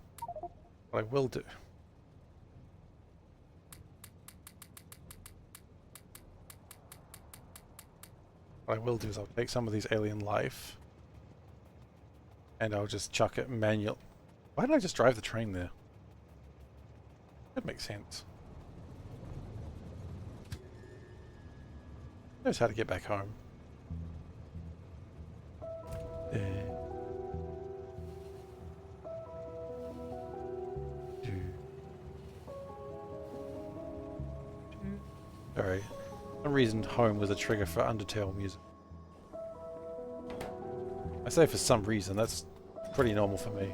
But I will do. What I will do is I'll take some of these alien life and I'll just chuck it manual. Why didn't I just drive the train there? That makes sense. Knows how to get back home. Sorry. For some reason home was a trigger for Undertale music. I say for some reason, that's pretty normal for me.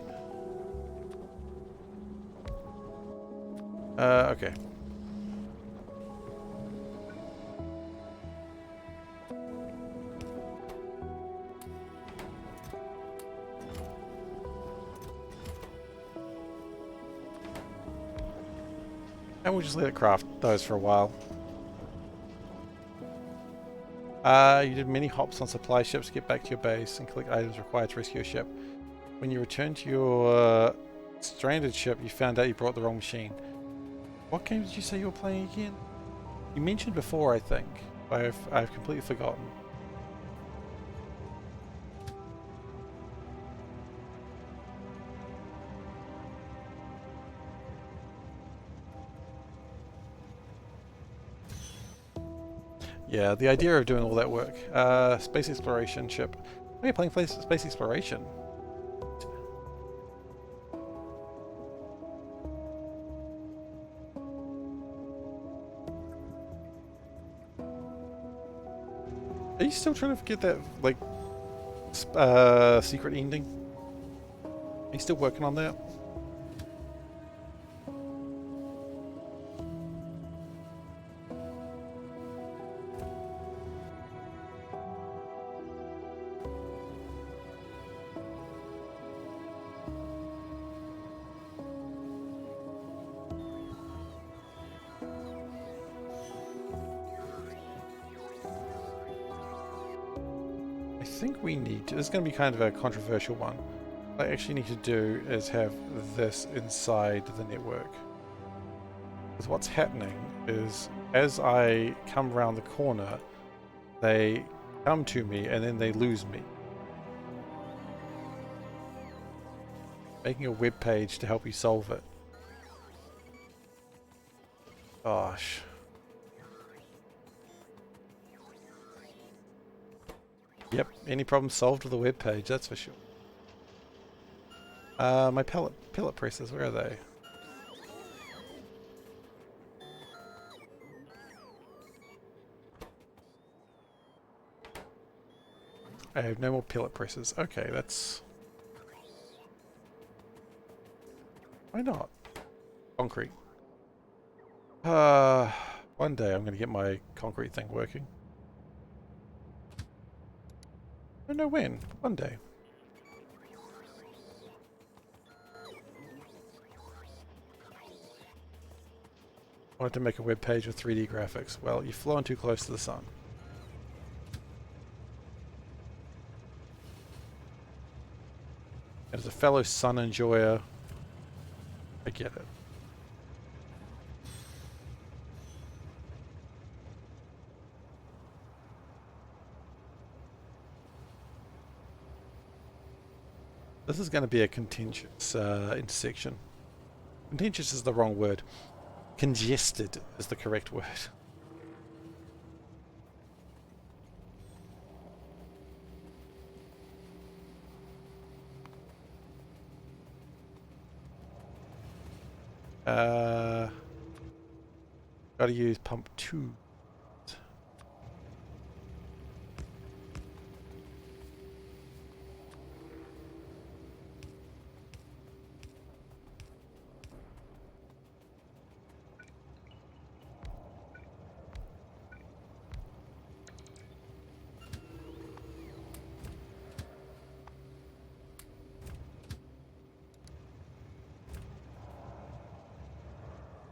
Okay. And we'll just let it craft those for a while. You did many hops on supply ships to get back to your base and collect items required to rescue your ship. When you returned to your stranded ship, you found out you brought the wrong machine. What game did you say you were playing again? You mentioned before, I think. I've completely forgotten. Yeah, the idea of doing all that work. Space exploration ship. Oh, you're playing space exploration. Are you still trying to get that, like, secret ending? Are you still working on that? I think we need to, this is going to be kind of a controversial one. What I actually need to do is have this inside the network. Because what's happening is, as I come around the corner, they come to me and then they lose me. Making a web page to help you solve it. Gosh. Yep, any problem solved with a web page, that's for sure. My pellet presses, where are they? I have no more pellet presses. Okay, that's... Why not? Concrete. One day I'm going to get my concrete thing working. I don't know when. One day. I wanted to make a web page with 3D graphics. Well, you've flown too close to the sun. As a fellow sun enjoyer, I get it. This is going to be a contentious intersection. Contentious is the wrong word. Congested is the correct word. Gotta use pump 2.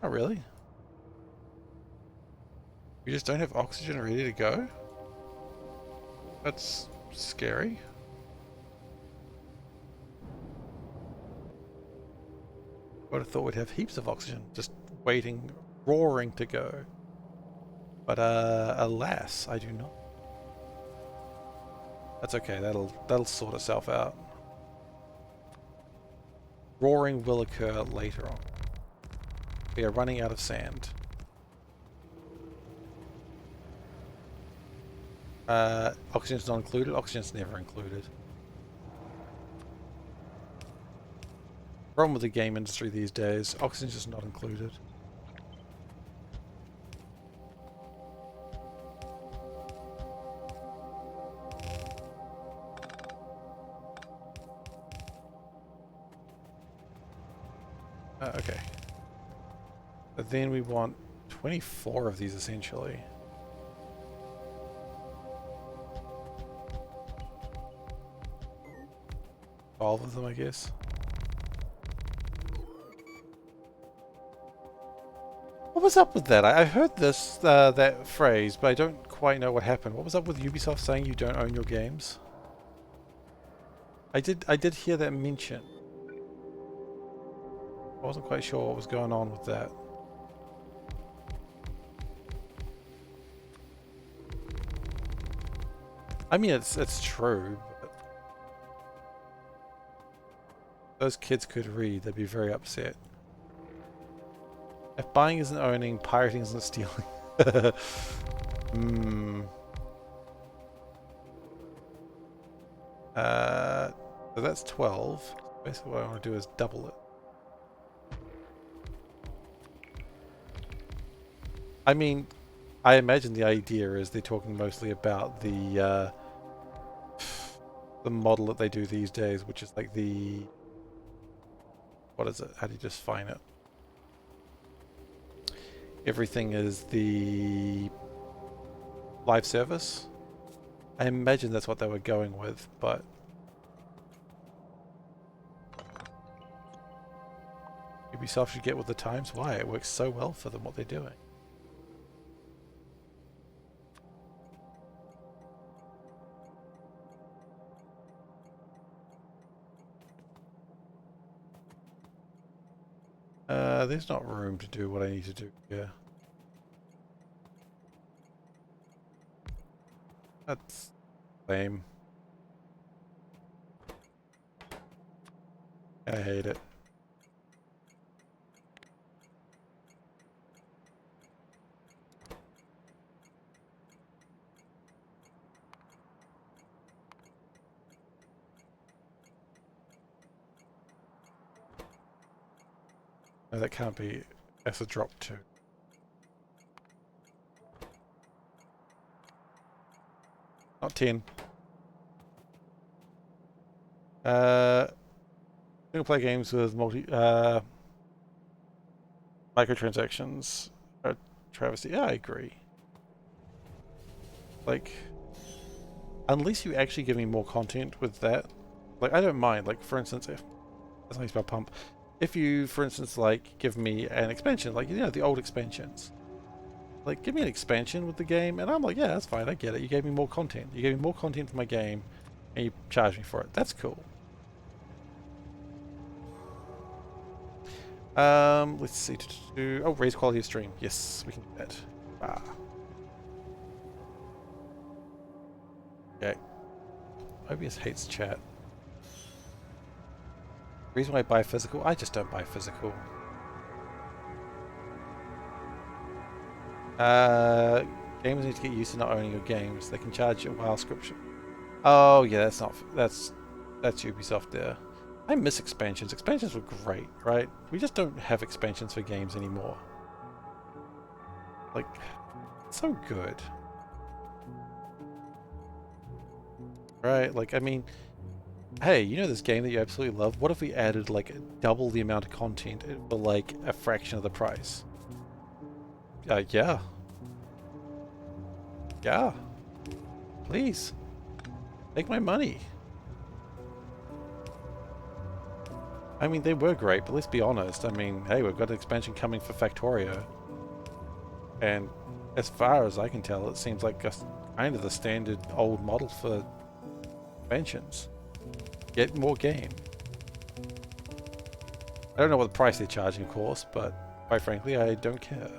Oh, really? We just don't have oxygen ready to go? That's scary. I would have thought we'd have heaps of oxygen just waiting, roaring to go. But alas, I do not. That's okay, that'll sort itself out. Roaring will occur later on. We are running out of sand. Oxygen's not included. Oxygen's never included. Problem with the game industry these days, oxygen's just not included. Okay. But then we want 24 of these essentially. All of them, I guess. What was up with that? I heard this that phrase, but I don't quite know what happened. What was up with Ubisoft saying you don't own your games? I did hear that mention. I wasn't quite sure what was going on with that. I mean, it's true, but those kids could read, they'd be very upset. If buying isn't owning, pirating isn't stealing. Hmm. So that's 12. Basically what I want to do is double it. I mean, I imagine the idea is they're talking mostly about the model that they do these days, which is like the... What is it? How do you just define it? Everything is the live service. I imagine that's what they were going with, but Ubisoft should get with the times. Why? It works so well for them, what they're doing. There's not room to do what I need to do here. That's lame. I hate it. No, that can't be. That's a drop too. Not 10. Single play games with microtransactions are travesty. Yeah, I agree. Like, unless you actually give me more content with that, like, I don't mind. Like, for instance, if that's nice about pump, if you, for instance, like, give me an expansion, like, you know, the old expansions, like, give me an expansion with the game, and I'm like, yeah, that's fine, I get it. You gave me more content. You gave me more content for my game, and you charge me for it. That's cool. Let's see. Oh, raise quality of stream. Yes, we can do that. Ah. Okay. OBS hates chat. Reason why I buy physical? I just don't buy physical. Gamers need to get used to not owning your games. They can charge you a while subscription. Oh yeah, that's Ubisoft there. I miss expansions. Expansions were great, right? We just don't have expansions for games anymore. Like, so good. Right? Like, I mean, hey, you know this game that you absolutely love? What if we added, like, double the amount of content for, like, a fraction of the price? Yeah. Yeah. Please. Take my money. I mean, they were great, but let's be honest. I mean, hey, we've got an expansion coming for Factorio. And as far as I can tell, it seems like kind of the standard old model for expansions. Get more game. I don't know what the price they're charging, of course, but quite frankly, I don't care.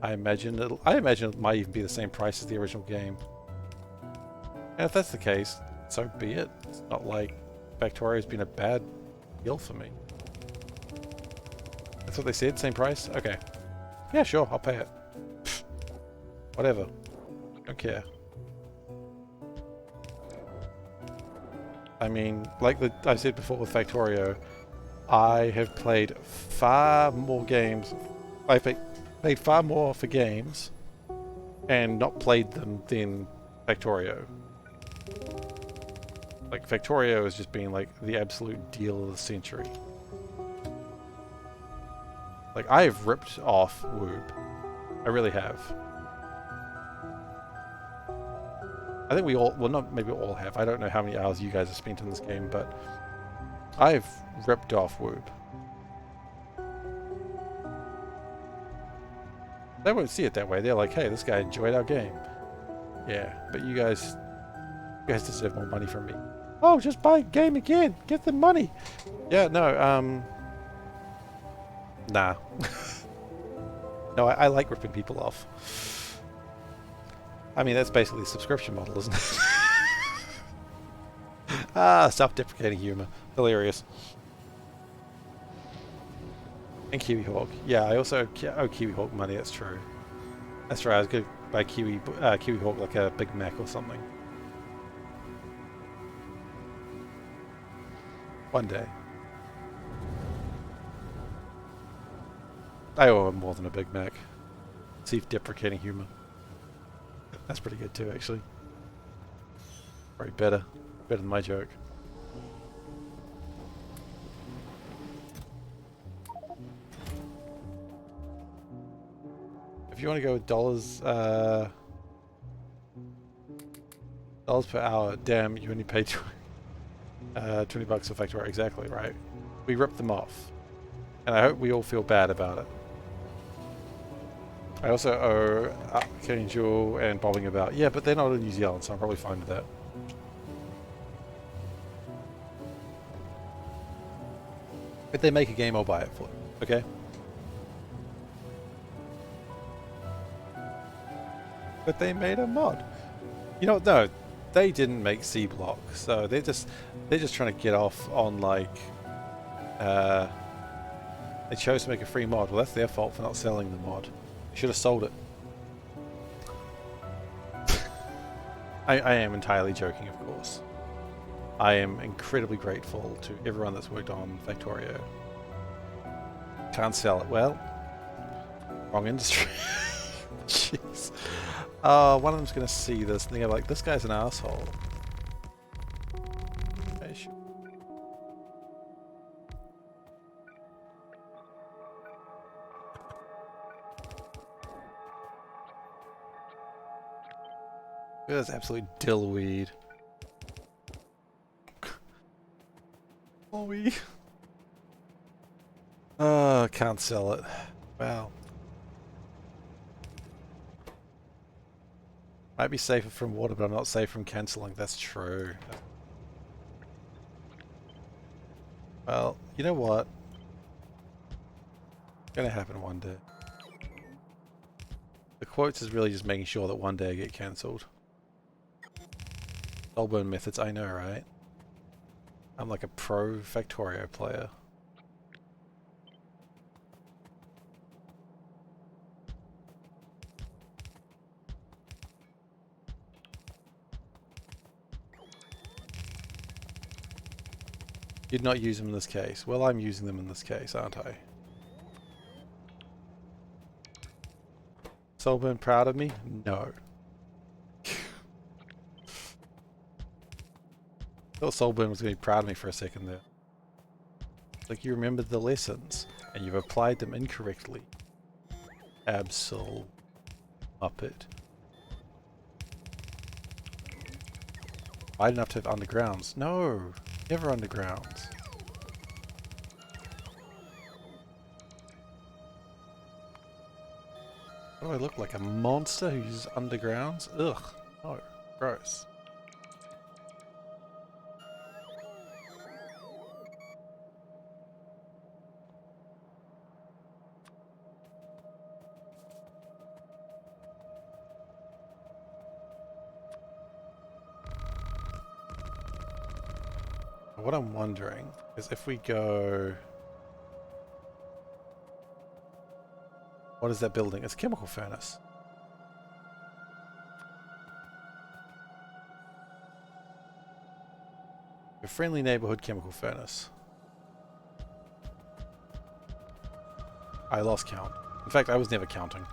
I imagine it might even be the same price as the original game. And if that's the case, so be it. It's not like Factorio's been a bad deal for me. That's what they said, same price? Okay. Yeah, sure, I'll pay it. Whatever. Don't care. I mean, like I said before with Factorio, I have played far more games. I've paid far more for games and not played them than Factorio. Like, Factorio has just been like the absolute deal of the century. Like, I have ripped off Woob. I really have. I think we all, well, not maybe all have. I don't know how many hours you guys have spent in this game, but I've ripped off Woob. They won't see it that way. They're like, hey, this guy enjoyed our game. Yeah, but you guys deserve more money from me. Oh, just buy a game again. Get the money. Yeah, no, nah. No, I like ripping people off. I mean, that's basically a subscription model, isn't it? Ah, self-deprecating humor. Hilarious. And Kiwi Hawk. Yeah, I also owe Kiwi Hawk money, that's true. That's right, I was going to buy Kiwi Hawk like a Big Mac or something. One day. I owe him more than a Big Mac. Self-deprecating humor. That's pretty good too, actually. Probably better. Better than my joke. If you want to go with dollars per hour, damn, you only pay 20 bucks for Factorio. Exactly, right? We ripped them off. And I hope we all feel bad about it. I also owe Kenny Jewel and Bobbing About. Yeah, but they're not in New Zealand, so I'm probably fine with that. If they make a game, I'll buy it for them. Okay? But they made a mod. You know, no, they didn't make Seablock, so they're just trying to get off on like they chose to make a free mod. Well, that's their fault for not selling the mod. They should have sold it. I am entirely joking, of course. I am incredibly grateful to everyone that's worked on Factorio. Can't sell it. Well, wrong industry. Jeez. One of them's going to see this and they're like, this guy's an asshole. That's absolute dillweed. Chloe. Can't sell it. Wow. Might be safer from water, but I'm not safe from cancelling. That's true. Well, you know what? It's gonna happen one day. The quotes is really just making sure that one day I get cancelled. Soulburn methods, I know, right? I'm like a pro Factorio player. You'd not use them in this case. Well, I'm using them in this case, aren't I? Soulburn proud of me? No. I thought Soulburn was going to be proud of me for a second there. Like, you remembered the lessons, and you've applied them incorrectly. Absol. Muppet. I didn't have to have undergrounds. No! Never undergrounds. What do I look like? A monster who uses undergrounds? Ugh. No. Gross. What I'm wondering is if we go... What is that building? It's a chemical furnace. A friendly neighborhood chemical furnace. I lost count. In fact, I was never counting.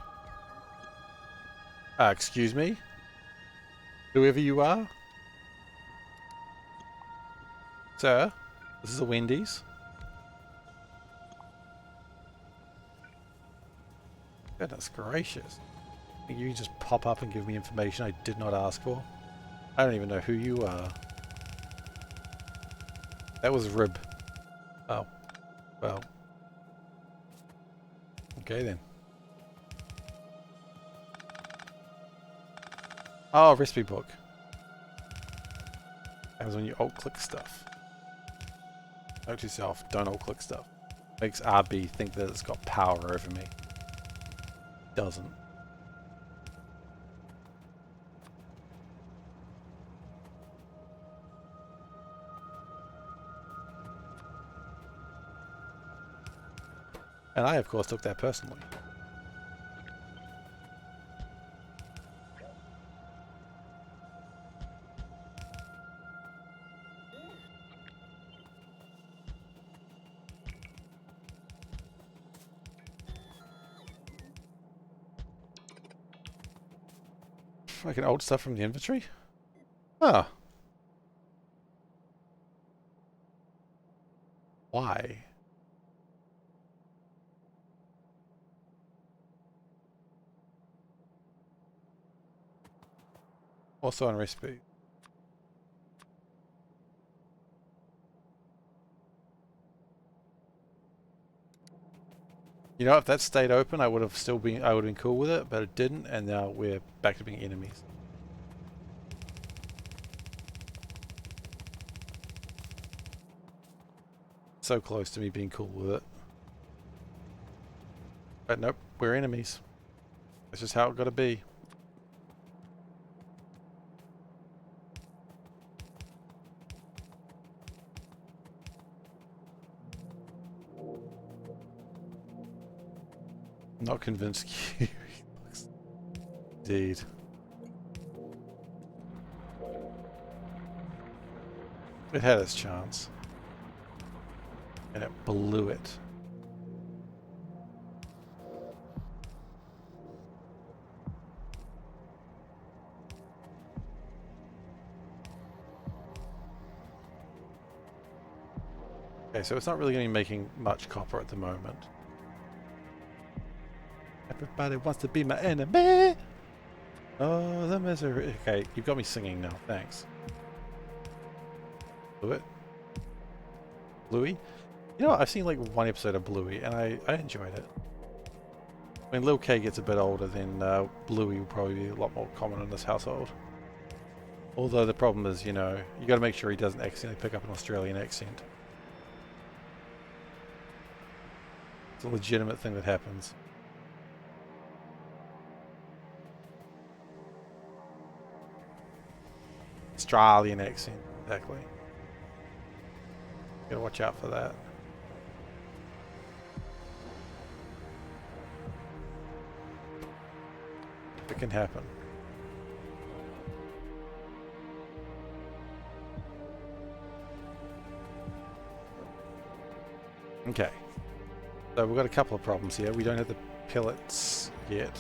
Excuse me? Whoever you are? Sir, this is a Wendy's. Goodness gracious. You can just pop up and give me information I did not ask for. I don't even know who you are. That was Rib. Oh. Well. Okay then. Oh, recipe book. That was when you alt-click stuff. Note to yourself, don't alt-click stuff. Makes RB think that it's got power over me. Doesn't. And I, of course, took that personally. I can alt stuff from the inventory? Huh. Why? Also on recipe. You know, if that stayed open, I would have been cool with it, but it didn't, and now we're back to being enemies. So close to me being cool with it. But nope, we're enemies. That's just how it gotta be. Not convinced. Indeed. It had its chance. And it blew it. Okay, so it's not really going to be making much copper at the moment. Everybody wants to be my enemy! Oh, the misery. Okay, you've got me singing now. Thanks. Blew it. Bluey? You know what? I've seen like one episode of Bluey, and I enjoyed it. When Lil K gets a bit older, then Bluey will probably be a lot more common in this household. Although the problem is, you know, you got to make sure he doesn't accidentally pick up an Australian accent. It's a legitimate thing that happens. Australian accent, exactly. Gotta watch out for that. It can happen. Okay. So we've got a couple of problems here. We don't have the pellets yet.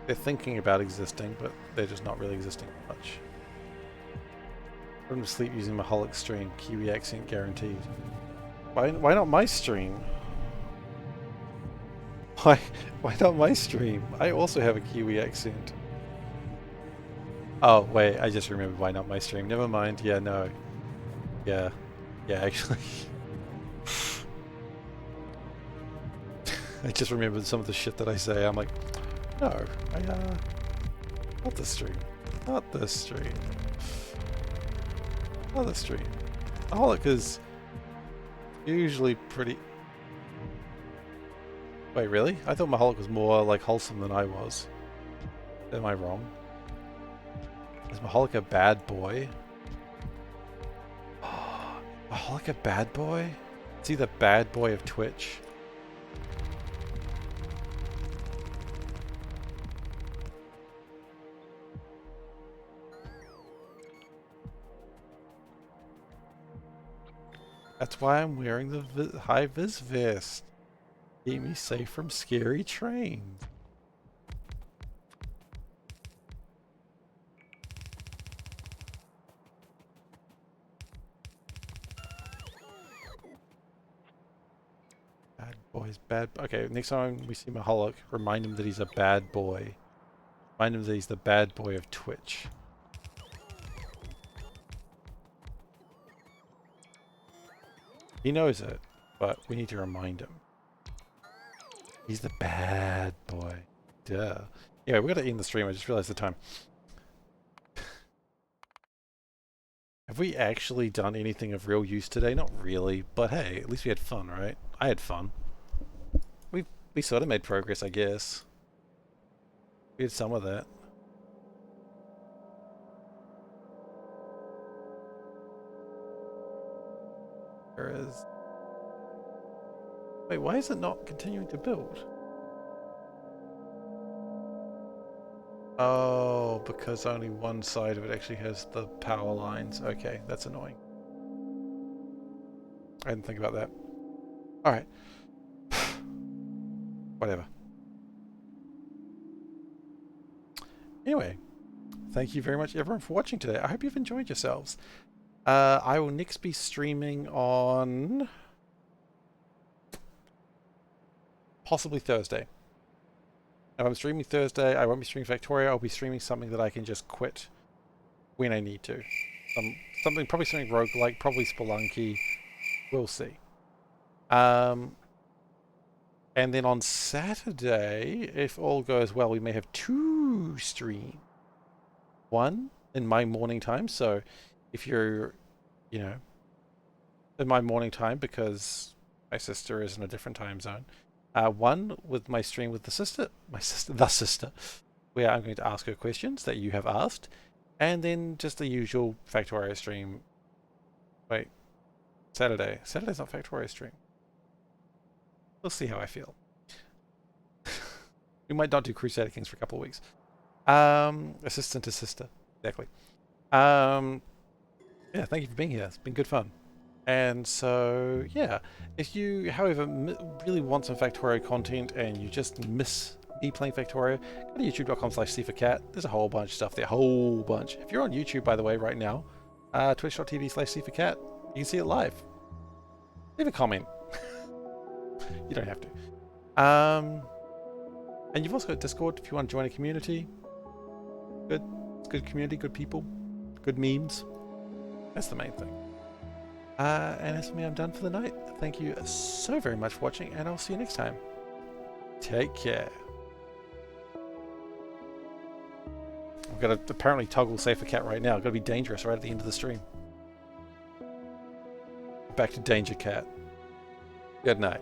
They're thinking about existing, but they're just not really existing much. I'm to sleep using my Maholic stream. Kiwi accent guaranteed. Why not my stream? Why not my stream? I also have a Kiwi accent. Oh, wait, I just remembered why not my stream. Never mind. Yeah, no. Yeah. Yeah, actually. I just remembered some of the shit that I say. I'm like, no, not this stream. Not this stream. Not this stream. Maholic is usually pretty... Wait, really? I thought Maholic was more, like, wholesome than I was. Am I wrong? Is Maholic a bad boy? Maholic a bad boy? Is he the bad boy of Twitch? That's why I'm wearing the high-vis vest. Keep me safe from scary trains. Bad boy boys. Bad. Okay, next time we see Mahalik, remind him that he's a bad boy. Remind him that he's the bad boy of Twitch. He knows it, but we need to remind him. He's the bad boy. Duh. Yeah, we got to end the stream. I just realized the time. Have we actually done anything of real use today? Not really, but hey, at least we had fun, right? I had fun. We sort of made progress, I guess. We had some of that. There is... Wait, why is it not continuing to build? Oh, because only one side of it actually has the power lines. Okay, that's annoying. I didn't think about that. Alright. Whatever. Anyway, thank you very much everyone for watching today. I hope you've enjoyed yourselves. I will next be streaming on... possibly Thursday. If I'm streaming Thursday, I won't be streaming Factorio. I'll be streaming something that I can just quit when I need to. Probably something roguelike, probably Spelunky. We'll see. And then on Saturday, if all goes well, we may have 2 streams. One in my morning time, so if you're, you know, in my morning time because my sister is in a different time zone. One with my stream with the sister, where I'm going to ask her questions that you have asked, and then just the usual Factorio stream. Wait, Saturday. Saturday's not Factorio stream. We'll see how I feel. We might not do Crusader Kings for a couple of weeks. Assistant to sister, exactly. Yeah, thank you for being here. It's been good fun. And so, yeah, if you, however, really want some Factorio content and you just miss me playing Factorio, go to youtube.com/SeiferKatt. There's a whole bunch of stuff there, whole bunch. If you're on YouTube, by the way, right now, twitch.tv/SeiferKatt, you can see it live. Leave a comment. You don't have to. And you've also got Discord if you want to join a community. Good. It's good community, good people, good memes. That's the main thing. And as for me, I'm done for the night. Thank you so very much for watching, and I'll see you next time. Take care. I've got to apparently toggle SeiferKatt right now. I've got to be dangerous right at the end of the stream. Back to Danger Cat. Good night.